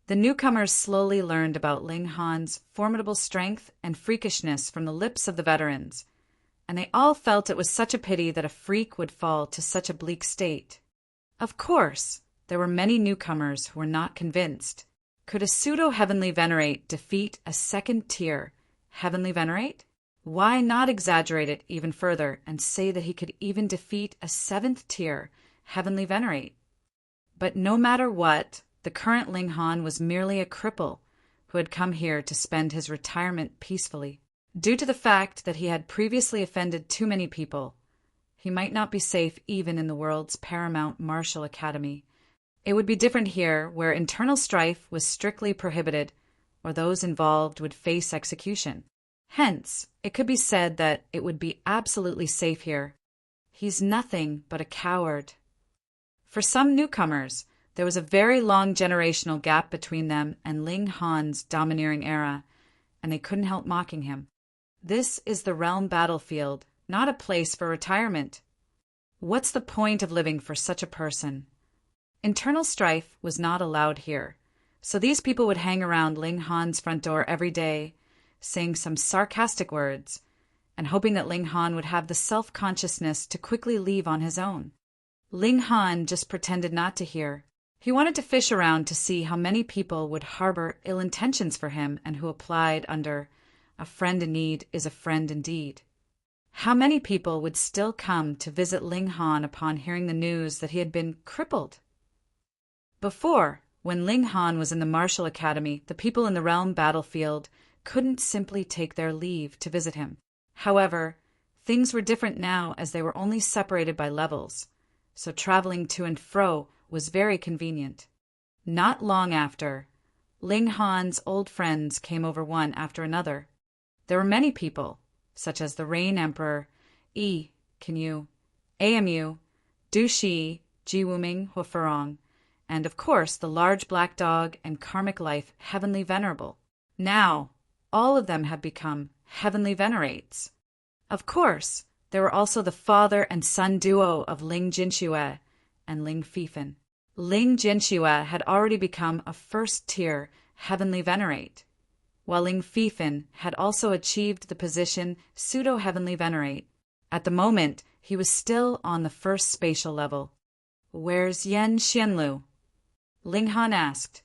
The newcomers slowly learned about Ling Han's formidable strength and freakishness from the lips of the veterans, and they all felt it was such a pity that a freak would fall to such a bleak state. Of course, there were many newcomers who were not convinced. Could a pseudo-Heavenly Venerate defeat a 2nd tier Heavenly Venerate? Why not exaggerate it even further and say that he could even defeat a 7th tier Heavenly Venerate? But no matter what, the current Ling Han was merely a cripple who had come here to spend his retirement peacefully. Due to the fact that he had previously offended too many people, he might not be safe even in the world's paramount martial academy. It would be different here, where internal strife was strictly prohibited, or those involved would face execution. Hence, it could be said that it would be absolutely safe here. He's nothing but a coward. For some newcomers, there was a very long generational gap between them and Ling Han's domineering era, and they couldn't help mocking him. This is the realm battlefield, not a place for retirement. What's the point of living for such a person? Internal strife was not allowed here, so these people would hang around Ling Han's front door every day, saying some sarcastic words, and hoping that Ling Han would have the self-consciousness to quickly leave on his own. Ling Han just pretended not to hear. He wanted to fish around to see how many people would harbor ill intentions for him and who applied under "a friend in need is a friend indeed." How many people would still come to visit Ling Han upon hearing the news that he had been crippled? Before, when Ling Han was in the martial academy, the people in the realm battlefield couldn't simply take their leave to visit him. However, things were different now as they were only separated by levels, so traveling to and fro was very convenient. Not long after, Ling Han's old friends came over one after another. There were many people, such as the Rain Emperor, Yi Kinyu, Amu, Du Shi, Ji Wuming Hufarong, and of course the large black dog and karmic life Heavenly Venerable. Now, all of them have become Heavenly Venerates. Of course, there were also the father and son duo of Ling Jinxue and Ling Fifan. Ling Jinxue had already become a first-tier Heavenly Venerate, while Ling Fifan had also achieved the position Pseudo-Heavenly Venerate. At the moment, he was still on the first spatial level. "Where's Yen Xianlu?" Ling Han asked.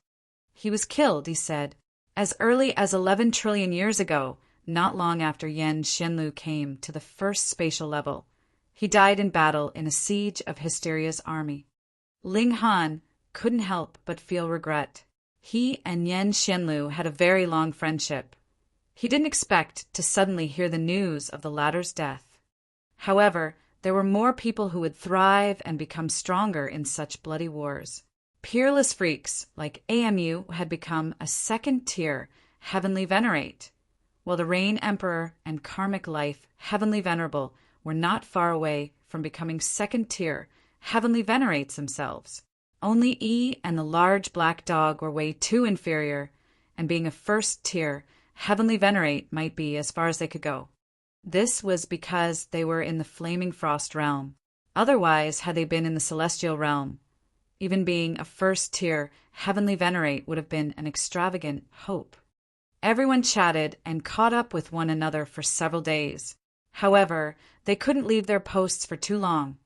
"He was killed," he said, "as early as 11 trillion years ago, not long after Yen Xianlu came to the first spatial level. He died in battle in a siege of Hysteria's army." Ling Han couldn't help but feel regret. He and Yen Xianlu had a very long friendship. He didn't expect to suddenly hear the news of the latter's death. However, there were more people who would thrive and become stronger in such bloody wars. Peerless freaks like Amu had become a second-tier Heavenly Venerate, while the Rain Emperor and Karmic Life Heavenly Venerable were not far away from becoming second-tier Heavenly Venerates themselves. Only E and the large black dog were way too inferior, and being a first-tier Heavenly Venerate might be as far as they could go. This was because they were in the Flaming Frost realm. Otherwise, had they been in the Celestial realm, even being a first-tier Heavenly Venerate would have been an extravagant hope. Everyone chatted and caught up with one another for several days. However, they couldn't leave their posts for too long,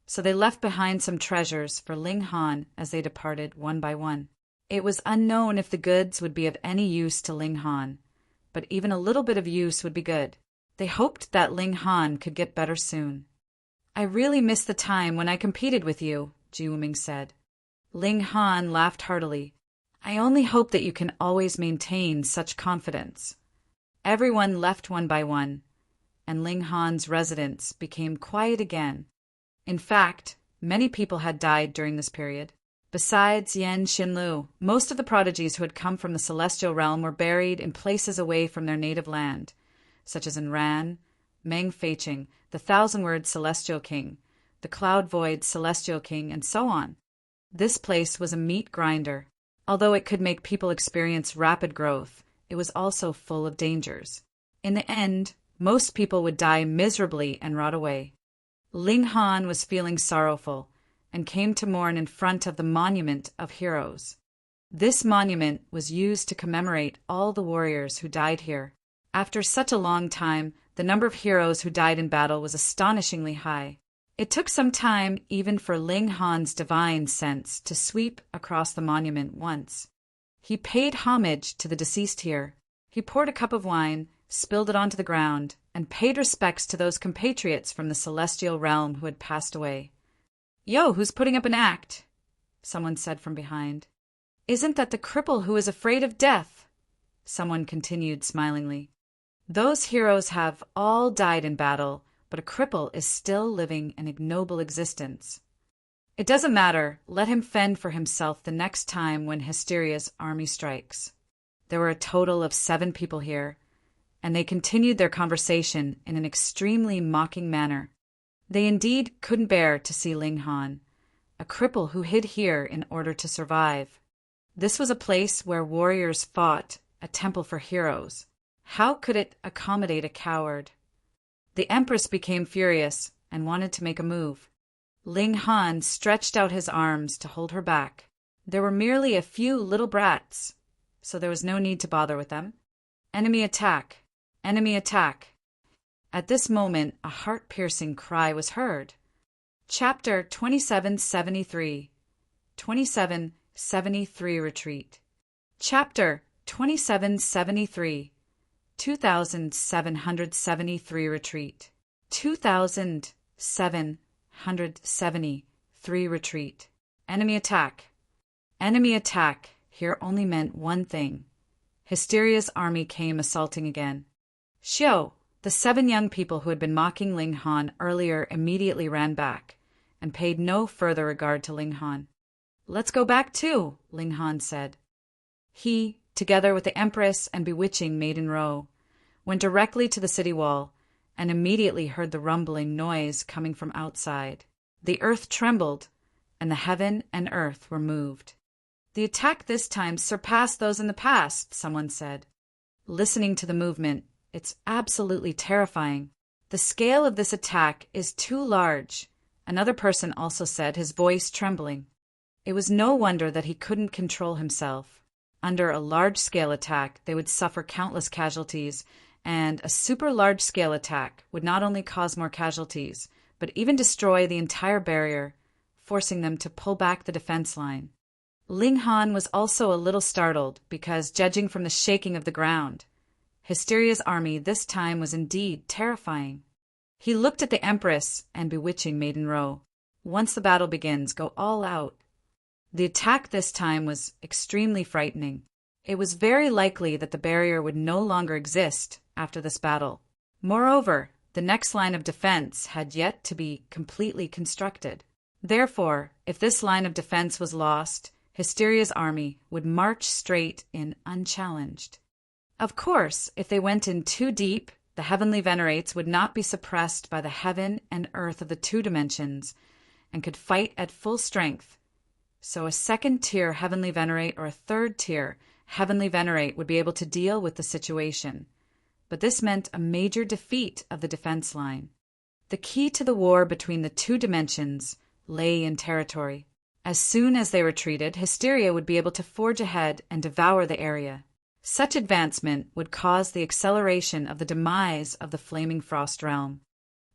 so they left behind some treasures for Ling Han as they departed one by one. It was unknown if the goods would be of any use to Ling Han, but even a little bit of use would be good. They hoped that Ling Han could get better soon. "I really miss the time when I competed with you," Ji Wuming said. Ling Han laughed heartily. "I only hope that you can always maintain such confidence." Everyone left one by one, and Ling Han's residence became quiet again. In fact, many people had died during this period. Besides Yen Xianlu, most of the prodigies who had come from the Celestial Realm were buried in places away from their native land, such as in Ran, Meng Feiqing, the Thousand-Word Celestial King, the Cloud Void Celestial King, and so on. This place was a meat grinder. Although it could make people experience rapid growth, it was also full of dangers. In the end, most people would die miserably and rot away. Ling Han was feeling sorrowful and came to mourn in front of the Monument of Heroes. This monument was used to commemorate all the warriors who died here. After such a long time, the number of heroes who died in battle was astonishingly high. It took some time even for Ling Han's divine sense to sweep across the monument once. He paid homage to the deceased here. He poured a cup of wine, spilled it onto the ground, and paid respects to those compatriots from the Celestial Realm who had passed away. "Yo, who's putting up an act?" someone said from behind. "Isn't that the cripple who is afraid of death?" someone continued smilingly. "Those heroes have all died in battle, but a cripple is still living an ignoble existence. It doesn't matter, let him fend for himself the next time when Hysteria's army strikes." There were a total of 7 people here, and they continued their conversation in an extremely mocking manner. They indeed couldn't bear to see Ling Han, a cripple who hid here in order to survive. This was a place where warriors fought, a temple for heroes. How could it accommodate a coward? The Empress became furious and wanted to make a move. Ling Han stretched out his arms to hold her back. There were merely a few little brats, so there was no need to bother with them. "Enemy attack! Enemy attack!" At this moment, a heart-piercing cry was heard. Chapter 2773. 2773 Retreat. Chapter 2773. 2773 Retreat. 2773 Retreat. Enemy attack. Enemy attack here only meant one thing. Hysteria's army came assaulting again. Xiao, the 7 young people who had been mocking Ling Han earlier, immediately ran back and paid no further regard to Ling Han. "Let's go back too," Ling Han said. He, together with the Empress and bewitching Maiden Ro, went directly to the city wall and immediately heard the rumbling noise coming from outside. The earth trembled, and the heaven and earth were moved. "The attack this time surpassed those in the past," someone said. Listening to the movement, "It's absolutely terrifying. The scale of this attack is too large," another person also said, his voice trembling. It was no wonder that he couldn't control himself. Under a large-scale attack, they would suffer countless casualties, and a super-large-scale attack would not only cause more casualties, but even destroy the entire barrier, forcing them to pull back the defense line. Ling Han was also a little startled because, judging from the shaking of the ground, Hysteria's army this time was indeed terrifying. He looked at the Empress and bewitching Maiden Ro. "Once the battle begins, go all out." The attack this time was extremely frightening. It was very likely that the barrier would no longer exist after this battle. Moreover, the next line of defense had yet to be completely constructed. Therefore, if this line of defense was lost, Hysteria's army would march straight in unchallenged. Of course, if they went in too deep, the heavenly venerates would not be suppressed by the heaven and earth of the 2 dimensions and could fight at full strength. So a 2nd-tier heavenly venerate or a 3rd-tier heavenly venerate would be able to deal with the situation. But this meant a major defeat of the defense line. The key to the war between the 2 dimensions lay in territory. As soon as they retreated, Hysteria would be able to forge ahead and devour the area. Such advancement would cause the acceleration of the demise of the Flaming Frost realm.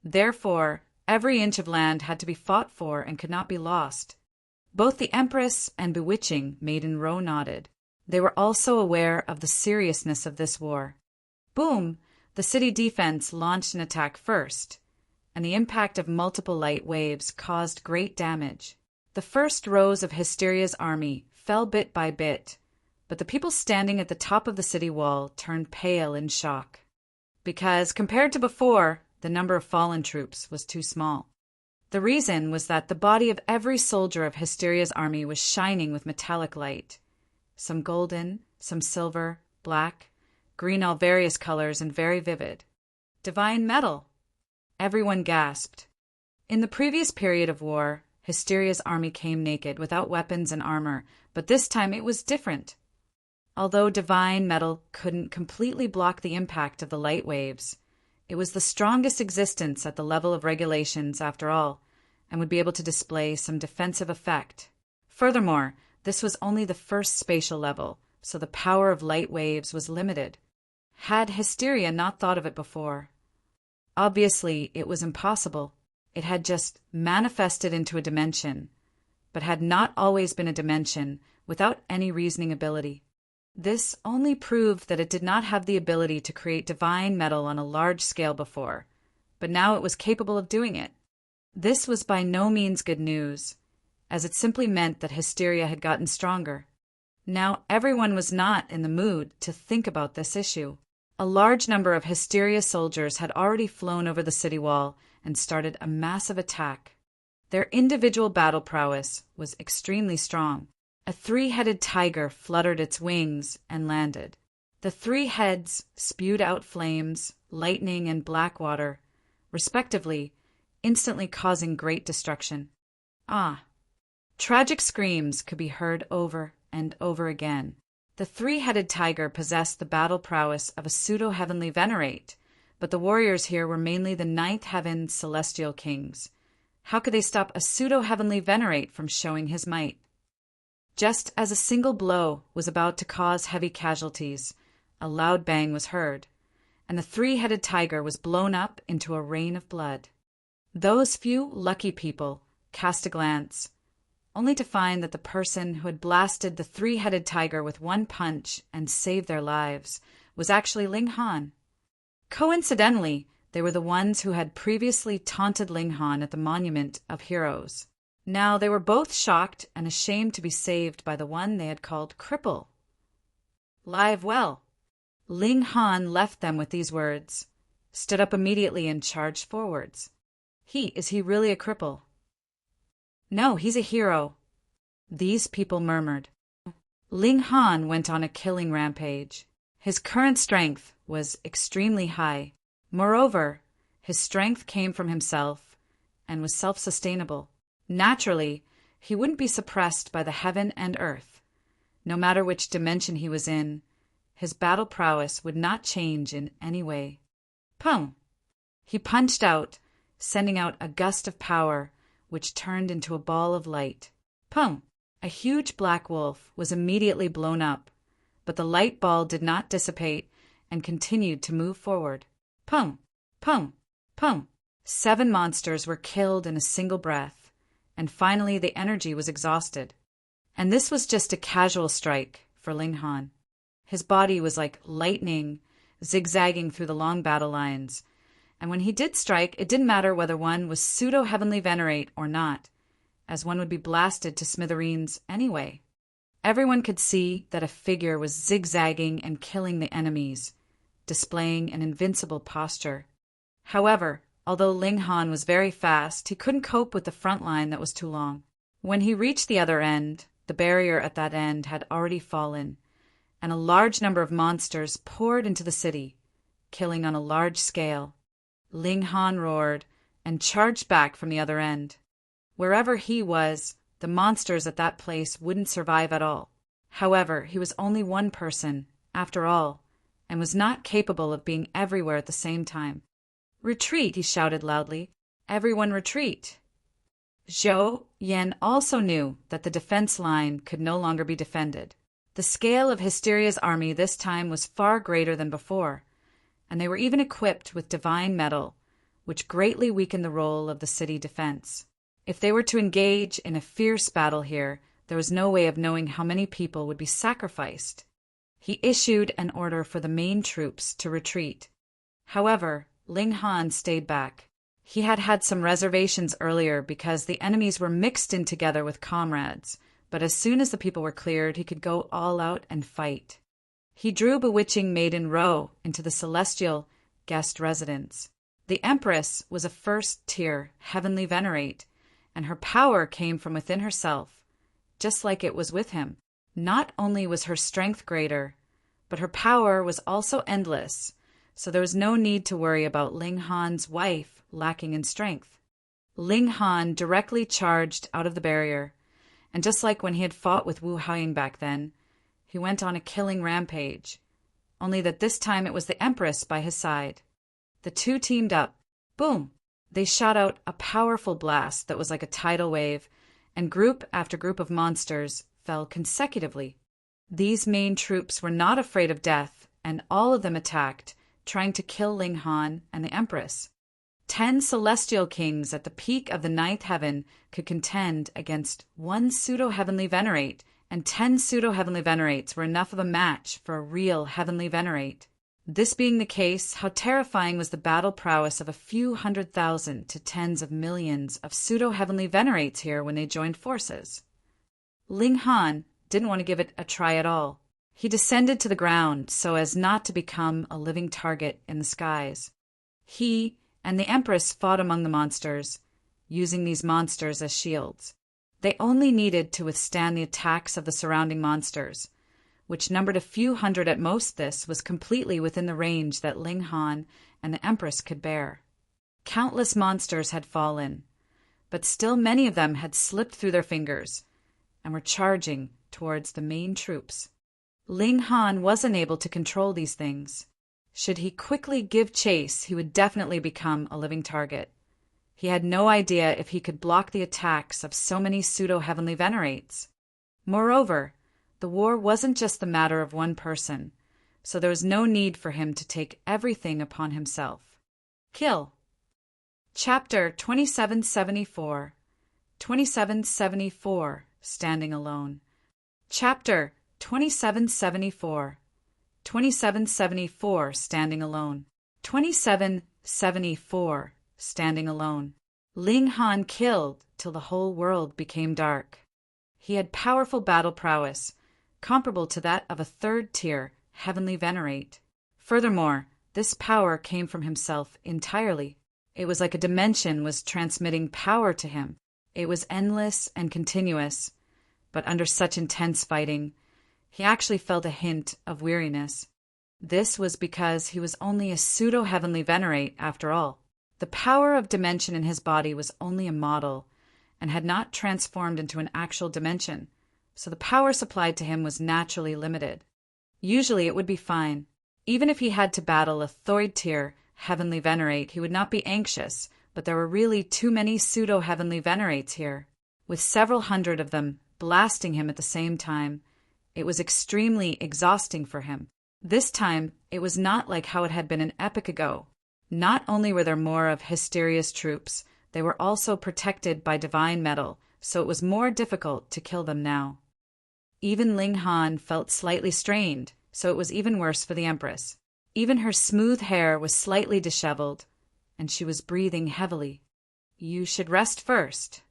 Therefore, every inch of land had to be fought for and could not be lost. Both the Empress and bewitching Maiden Ro nodded. They were also aware of the seriousness of this war. Boom! The city defense launched an attack first, and the impact of multiple light waves caused great damage. The first rows of Hysteria's army fell bit by bit, but the people standing at the top of the city wall turned pale in shock, because, compared to before, the number of fallen troops was too small. The reason was that the body of every soldier of Hysteria's army was shining with metallic light, some golden, some silver, black, green, all various colors and very vivid. Divine metal! Everyone gasped. In the previous period of war, Hysteria's army came naked, without weapons and armor, but this time it was different. Although divine metal couldn't completely block the impact of the light waves, it was the strongest existence at the level of regulations after all, and would be able to display some defensive effect. Furthermore, this was only the first spatial level, so the power of light waves was limited. Had Hysteria not thought of it before? Obviously, it was impossible. It had just manifested into a dimension, but had not always been a dimension without any reasoning ability. This only proved that it did not have the ability to create divine metal on a large scale before, but now it was capable of doing it. This was by no means good news, as it simply meant that Hysteria had gotten stronger. Now everyone was not in the mood to think about this issue. A large number of Hysteria soldiers had already flown over the city wall and started a massive attack. Their individual battle prowess was extremely strong. A 3-headed tiger fluttered its wings and landed. The 3 heads spewed out flames, lightning, and black water, respectively, instantly causing great destruction. Tragic screams could be heard over and over again. The 3-headed tiger possessed the battle prowess of a pseudo-heavenly venerate, but the warriors here were mainly the 9th heaven celestial kings. How could they stop a pseudo-heavenly venerate from showing his might? Just as a single blow was about to cause heavy casualties, a loud bang was heard, and the 3-headed tiger was blown up into a rain of blood. Those few lucky people cast a glance, only to find that the person who had blasted the 3-headed tiger with one punch and saved their lives was actually Ling Han. Coincidentally, they were the ones who had previously taunted Ling Han at the Monument of Heroes. Now they were both shocked and ashamed to be saved by the one they had called Cripple. Live well, Ling Han left them with these words, stood up immediately and charged forwards. Is he really a cripple? No, he's a hero. These people murmured. Ling Han went on a killing rampage. His current strength was extremely high. Moreover, his strength came from himself and was self-sustainable. Naturally, he wouldn't be suppressed by the heaven and earth. No matter which dimension he was in, his battle prowess would not change in any way. Pum! He punched out, sending out a gust of power, which turned into a ball of light. Pum! A huge black wolf was immediately blown up, but the light ball did not dissipate and continued to move forward. Pum! Pum! Pum! 7 monsters were killed in a single breath, and finally the energy was exhausted. And this was just a casual strike for Ling Han. His body was like lightning, zigzagging through the long battle lines, and when he did strike, it didn't matter whether one was pseudo-heavenly venerate or not, as one would be blasted to smithereens anyway. Everyone could see that a figure was zigzagging and killing the enemies, displaying an invincible posture. However, although Ling Han was very fast, he couldn't cope with the front line that was too long. When he reached the other end, the barrier at that end had already fallen, and a large number of monsters poured into the city, killing on a large scale. Ling Han roared and charged back from the other end. Wherever he was, the monsters at that place wouldn't survive at all. However, he was only one person, after all, and was not capable of being everywhere at the same time. "Retreat!" he shouted loudly. "Everyone retreat!" Zhou Yan also knew that the defense line could no longer be defended. The scale of Hysteria's army this time was far greater than before, and they were even equipped with divine metal, which greatly weakened the role of the city defense. If they were to engage in a fierce battle here, there was no way of knowing how many people would be sacrificed. He issued an order for the main troops to retreat. However, Ling Han stayed back. He had had some reservations earlier because the enemies were mixed in together with comrades, but as soon as the people were cleared, he could go all out and fight. He drew bewitching Maiden Ro into the celestial guest residence. The Empress was a first-tier heavenly venerate, and her power came from within herself, just like it was with him. Not only was her strength greater, but her power was also endless, so there was no need to worry about Ling Han's wife lacking in strength. Ling Han directly charged out of the barrier, and just like when he had fought with Wu Haiying back then, he went on a killing rampage, only that this time it was the Empress by his side. The two teamed up. Boom! They shot out a powerful blast that was like a tidal wave, and group after group of monsters fell consecutively. These main troops were not afraid of death, and all of them attacked, trying to kill Ling Han and the Empress. 10 celestial kings at the peak of the 9th heaven could contend against 1 pseudo-heavenly venerate, and 10 pseudo-heavenly venerates were enough of a match for a real heavenly venerate. This being the case, how terrifying was the battle prowess of a few 100,000 to tens of millions of pseudo-heavenly venerates here when they joined forces. Ling Han didn't want to give it a try at all. He descended to the ground so as not to become a living target in the skies. He and the Empress fought among the monsters, using these monsters as shields. They only needed to withstand the attacks of the surrounding monsters, which numbered a few hundred at most. This was completely within the range that Ling Han and the Empress could bear. Countless monsters had fallen, but still many of them had slipped through their fingers and were charging towards the main troops. Ling Han wasn't able to control these things. Should he quickly give chase, he would definitely become a living target. He had no idea if he could block the attacks of so many pseudo-heavenly venerates. Moreover, the war wasn't just the matter of one person, so there was no need for him to take everything upon himself. Kill. Chapter 2774. 2774, Standing Alone. Chapter 2774. 2774, Standing Alone. 2774, Standing Alone. Ling Han killed till the whole world became dark. He had powerful battle prowess, comparable to that of a 3rd-tier heavenly venerate. Furthermore, this power came from himself entirely. It was like a dimension was transmitting power to him. It was endless and continuous, but under such intense fighting, he actually felt a hint of weariness. This was because he was only a pseudo-heavenly venerate after all. The power of dimension in his body was only a model and had not transformed into an actual dimension, so the power supplied to him was naturally limited. Usually it would be fine. Even if he had to battle a Thoid-tier heavenly venerate, he would not be anxious, but there were really too many pseudo-heavenly venerates here, with several hundred of them blasting him at the same time. It was extremely exhausting for him. This time, it was not like how it had been an epoch ago. Not only were there more of Hysteria's troops, they were also protected by divine metal, so it was more difficult to kill them now. Even Ling Han felt slightly strained, so it was even worse for the Empress. Even her smooth hair was slightly disheveled, and she was breathing heavily. "You should rest first."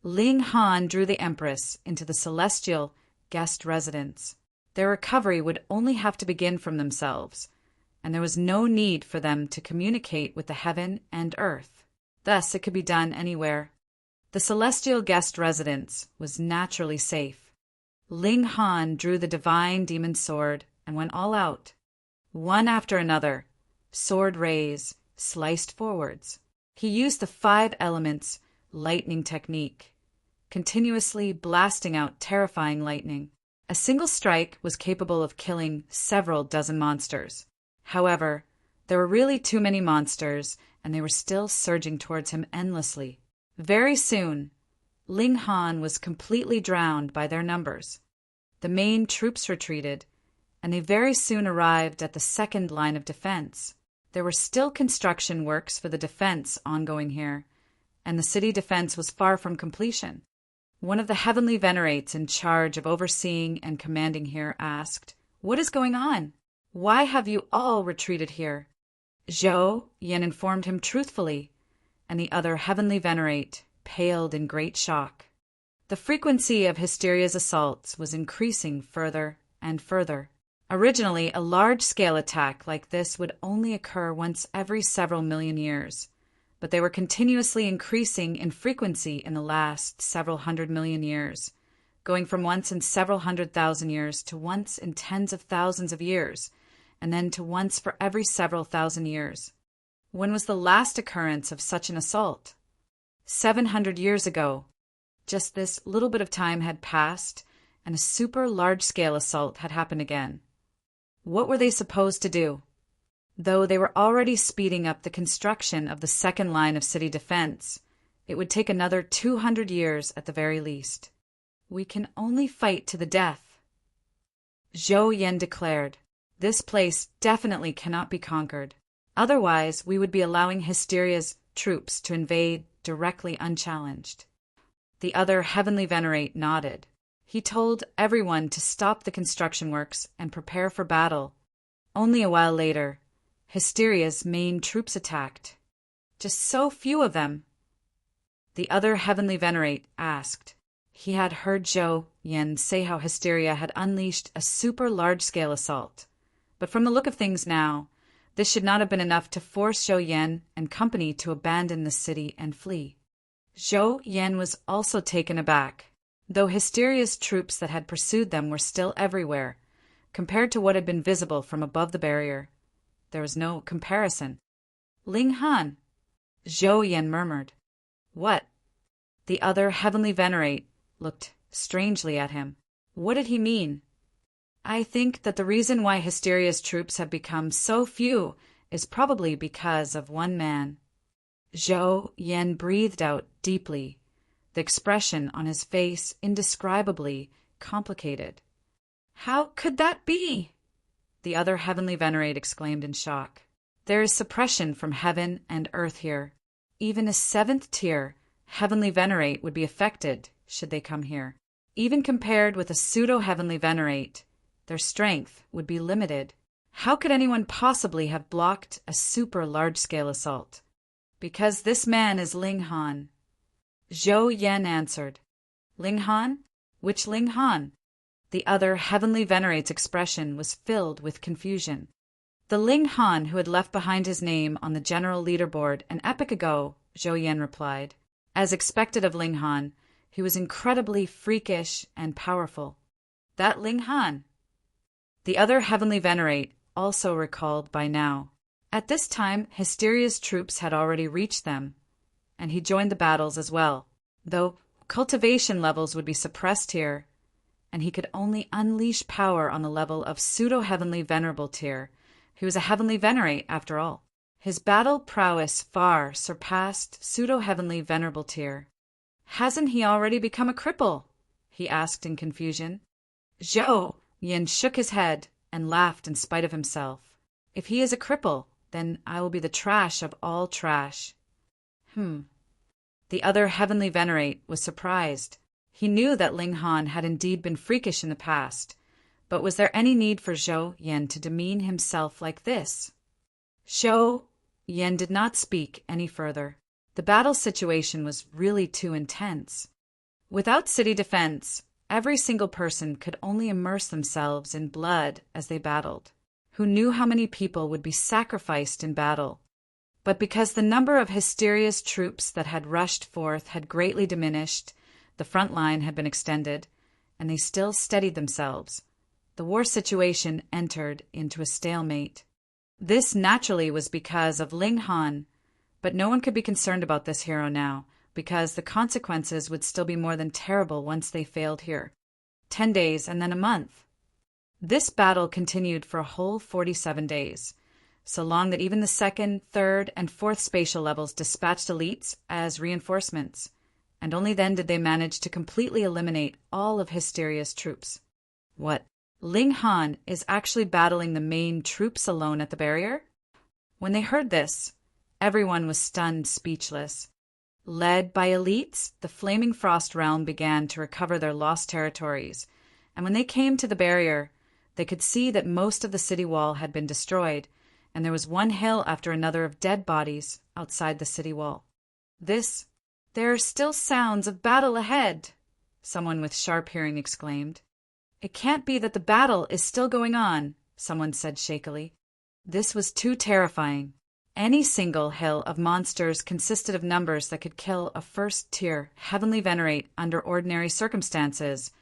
Ling Han drew the Empress into the celestial guest residence. Their recovery would only have to begin from themselves, and there was no need for them to communicate with the heaven and earth. Thus it could be done anywhere. The celestial guest residence was naturally safe. Ling Han drew the divine demon sword and went all out. One after another, sword rays sliced forwards. He used the 5 elements lightning technique, continuously blasting out terrifying lightning. A single strike was capable of killing several dozen monsters. However, there were really too many monsters, and they were still surging towards him endlessly. Very soon, Ling Han was completely drowned by their numbers. The main troops retreated, and they very soon arrived at the second line of defense. There were still construction works for the defense ongoing here, and the city defense was far from completion. One of the heavenly venerates in charge of overseeing and commanding here asked, "What is going on? Why have you all retreated here?" Zhou Yan informed him truthfully, and the other heavenly venerate paled in great shock. The frequency of Hysteria's assaults was increasing further and further. Originally, a large-scale attack like this would only occur once every several million years, but they were continuously increasing in frequency in the last several 100 million years, going from once in several 100,000 years to once in tens of thousands of years, and then to once for every several thousand years. When was the last occurrence of such an assault? 700 years ago. Just this little bit of time had passed, and a super large-scale assault had happened again. What were they supposed to do? Though they were already speeding up the construction of the second line of city defense, it would take another 200 years at the very least. "We can only fight to the death," Zhou Yan declared. "This place definitely cannot be conquered. Otherwise, we would be allowing Hysteria's troops to invade directly unchallenged." The other heavenly venerate nodded. He told everyone to stop the construction works and prepare for battle. Only a while later, Hysteria's main troops attacked. "Just so few of them?" The other heavenly venerate asked. He had heard Zhou Yan say how Hysteria had unleashed a super large-scale assault. But from the look of things now, this should not have been enough to force Zhou Yan and company to abandon the city and flee. Zhou Yan was also taken aback. Though Hysteria's troops that had pursued them were still everywhere, compared to what had been visible from above the barrier, there was no comparison. "Ling Han," Zhou Yan murmured. "What?" The other heavenly venerate looked strangely at him. What did he mean? "I think that the reason why Hysteria's troops have become so few is probably because of one man." Zhou Yan breathed out deeply, the expression on his face indescribably complicated. "How could that be?" the other heavenly venerate exclaimed in shock. "There is suppression from heaven and earth here. Even a 7th-tier heavenly venerate would be affected should they come here. Even compared with a pseudo-heavenly venerate, their strength would be limited. How could anyone possibly have blocked a super large-scale assault?" "Because this man is Ling Han," Zhou Yan answered. "Ling Han? Which Ling Han?" The other heavenly venerate's expression was filled with confusion. The Ling Han who had left behind his name on the general leaderboard an epoch ago, Zhou Yan replied. As expected of Ling Han, he was incredibly freakish and powerful. That Ling Han. The other heavenly venerate also recalled by now. At this time, Hysteria's troops had already reached them, and he joined the battles as well, though cultivation levels would be suppressed here, and he could only unleash power on the level of pseudo-heavenly venerable tier. He was a heavenly venerate, after all. His battle prowess far surpassed pseudo-heavenly venerable tier. Hasn't he already become a cripple? He asked in confusion. Zhou Yin shook his head and laughed in spite of himself. If he is a cripple, then I will be the trash of all trash. The other heavenly venerate was surprised. He knew that Ling Han had indeed been freakish in the past, but was there any need for Zhou Yin to demean himself like this? Zhou Yin did not speak any further. The battle situation was really too intense. Without city defense, every single person could only immerse themselves in blood as they battled. Who knew how many people would be sacrificed in battle? But because the number of Hysteria's troops that had rushed forth had greatly diminished, the front line had been extended, and they still steadied themselves, the war situation entered into a stalemate. This naturally was because of Ling Han, but no one could be concerned about this hero now, because the consequences would still be more than terrible once they failed here. 10 days and then a month. This battle continued for a whole 47 days, so long that even the second, third, and fourth spatial levels dispatched elites as reinforcements, and only then did they manage to completely eliminate all of Hysteria's troops. What? Ling Han is actually battling the main troops alone at the barrier? When they heard this, everyone was stunned speechless. Led by elites, the Flaming Frost realm began to recover their lost territories, and when they came to the barrier, they could see that most of the city wall had been destroyed, and there was one hill after another of dead bodies outside the city wall. There are still sounds of battle ahead, someone with sharp hearing exclaimed. It can't be that the battle is still going on, someone said shakily. This was too terrifying. Any single hill of monsters consisted of numbers that could kill a first-tier heavenly venerate under ordinary circumstances,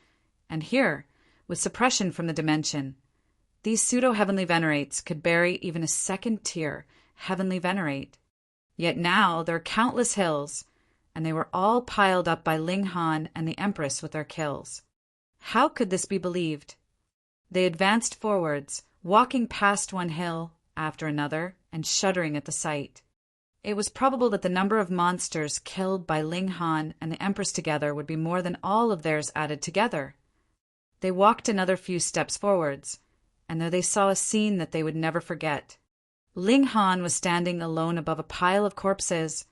and here, with suppression from the dimension, these pseudo-heavenly venerates could bury even a second-tier heavenly venerate. Yet now there are countless hills, and they were all piled up by Ling Han and the Empress with their kills. How could this be believed? They advanced forwards, walking past one hill after another and shuddering at the sight. It was probable that the number of monsters killed by Ling Han and the Empress together would be more than all of theirs added together. They walked another few steps forwards, and there they saw a scene that they would never forget. Ling Han was standing alone above a pile of corpses,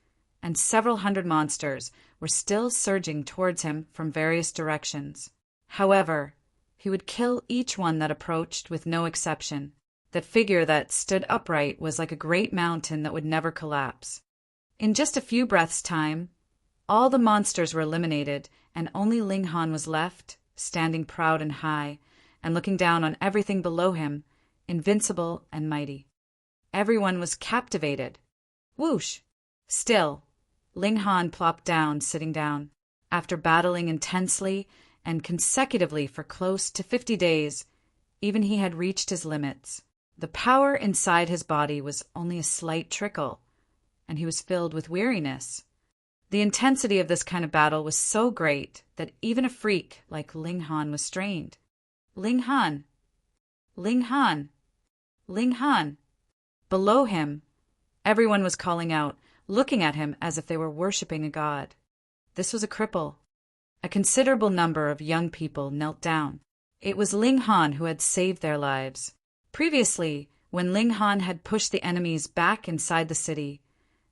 and several hundred monsters were still surging towards him from various directions. However, he would kill each one that approached with no exception. That figure that stood upright was like a great mountain that would never collapse. In just a few breaths' time, all the monsters were eliminated, and only Ling Han was left, standing proud and high, and looking down on everything below him, invincible and mighty. Everyone was captivated. Whoosh! Still, Ling Han plopped down, sitting down. After battling intensely and consecutively for close to 50 days, even he had reached his limits. The power inside his body was only a slight trickle, and he was filled with weariness. The intensity of this kind of battle was so great that even a freak like Ling Han was strained. Ling Han! Ling Han! Ling Han! Below him, everyone was calling out, looking at him as if they were worshipping a god. This was a cripple. A considerable number of young people knelt down. It was Ling Han who had saved their lives. Previously, when Ling Han had pushed the enemies back inside the city,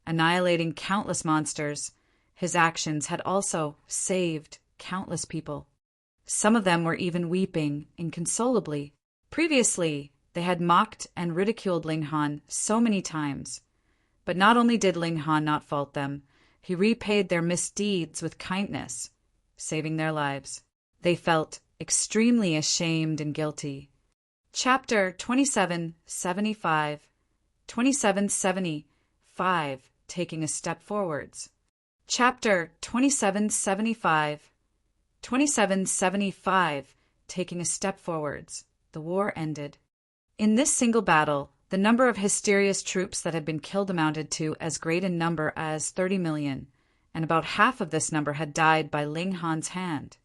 annihilating countless monsters, his actions had also saved countless people. Some of them were even weeping inconsolably. Previously, they had mocked and ridiculed Ling Han so many times. But not only did Ling Han not fault them, he repaid their misdeeds with kindness, saving their lives. They felt extremely ashamed and guilty. Chapter 2775. 2775. Taking a step forwards. Chapter 2775. 2775. Taking a step forwards. The war ended. In this single battle, the number of Hysteria's troops that had been killed amounted to as great in number as 30 million, and about half of this number had died by Ling Han's hand.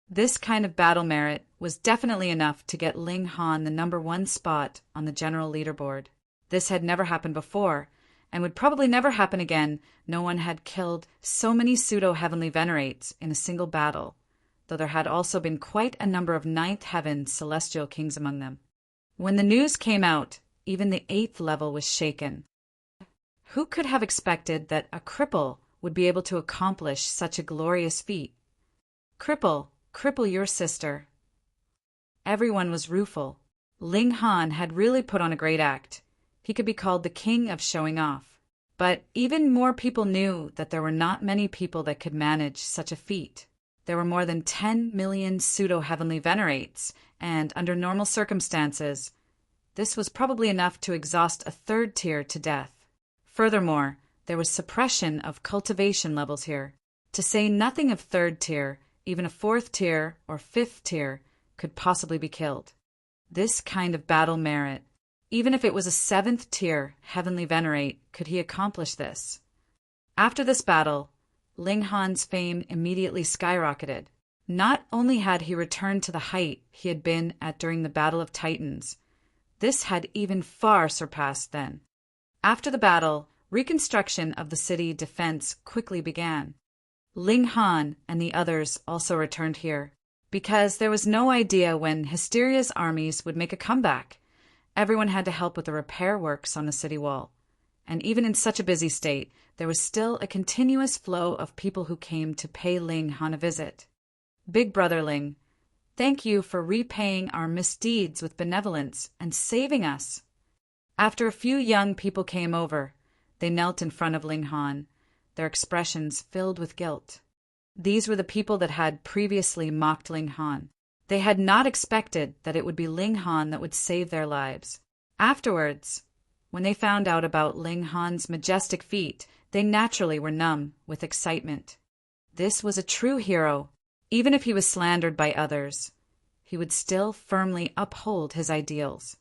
This kind of battle merit was definitely enough to get Ling Han the #1 spot on the general leaderboard. This had never happened before, and would probably never happen again. No one had killed so many pseudo-heavenly venerates in a single battle, though there had also been quite a number of ninth heaven celestial kings among them. When the news came out, even the 8th level was shaken. Who could have expected that a cripple would be able to accomplish such a glorious feat? Cripple your sister. Everyone was rueful. Ling Han had really put on a great act. He could be called the king of showing off. But even more people knew that there were not many people that could manage such a feat. There were more than 10 million pseudo-heavenly venerates, and under normal circumstances, this was probably enough to exhaust a 3rd tier to death. Furthermore, there was suppression of cultivation levels here. To say nothing of 3rd tier, even a 4th tier or 5th tier could possibly be killed. This kind of battle merit, even if it was a 7th tier heavenly venerate, could he accomplish this? After this battle, Ling Han's fame immediately skyrocketed. Not only had he returned to the height he had been at during the Battle of Titans, this had even far surpassed then. After the battle, reconstruction of the city defense quickly began. Ling Han and the others also returned here, because there was no idea when Hysteria's armies would make a comeback. Everyone had to help with the repair works on the city wall. And even in such a busy state, there was still a continuous flow of people who came to pay Ling Han a visit. Big Brother Ling, thank you for repaying our misdeeds with benevolence and saving us. After a few young people came over, they knelt in front of Ling Han, their expressions filled with guilt. These were the people that had previously mocked Ling Han. They had not expected that it would be Ling Han that would save their lives. Afterwards, when they found out about Ling Han's majestic feat, they naturally were numb with excitement. This was a true hero. Even if he was slandered by others, he would still firmly uphold his ideals.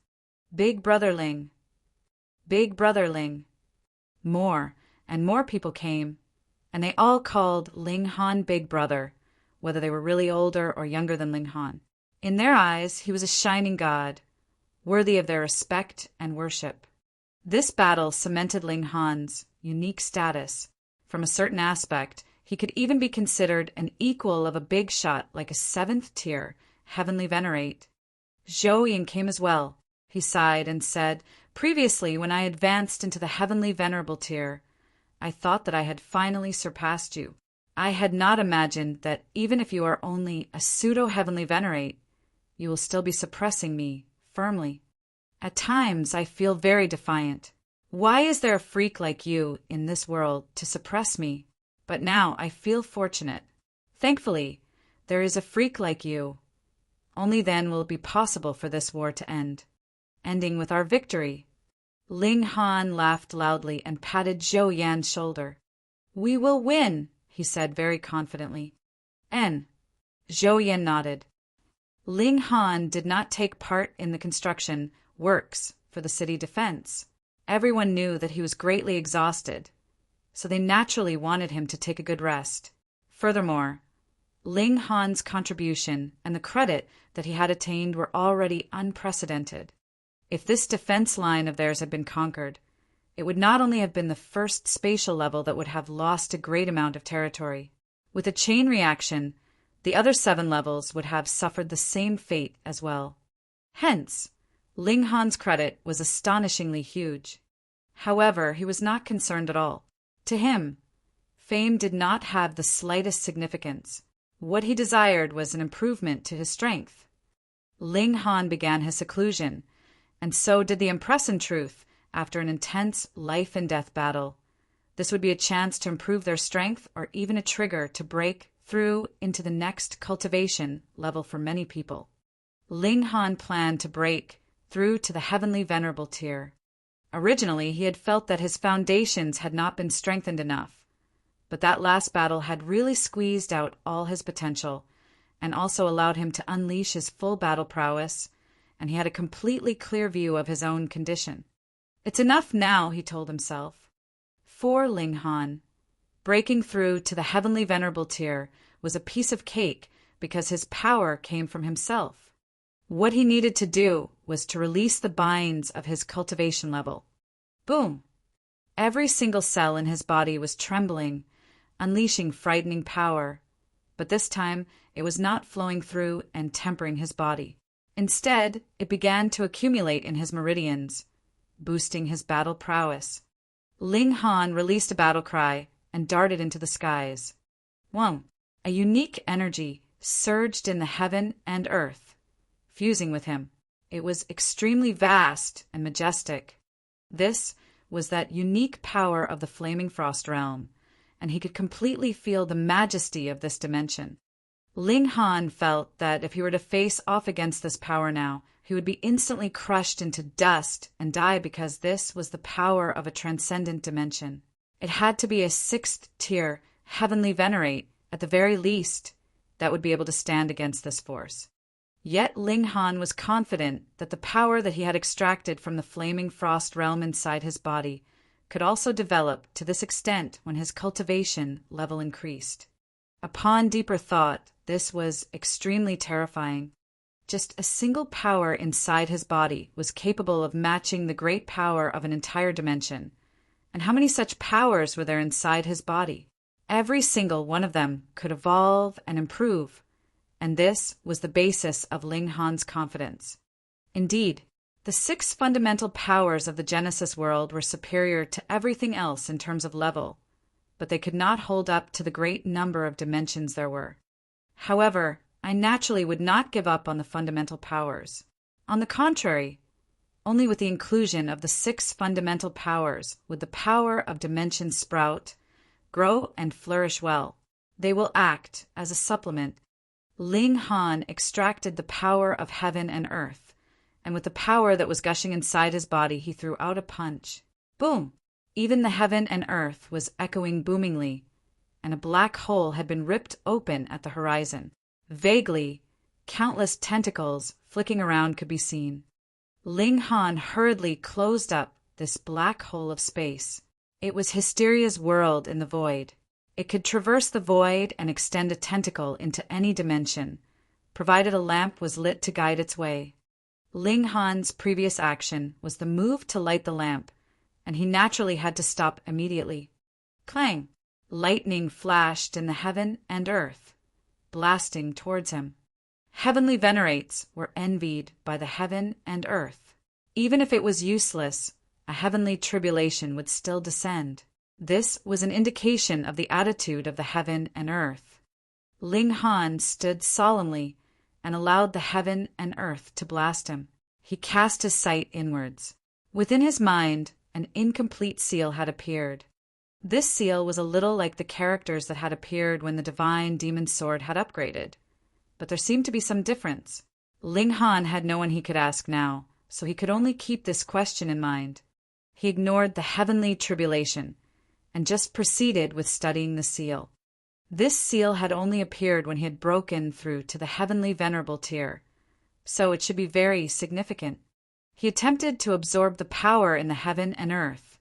Big Brother Ling. Big Brother Ling. More and more people came, and they all called Ling Han Big Brother, whether they were really older or younger than Ling Han. In their eyes, he was a shining god, worthy of their respect and worship. This battle cemented Ling Han's unique status. From a certain aspect, he could even be considered an equal of a big shot like a 7th tier heavenly venerate. Zhou Yin came as well. He sighed and said, "Previously, when I advanced into the heavenly venerable tier, I thought that I had finally surpassed you. I had not imagined that even if you are only a pseudo-heavenly venerate, you will still be suppressing me firmly. At times I feel very defiant. Why is there a freak like you in this world to suppress me? But now I feel fortunate. Thankfully, there is a freak like you. Only then will it be possible for this war to end, ending with our victory." Ling Han laughed loudly and patted Zhou Yan's shoulder. "We will win," he said very confidently. "N." Zhou Yan nodded. Ling Han did not take part in the construction works for the city defense. Everyone knew that he was greatly exhausted, so they naturally wanted him to take a good rest. Furthermore, Ling Han's contribution and the credit that he had attained were already unprecedented. If this defense line of theirs had been conquered, it would not only have been the first spatial level that would have lost a great amount of territory. With a chain reaction, the other 7 levels would have suffered the same fate as well. Hence, Ling Han's credit was astonishingly huge. However, he was not concerned at all. To him, fame did not have the slightest significance. What he desired was an improvement to his strength. Ling Han began his seclusion, and so did the Empress in truth after an intense life-and-death battle. This would be a chance to improve their strength or even a trigger to break through into the next cultivation level for many people. Ling Han planned to break through to the heavenly venerable tier. Originally, he had felt that his foundations had not been strengthened enough, but that last battle had really squeezed out all his potential and also allowed him to unleash his full battle prowess, and he had a completely clear view of his own condition. It's enough now, he told himself. For Ling Han, breaking through to the heavenly venerable tier was a piece of cake because his power came from himself. What he needed to do was to release the binds of his cultivation level. Boom! Every single cell in his body was trembling, unleashing frightening power, but this time it was not flowing through and tempering his body. Instead, it began to accumulate in his meridians, boosting his battle prowess. Ling Han released a battle cry and darted into the skies. Whoa! A unique energy surged in the heaven and earth, fusing with him. It was extremely vast and majestic. This was that unique power of the flaming frost realm, and he could completely feel the majesty of this dimension. Ling Han felt that if he were to face off against this power now, he would be instantly crushed into dust and die because this was the power of a transcendent dimension. It had to be a 6th tier, heavenly venerate, at the very least, that would be able to stand against this force. Yet Ling Han was confident that the power that he had extracted from the flaming frost realm inside his body could also develop to this extent when his cultivation level increased. Upon deeper thought, this was extremely terrifying. Just a single power inside his body was capable of matching the great power of an entire dimension. And how many such powers were there inside his body? Every single one of them could evolve and improve, and this was the basis of Ling Han's confidence. Indeed, the 6 fundamental powers of the Genesis world were superior to everything else in terms of level, but they could not hold up to the great number of dimensions there were. However, I naturally would not give up on the fundamental powers. On the contrary, only with the inclusion of the 6 fundamental powers would the power of dimensions sprout, grow, and flourish well. They will act as a supplement. Ling Han extracted the power of heaven and earth, and with the power that was gushing inside his body, he threw out a punch. Boom! Even the heaven and earth was echoing boomingly, and a black hole had been ripped open at the horizon. Vaguely, countless tentacles flicking around could be seen. Ling Han hurriedly closed up this black hole of space. It was Hysteria's world in the void. It could traverse the void and extend a tentacle into any dimension, provided a lamp was lit to guide its way. Ling Han's previous action was the move to light the lamp, and he naturally had to stop immediately. Clang! Lightning flashed in the heaven and earth, blasting towards him. Heavenly venerates were envied by the heaven and earth. Even if it was useless, a heavenly tribulation would still descend. This was an indication of the attitude of the heaven and earth. Ling Han stood solemnly and allowed the heaven and earth to blast him. He cast his sight inwards. Within his mind, an incomplete seal had appeared. This seal was a little like the characters that had appeared when the divine demon sword had upgraded. But there seemed to be some difference. Ling Han had no one he could ask now, so he could only keep this question in mind. He ignored the heavenly tribulation and just proceeded with studying the seal. This seal had only appeared when he had broken through to the heavenly venerable tier, so it should be very significant. He attempted to absorb the power in the heaven and earth,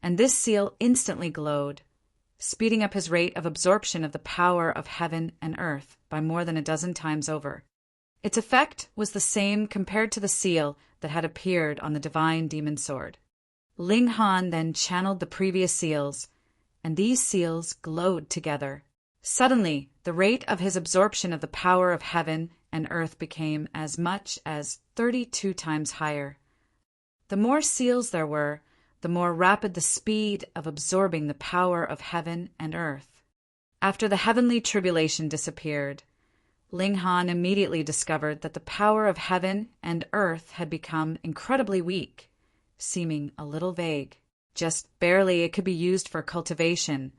and this seal instantly glowed, speeding up his rate of absorption of the power of heaven and earth by more than 12 times over. Its effect was the same compared to the seal that had appeared on the divine demon sword. Ling Han then channeled the previous seals, and these seals glowed together. Suddenly, the rate of his absorption of the power of heaven and earth became as much as 32 times higher. The more seals there were, the more rapid the speed of absorbing the power of heaven and earth. After the heavenly tribulation disappeared, Ling Han immediately discovered that the power of heaven and earth had become incredibly weak, seeming a little vague. Just barely it could be used for cultivation,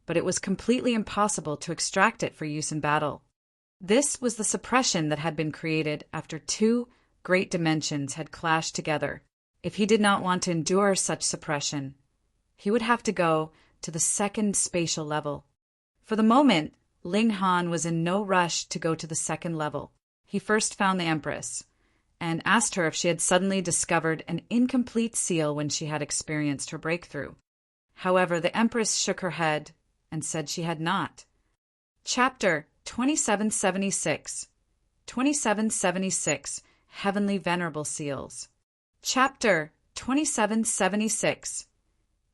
but it was completely impossible to extract it for use in battle. This was the suppression that had been created after 2 great dimensions had clashed together. If he did not want to endure such suppression, he would have to go to the second spatial level. For the moment, Ling Han was in no rush to go to the second level. He first found the Empress and asked her if she had suddenly discovered an incomplete seal when she had experienced her breakthrough. However, the Empress shook her head and said she had not. Chapter 2776 2776 Heavenly Venerable Seals. Chapter 2776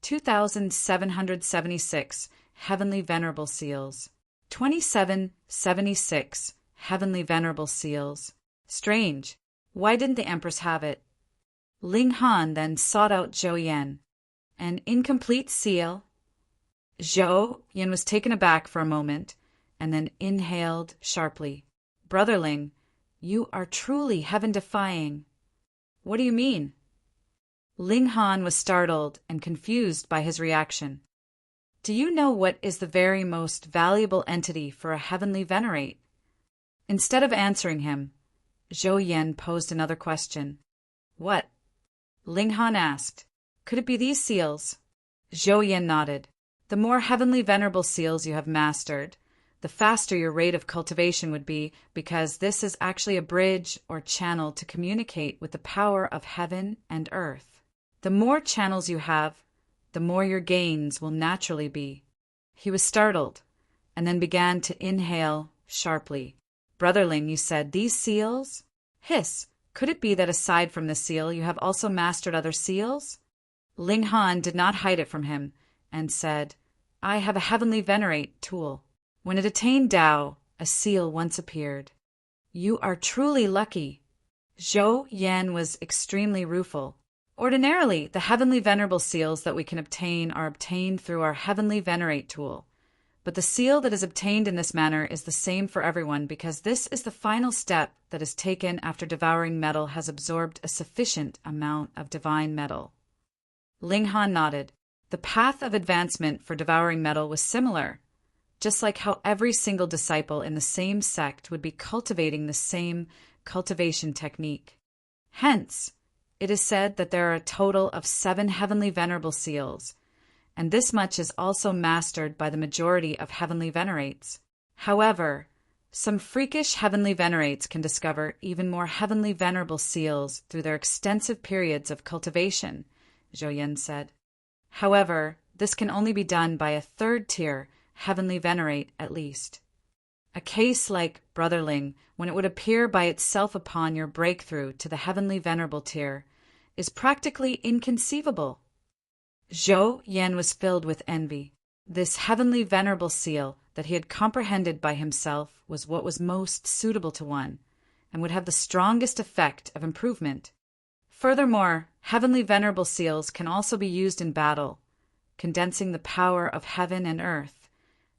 2776 Heavenly Venerable Seals. 2776 Heavenly Venerable Seals. Strange. Why didn't the Empress have it? Ling Han then sought out Zhou Yan. An incomplete seal. Zhou Yan was taken aback for a moment and then inhaled sharply. Brother Ling, you are truly heaven-defying. What do you mean? Ling Han was startled and confused by his reaction. Do you know what is the very most valuable entity for a heavenly venerate? Instead of answering him, Zhou Yan posed another question. What? Ling Han asked. Could it be these seals? Zhou Yan nodded. The more heavenly venerable seals you have mastered, the faster your rate of cultivation would be, because this is actually a bridge or channel to communicate with the power of heaven and earth. The more channels you have, the more your gains will naturally be. He was startled, and then began to inhale sharply. Brother Ling, you said these seals? Hiss, could it be that aside from the seal you have also mastered other seals? Ling Han did not hide it from him, and said, I have a heavenly venerate tool. When it attained Tao, a seal once appeared. You are truly lucky. Zhou Yan was extremely rueful. Ordinarily, the heavenly venerable seals that we can obtain are obtained through our heavenly venerate tool. But the seal that is obtained in this manner is the same for everyone, because this is the final step that is taken after devouring metal has absorbed a sufficient amount of divine metal. Ling Han nodded. The path of advancement for devouring metal was similar, just like how every single disciple in the same sect would be cultivating the same cultivation technique. Hence, it is said that there are a total of 7 heavenly venerable seals, and this much is also mastered by the majority of heavenly venerates. However, some freakish heavenly venerates can discover even more heavenly venerable seals through their extensive periods of cultivation, Zhou Yan said. However, this can only be done by a 3rd tier heavenly venerate at least. A case like Brother Ling, when it would appear by itself upon your breakthrough to the heavenly venerable tier, is practically inconceivable. Zhou Yan was filled with envy. This heavenly venerable seal that he had comprehended by himself was what was most suitable to one, and would have the strongest effect of improvement. Furthermore, heavenly venerable seals can also be used in battle, condensing the power of heaven and earth,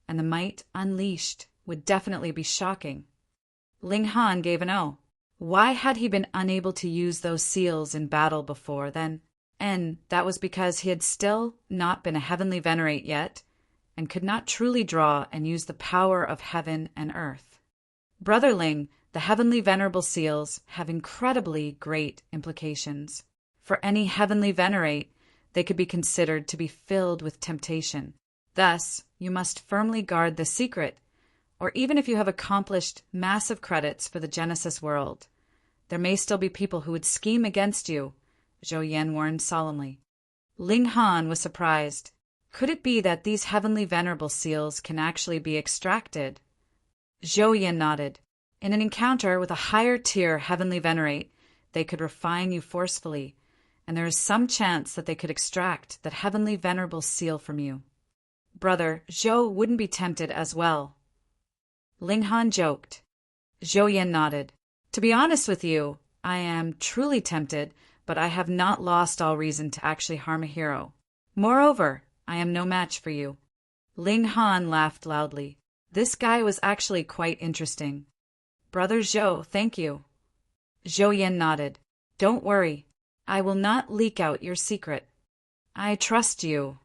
and the might unleashed would definitely be shocking. Ling Han gave an O. Why had he been unable to use those seals in battle before then? And that was because he had still not been a heavenly venerate yet, and could not truly draw and use the power of heaven and earth. Brother Ling, the heavenly venerable seals have incredibly great implications. For any heavenly venerate, they could be considered to be filled with temptation. Thus, you must firmly guard the secret, or even if you have accomplished massive credits for the Genesis world, there may still be people who would scheme against you, Zhou Yan warned solemnly. Ling Han was surprised. Could it be that these heavenly venerable seals can actually be extracted? Zhou Yan nodded. In an encounter with a higher tier heavenly venerate, they could refine you forcefully, and there is some chance that they could extract that heavenly venerable seal from you. Brother, Zhou wouldn't be tempted as well. Ling Han joked. Zhou Yan nodded. To be honest with you, I am truly tempted, but I have not lost all reason to actually harm a hero. Moreover, I am no match for you. Ling Han laughed loudly. This guy was actually quite interesting. Brother Zhou, thank you. Zhou Yan nodded. Don't worry. I will not leak out your secret. I trust you.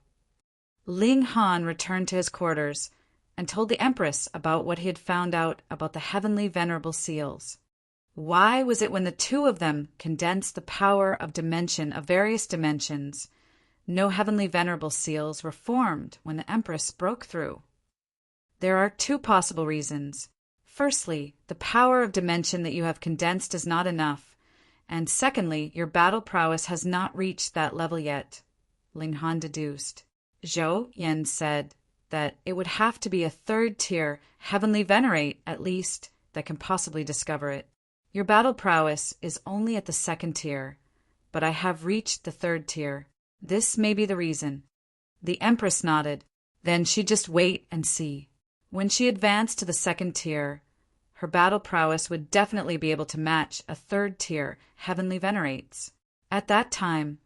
Ling Han returned to his quarters and told the Empress about what he had found out about the heavenly venerable seals. Why was it when the two of them condensed the power of dimension of various dimensions, no heavenly venerable seals were formed when the Empress broke through? There are two possible reasons. Firstly, the power of dimension that you have condensed is not enough, and secondly, your battle prowess has not reached that level yet, Ling Han deduced. Zhou Yan said that it would have to be a third-tier heavenly venerate, at least, that can possibly discover it. Your battle prowess is only at the second tier, but I have reached the third tier. This may be the reason. The Empress nodded. Then she'd just wait and see. When she advanced to the second tier, her battle prowess would definitely be able to match a third-tier heavenly venerates. At that time,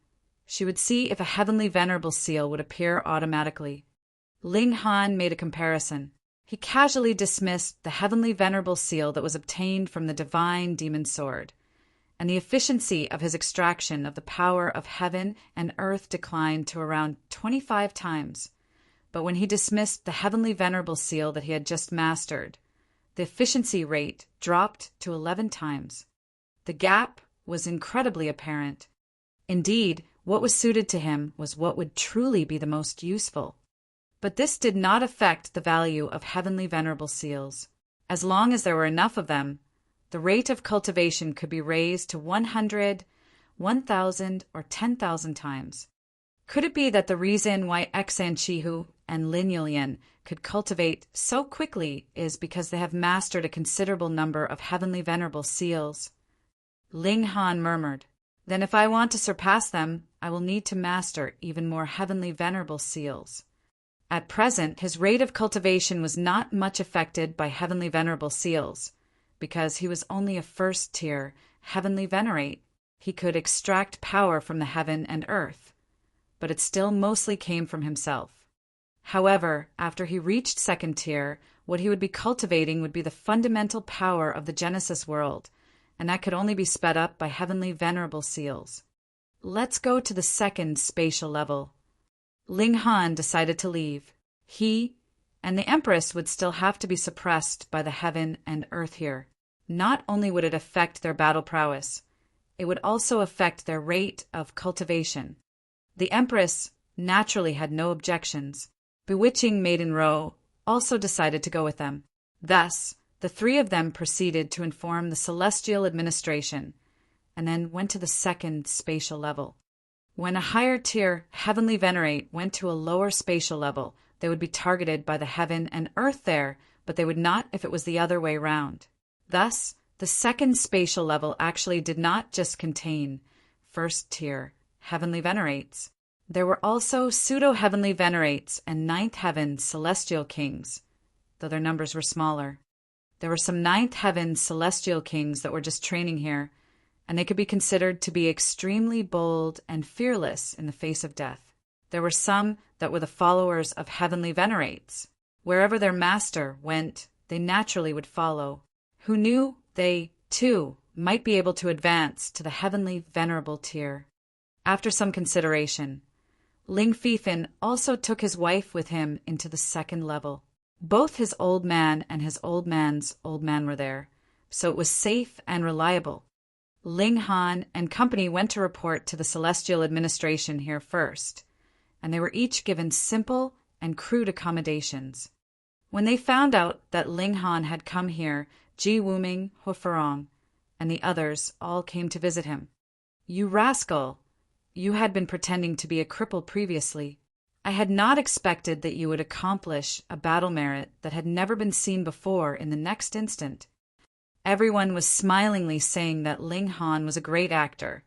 she would see if a heavenly venerable seal would appear automatically. Ling Han made a comparison. He casually dismissed the heavenly venerable seal that was obtained from the divine demon sword, and the efficiency of his extraction of the power of heaven and earth declined to around 25 times. But when he dismissed the heavenly venerable seal that he had just mastered, the efficiency rate dropped to 11 times. The gap was incredibly apparent. Indeed, what was suited to him was what would truly be the most useful. But this did not affect the value of heavenly venerable seals. As long as there were enough of them, the rate of cultivation could be raised to 100, 1,000, or 10,000 times. Could it be that the reason why Xan Chihu and Lin Yulian could cultivate so quickly is because they have mastered a considerable number of heavenly venerable seals? Ling Han murmured, "Then if I want to surpass them, I will need to master even more heavenly venerable seals." At present, his rate of cultivation was not much affected by heavenly venerable seals, because he was only a first-tier heavenly venerate. He could extract power from the heaven and earth, but it still mostly came from himself. However, after he reached second tier, what he would be cultivating would be the fundamental power of the Genesis world, and that could only be sped up by heavenly venerable seals. Let's go to the second spatial level. Ling Han decided to leave. He and the Empress would still have to be suppressed by the heaven and earth here. Not only would it affect their battle prowess, it would also affect their rate of cultivation. The Empress naturally had no objections. Bewitching Maiden Ro also decided to go with them. Thus, the three of them proceeded to inform the celestial administration, and then went to the second spatial level. When a higher tier heavenly venerate went to a lower spatial level, they would be targeted by the heaven and earth there, but they would not if it was the other way round. Thus, the second spatial level actually did not just contain first tier heavenly venerates. There were also pseudo-heavenly venerates and ninth heaven celestial kings, though their numbers were smaller. There were some ninth heaven celestial kings that were just training here, and they could be considered to be extremely bold and fearless in the face of death. There were some that were the followers of heavenly venerates. Wherever their master went, they naturally would follow. Who knew they, too, might be able to advance to the heavenly venerable tier. After some consideration, Ling Fifan also took his wife with him into the second level. Both his old man and his old man's old man were there, so it was safe and reliable. Ling Han and company went to report to the celestial administration here first, and they were each given simple and crude accommodations. When they found out that Ling Han had come here, Ji Wuming, Ho Farong, and the others all came to visit him. "You rascal! You had been pretending to be a cripple previously. I had not expected that you would accomplish a battle merit that had never been seen before in the next instant." Everyone was smilingly saying that Ling Han was a great actor,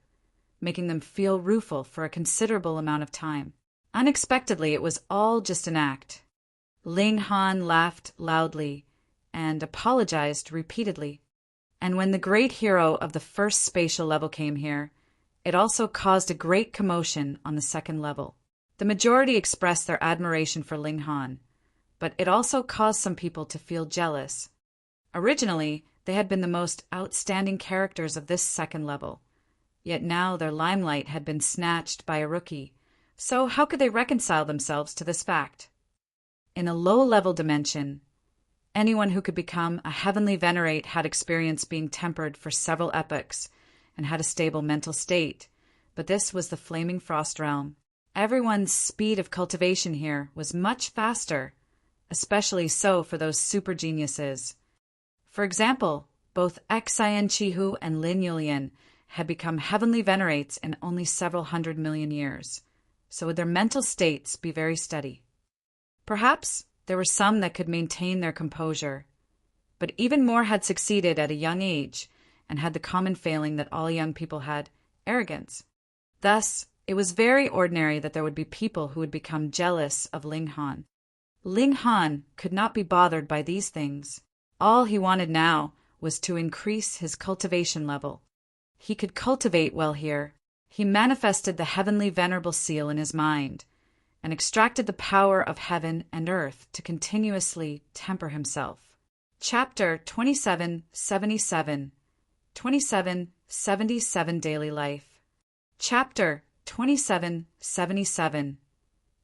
making them feel rueful for a considerable amount of time. Unexpectedly, it was all just an act. Ling Han laughed loudly and apologized repeatedly. And when the great hero of the first spatial level came here, it also caused a great commotion on the second level. The majority expressed their admiration for Ling Han, but it also caused some people to feel jealous. Originally, they had been the most outstanding characters of this second level, yet now their limelight had been snatched by a rookie, so how could they reconcile themselves to this fact? In a low-level dimension, Anyone who could become a heavenly venerate had experienced being tempered for several epochs and had a stable mental state, but this was the flaming frost realm. Everyone's speed of cultivation here was much faster, especially so for those super geniuses. For example, both Xian Chihu and Lin Yulian had become heavenly venerates in only several 100 million years, so would their mental states be very steady. Perhaps there were some that could maintain their composure, but even more had succeeded at a young age and had the common failing that all young people had, arrogance. Thus, it was very ordinary that there would be people who would become jealous of Ling Han. Ling Han could not be bothered by these things. All he wanted now was to increase his cultivation level. He could cultivate well here. He manifested the heavenly venerable seal in his mind and extracted the power of heaven and earth to continuously temper himself. Chapter 2777 2777 Daily Life. Chapter 2777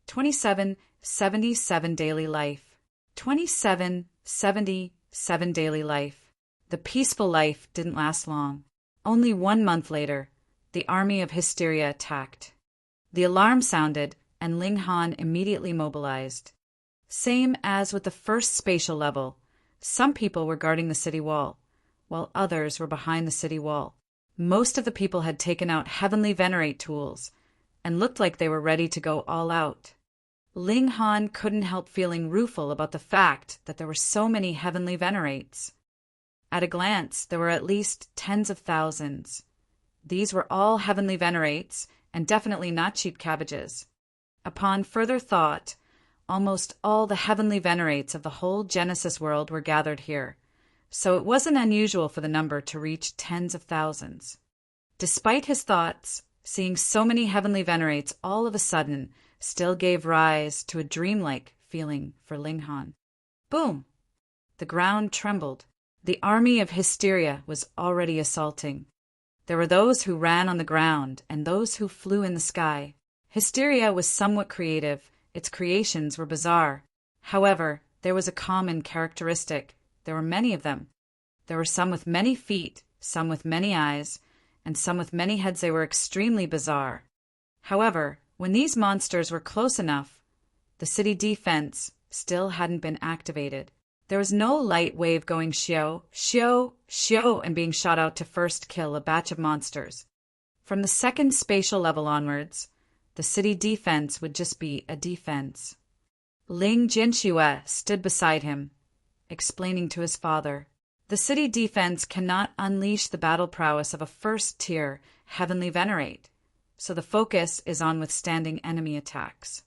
2777 Daily Life. 2777 Daily Life. The peaceful life didn't last long. Only 1 month later, the army of Hysteria attacked. The alarm sounded, and Ling Han immediately mobilized. Same as with the first spatial level, some people were guarding the city wall, while others were behind the city wall. Most of the people had taken out heavenly venerate tools and looked like they were ready to go all out. Ling Han couldn't help feeling rueful about the fact that there were so many heavenly venerates. At a glance, there were at least tens of thousands. These were all heavenly venerates, and definitely not cheap cabbages. Upon further thought, almost all the heavenly venerates of the whole Genesis world were gathered here, so it wasn't unusual for the number to reach tens of thousands. Despite his thoughts, seeing so many heavenly venerates all of a sudden still gave rise to a dreamlike feeling for Ling Han. Boom! The ground trembled. The army of Hysteria was already assaulting. There were those who ran on the ground and those who flew in the sky. Hysteria was somewhat creative. Its creations were bizarre. However, there was a common characteristic. There were many of them. There were some with many feet, some with many eyes, and some with many heads. They were extremely bizarre. However, when these monsters were close enough, the city defense still hadn't been activated. There was no light wave going shio, shio, shio, and being shot out to first kill a batch of monsters. From the second spatial level onwards, the city defense would just be a defense. Ling Jinxue stood beside him, explaining to his father, the city defense cannot unleash the battle prowess of a first-tier heavenly venerate, so the focus is on withstanding enemy attacks.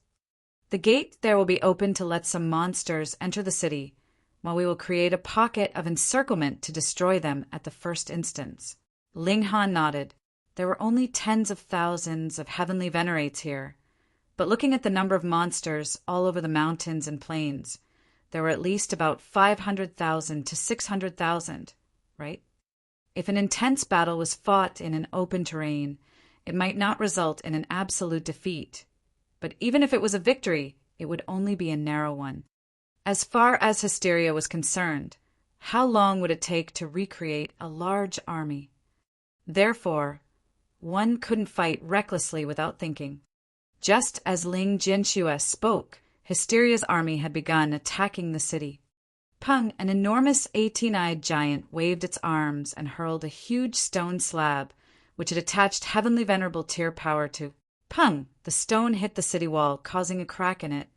The gate there will be open to let some monsters enter the city, while we will create a pocket of encirclement to destroy them at the first instance. Ling Han nodded. There were only tens of thousands of heavenly venerates here, but looking at the number of monsters all over the mountains and plains, there were at least about 500,000 to 600,000, right? If an intense battle was fought in an open terrain, it might not result in an absolute defeat, but even if it was a victory, it would only be a narrow one. As far as Hysteria was concerned, how long would it take to recreate a large army? Therefore, one couldn't fight recklessly without thinking. Just as Ling Jinxue spoke, Hysteria's army had begun attacking the city. Peng, an enormous 18-eyed giant, waved its arms and hurled a huge stone slab, which had attached heavenly venerable tier power to. Peng! The stone hit the city wall, causing a crack in it.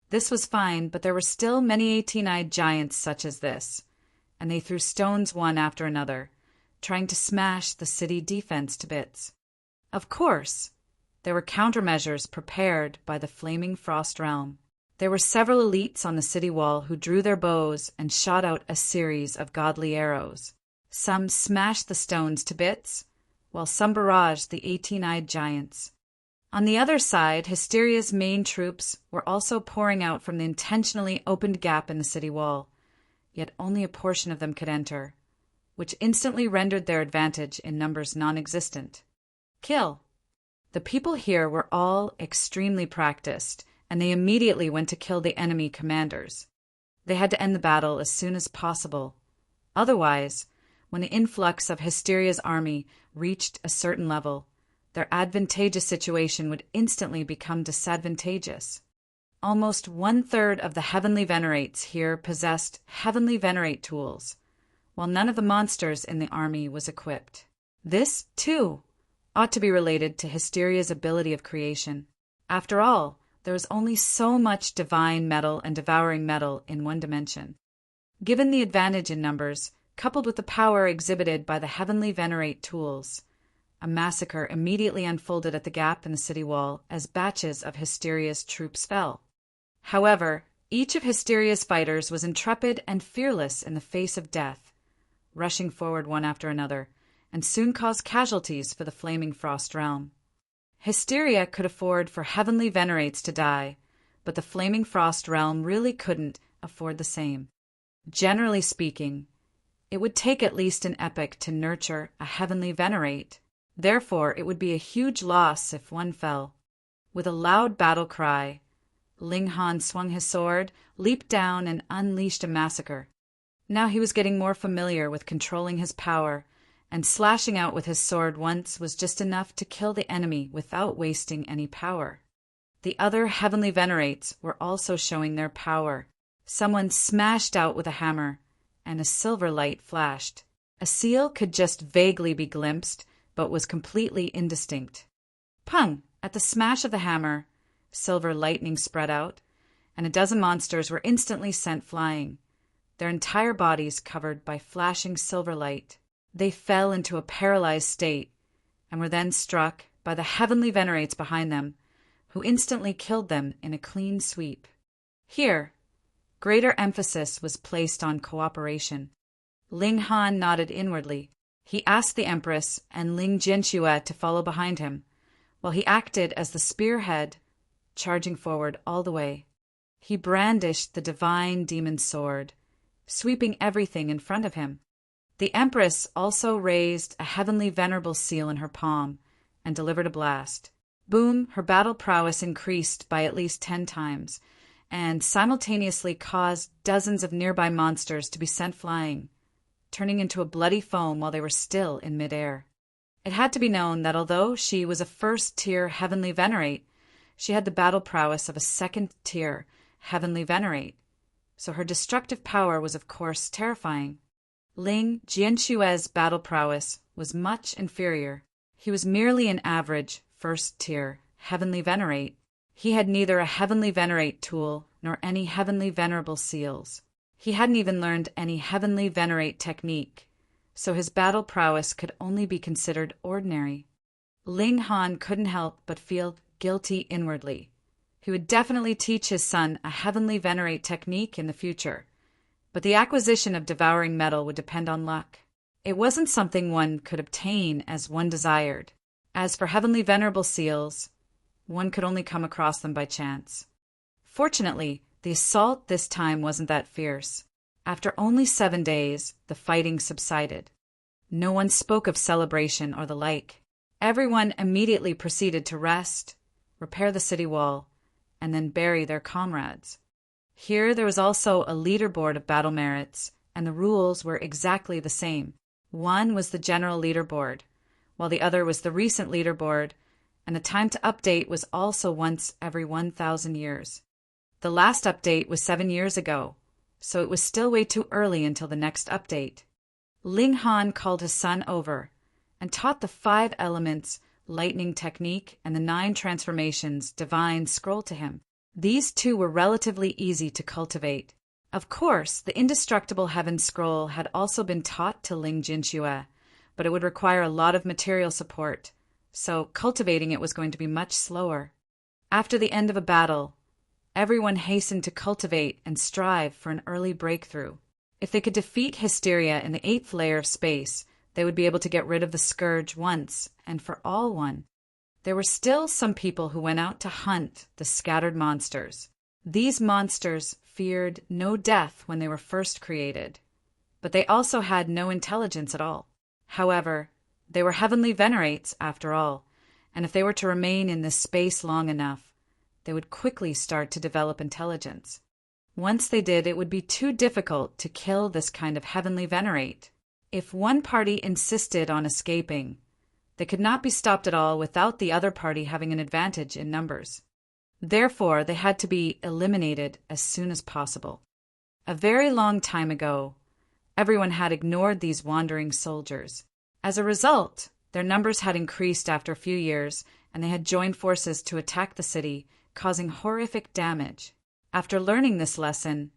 This was fine, but there were still many 18-eyed giants such as this, and they threw stones one after another, trying to smash the city defense to bits. Of course, there were countermeasures prepared by the flaming frost realm. There were several elites on the city wall who drew their bows and shot out a series of godly arrows. Some smashed the stones to bits, while some barraged the 18-eyed giants. On the other side, Hysteria's main troops were also pouring out from the intentionally opened gap in the city wall, yet only a portion of them could enter, which instantly rendered their advantage in numbers non-existent. Kill! The people here were all extremely practiced, and they immediately went to kill the enemy commanders. They had to end the battle as soon as possible. Otherwise, when the influx of Hysteria's army reached a certain level, their advantageous situation would instantly become disadvantageous. Almost 1/3 of the Heavenly Venerates here possessed Heavenly Venerate tools, while none of the monsters in the army was equipped. This, too, ought to be related to Hysteria's ability of creation. After all, there is only so much divine metal and devouring metal in one dimension. Given the advantage in numbers, coupled with the power exhibited by the Heavenly Venerate tools, a massacre immediately unfolded at the gap in the city wall as batches of Hysteria's troops fell. However, each of Hysteria's fighters was intrepid and fearless in the face of death, rushing forward one after another, and soon caused casualties for the Flaming Frost realm. Hysteria could afford for Heavenly Venerates to die, but the Flaming Frost realm really couldn't afford the same. Generally speaking, it would take at least an epoch to nurture a Heavenly Venerate. Therefore, it would be a huge loss if one fell. With a loud battle cry, Ling Han swung his sword, leaped down, and unleashed a massacre. Now he was getting more familiar with controlling his power, and slashing out with his sword once was just enough to kill the enemy without wasting any power. The other Heavenly Venerates were also showing their power. Someone smashed out with a hammer, and a silver light flashed. A seal could just vaguely be glimpsed, but was completely indistinct. Pung! At the smash of the hammer, silver lightning spread out, and a dozen monsters were instantly sent flying, their entire bodies covered by flashing silver light. They fell into a paralyzed state, and were then struck by the Heavenly Venerates behind them, who instantly killed them in a clean sweep. Here, greater emphasis was placed on cooperation. Ling Han nodded inwardly. He asked the Empress and Ling Jianxue to follow behind him, while he acted as the spearhead, charging forward all the way. He brandished the divine demon sword, sweeping everything in front of him. The Empress also raised a heavenly venerable seal in her palm and delivered a blast. Boom! Her battle prowess increased by at least 10 times, and simultaneously caused dozens of nearby monsters to be sent flying, turning into a bloody foam while they were still in midair. It had to be known that although she was a first-tier Heavenly Venerate, she had the battle prowess of a second-tier Heavenly Venerate, so her destructive power was of course terrifying. Ling Jianxue's battle prowess was much inferior. He was merely an average first-tier Heavenly Venerate. He had neither a Heavenly Venerate tool nor any Heavenly Venerable seals. He hadn't even learned any Heavenly Venerate technique, so his battle prowess could only be considered ordinary. Ling Han couldn't help but feel guilty inwardly. He would definitely teach his son a Heavenly Venerate technique in the future, but the acquisition of devouring metal would depend on luck. It wasn't something one could obtain as one desired. As for Heavenly Venerable seals, one could only come across them by chance. Fortunately, the assault this time wasn't that fierce. After only 7 days, the fighting subsided. No one spoke of celebration or the like. Everyone immediately proceeded to rest, repair the city wall, and then bury their comrades. Here there was also a leaderboard of battle merits, and the rules were exactly the same. One was the general leaderboard, while the other was the recent leaderboard, and the time to update was also once every 1,000 years. The last update was 7 years ago, so it was still way too early until the next update. Ling Han called his son over and taught the 5 elements lightning technique and the 9 transformations divine scroll to him. These 2 were relatively easy to cultivate. Of course, the indestructible heaven scroll had also been taught to Ling Jianxue, but it would require a lot of material support, so cultivating it was going to be much slower. After the end of a battle, everyone hastened to cultivate and strive for an early breakthrough. If they could defeat Hysteria in the 8th layer of space, they would be able to get rid of the scourge once and for all one. There were still some people who went out to hunt the scattered monsters. These monsters feared no death when they were first created, but they also had no intelligence at all. However, they were Heavenly Venerates after all, and if they were to remain in this space long enough, they would quickly start to develop intelligence. Once they did, it would be too difficult to kill this kind of heavenly venerate. If one party insisted on escaping, they could not be stopped at all without the other party having an advantage in numbers. Therefore, they had to be eliminated as soon as possible. A very long time ago, everyone had ignored these wandering soldiers. As a result, their numbers had increased after a few years, and they had joined forces to attack the city, causing horrific damage. After learning this lesson,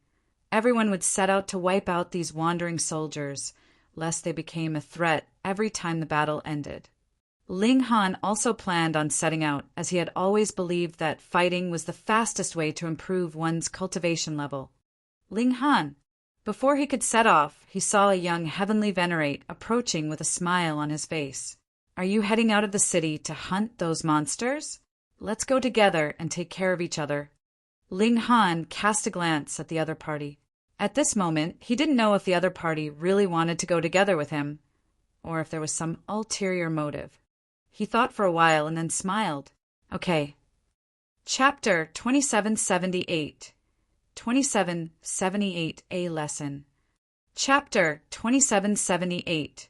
everyone would set out to wipe out these wandering soldiers, lest they became a threat every time the battle ended. Ling Han also planned on setting out, as he had always believed that fighting was the fastest way to improve one's cultivation level. Ling Han. Before he could set off, he saw a young heavenly venerate approaching with a smile on his face. Are you heading out of the city to hunt those monsters? Let's go together and take care of each other. Ling Han cast a glance at the other party. At this moment, he didn't know if the other party really wanted to go together with him, or if there was some ulterior motive. He thought for a while and then smiled. Okay. Chapter 2778. 2778A Lesson. Chapter 2778.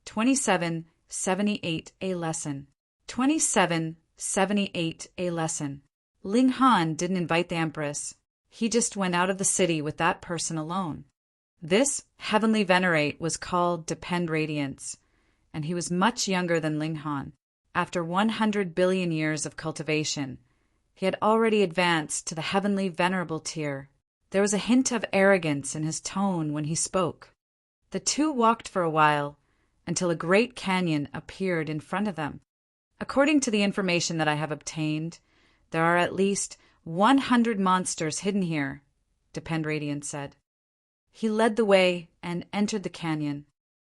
2778A Lesson. 2778A Lesson. Ling Han didn't invite the Empress. He just went out of the city with that person alone. This heavenly venerate was called Depend Radiance, and he was much younger than Ling Han. After 100 billion years of cultivation, he had already advanced to the heavenly venerable tier. There was a hint of arrogance in his tone when he spoke. The two walked for a while, until a great canyon appeared in front of them. According to the information that I have obtained, there are at least 100 monsters hidden here, Depend Radiance said. He led the way and entered the canyon.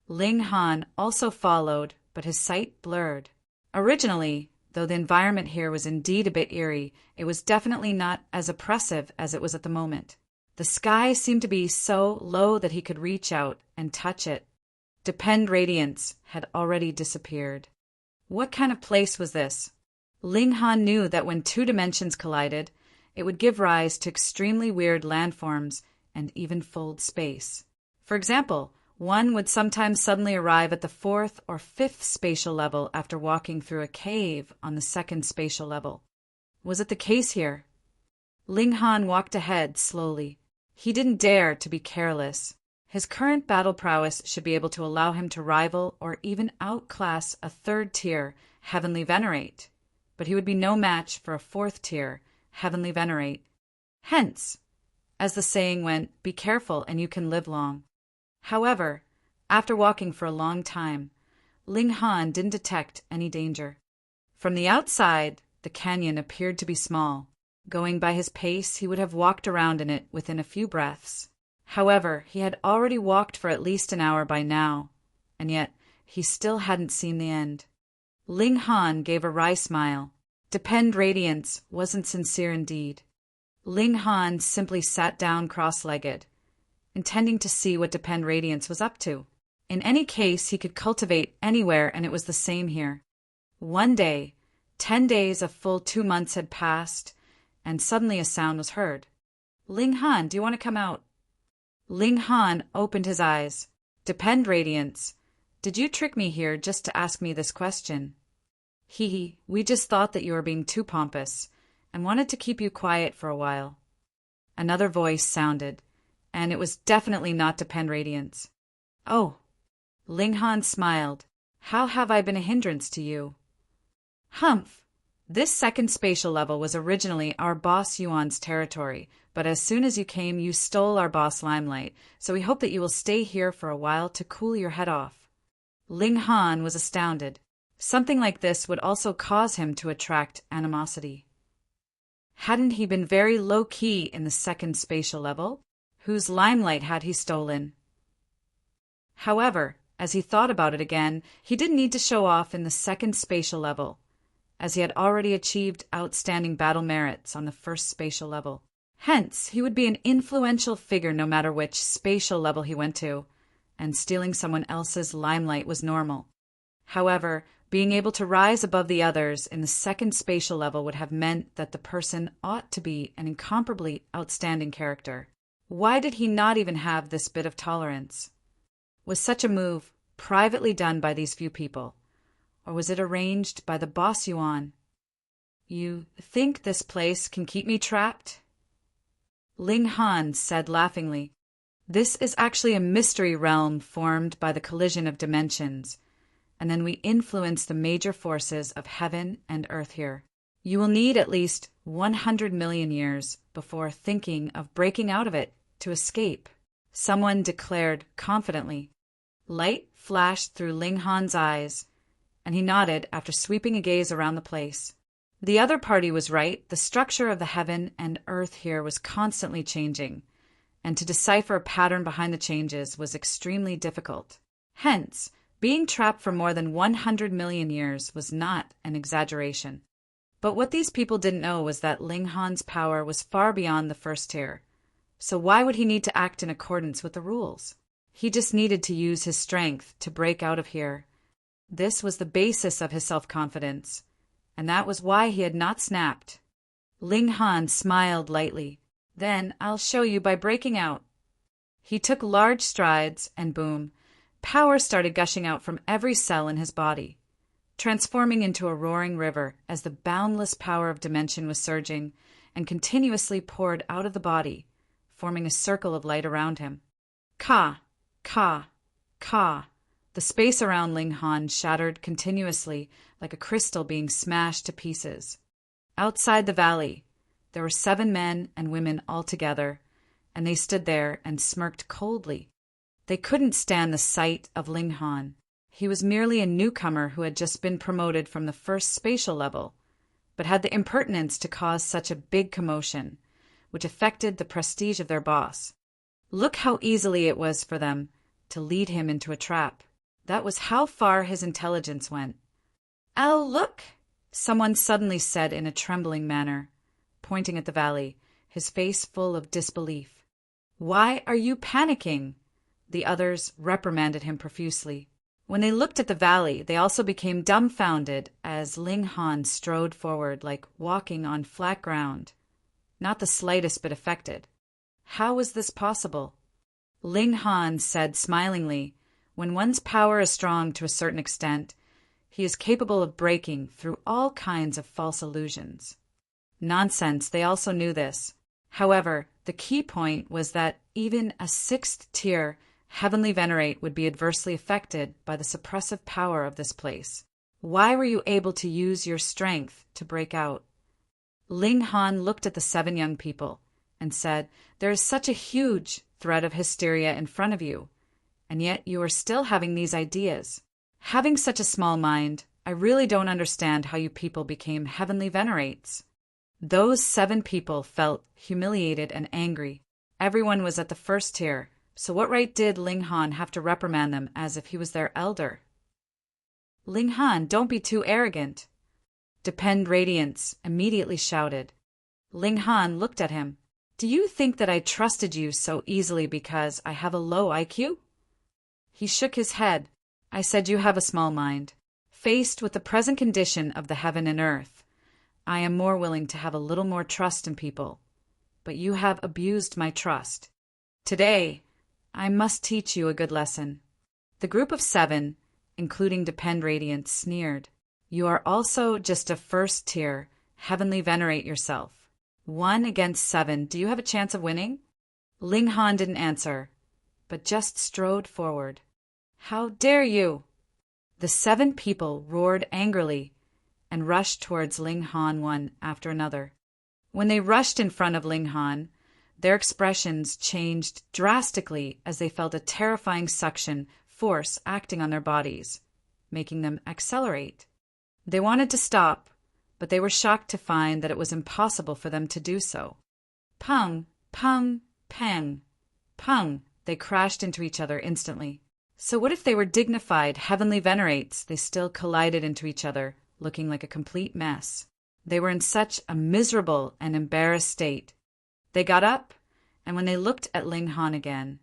Ling Han also followed, but his sight blurred. Originally, though the environment here was indeed a bit eerie, it was definitely not as oppressive as it was at the moment. The sky seemed to be so low that he could reach out and touch it. Depend Radiance had already disappeared. What kind of place was this? Ling Han knew that when two dimensions collided, it would give rise to extremely weird landforms and even fold space. For example, one would sometimes suddenly arrive at the 4th or 5th spatial level after walking through a cave on the 2nd spatial level. Was it the case here? Ling Han walked ahead slowly. He didn't dare to be careless. His current battle prowess should be able to allow him to rival or even outclass a 3rd-tier heavenly venerate, but he would be no match for a 4th-tier heavenly venerate. Hence, as the saying went, be careful and you can live long. However, after walking for a long time, Ling Han didn't detect any danger. From the outside, the canyon appeared to be small. Going by his pace, he would have walked around in it within a few breaths. However, he had already walked for at least an hour by now, and yet he still hadn't seen the end. Ling Han gave a wry smile. Depend Radiance wasn't sincere indeed. Ling Han simply sat down cross-legged, intending to see what Depend Radiance was up to. In any case, he could cultivate anywhere, and it was the same here. One day, 10 days of full 2 months had passed, and suddenly a sound was heard. Ling Han, do you want to come out? Ling Han opened his eyes. Depend Radiance, did you trick me here just to ask me this question? We just thought that you were being too pompous, and wanted to keep you quiet for a while. Another voice sounded, and it was definitely not Depend Radiance. Oh. Ling Han smiled. How have I been a hindrance to you? Humph. This 2nd spatial level was originally our boss Yuan's territory, but as soon as you came, you stole our boss Limelight, so we hope that you will stay here for a while to cool your head off. Ling Han was astounded. Something like this would also cause him to attract animosity. Hadn't he been very low-key in the 2nd spatial level? Whose limelight had he stolen? However, as he thought about it again, he didn't need to show off in the 2nd spatial level, as he had already achieved outstanding battle merits on the 1st spatial level. Hence, he would be an influential figure no matter which spatial level he went to, and stealing someone else's limelight was normal. However, Being able to rise above the others in the second spatial level would have meant that the person ought to be an incomparably outstanding character. Why did he not even have this bit of tolerance? Was such a move privately done by these few people, or was it arranged by the boss Yuan? You think this place can keep me trapped? Ling Han said laughingly, "This is actually a mystery realm formed by the collision of dimensions, and then we influence the major forces of heaven and earth here. You will need at least 100 million years before thinking of breaking out of it to escape," someone declared confidently. Light flashed through Ling Han's eyes, and he nodded after sweeping a gaze around the place. The other party was right. The structure of the heaven and earth here was constantly changing, and to decipher a pattern behind the changes was extremely difficult. Hence, being trapped for more than 100 million years was not an exaggeration. But what these people didn't know was that Ling Han's power was far beyond the first tier. So why would he need to act in accordance with the rules? He just needed to use his strength to break out of here. This was the basis of his self-confidence, and that was why he had not snapped. Ling Han smiled lightly. "Then I'll show you by breaking out." He took large strides, and boom, power started gushing out from every cell in his body, transforming into a roaring river as the boundless power of dimension was surging and continuously poured out of the body, forming a circle of light around him. Ka, ka, ka. The space around Ling Han shattered continuously like a crystal being smashed to pieces. Outside the valley, there were 7 men and women all together, and they stood there and smirked coldly. They couldn't stand the sight of Ling Han. He was merely a newcomer who had just been promoted from the first spatial level, but had the impertinence to cause such a big commotion, which affected the prestige of their boss. Look how easily it was for them to lead him into a trap. That was how far his intelligence went. "Oh, look!" someone suddenly said in a trembling manner, pointing at the valley, his face full of disbelief. "Why are you panicking?" The others reprimanded him profusely. When they looked at the valley, they also became dumbfounded as Ling Han strode forward like walking on flat ground, not the slightest bit affected. How was this possible? Ling Han said smilingly, "When one's power is strong to a certain extent, he is capable of breaking through all kinds of false illusions." Nonsense, they also knew this. However, the key point was that even a 6th tier heavenly venerate would be adversely affected by the suppressive power of this place. Why were you able to use your strength to break out? Ling Han looked at the 7 young people and said, "There is such a huge threat of hysteria in front of you, and yet you are still having these ideas. Having such a small mind, I really don't understand how you people became heavenly venerates." Those 7 people felt humiliated and angry. Everyone was at the first tier, so what right did Ling Han have to reprimand them as if he was their elder? "Ling Han, don't be too arrogant," Depend Radiance immediately shouted. Ling Han looked at him. "Do you think that I trusted you so easily because I have a low IQ?" He shook his head. "I said you have a small mind. Faced with the present condition of the heaven and earth, I am more willing to have a little more trust in people. But you have abused my trust. Today, I must teach you a good lesson." The group of 7, including Depend Radiance, sneered. "You are also just a first tier. Heavenly venerate yourself. 1 against 7. Do you have a chance of winning?" Ling Han didn't answer, but just strode forward. "How dare you!" The 7 people roared angrily and rushed towards Ling Han one after another. When they rushed in front of Ling Han, their expressions changed drastically as they felt a terrifying suction force acting on their bodies, making them accelerate. They wanted to stop, but they were shocked to find that it was impossible for them to do so. Pung, pung, pang, pung, they crashed into each other instantly. So what if they were dignified heavenly venerates? They still collided into each other, looking like a complete mess. They were in such a miserable and embarrassed state. They got up, and when they looked at Ling Han again,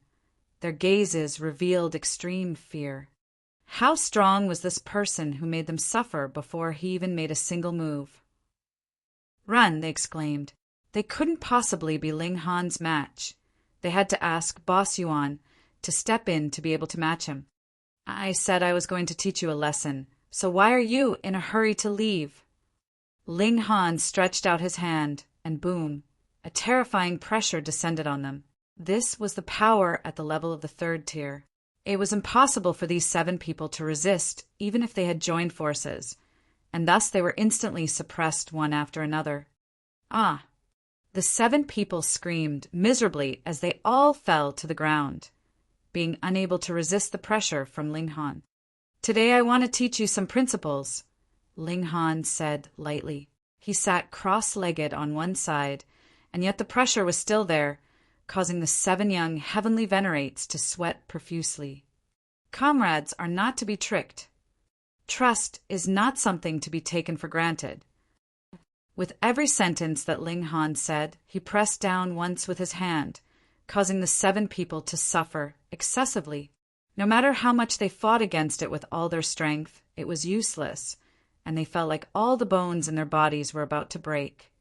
their gazes revealed extreme fear. How strong was this person who made them suffer before he even made a single move? "Run!" they exclaimed. They couldn't possibly be Ling Han's match. They had to ask Boss Yuan to step in to be able to match him. "I said I was going to teach you a lesson, so why are you in a hurry to leave?" Ling Han stretched out his hand, and boom, a terrifying pressure descended on them. This was the power at the level of the third tier. It was impossible for these 7 people to resist, even if they had joined forces, and thus they were instantly suppressed one after another. Ah! The 7 people screamed miserably as they all fell to the ground, being unable to resist the pressure from Ling Han. "Today I want to teach you some principles," Ling Han said lightly. He sat cross-legged on one side, and yet the pressure was still there, causing the 7 young heavenly venerates to sweat profusely. Comrades are not to be tricked. Trust is not something to be taken for granted. With every sentence that Ling Han said, he pressed down once with his hand, causing the 7 people to suffer excessively. No matter how much they fought against it with all their strength, it was useless, and they felt like all the bones in their bodies were about to break.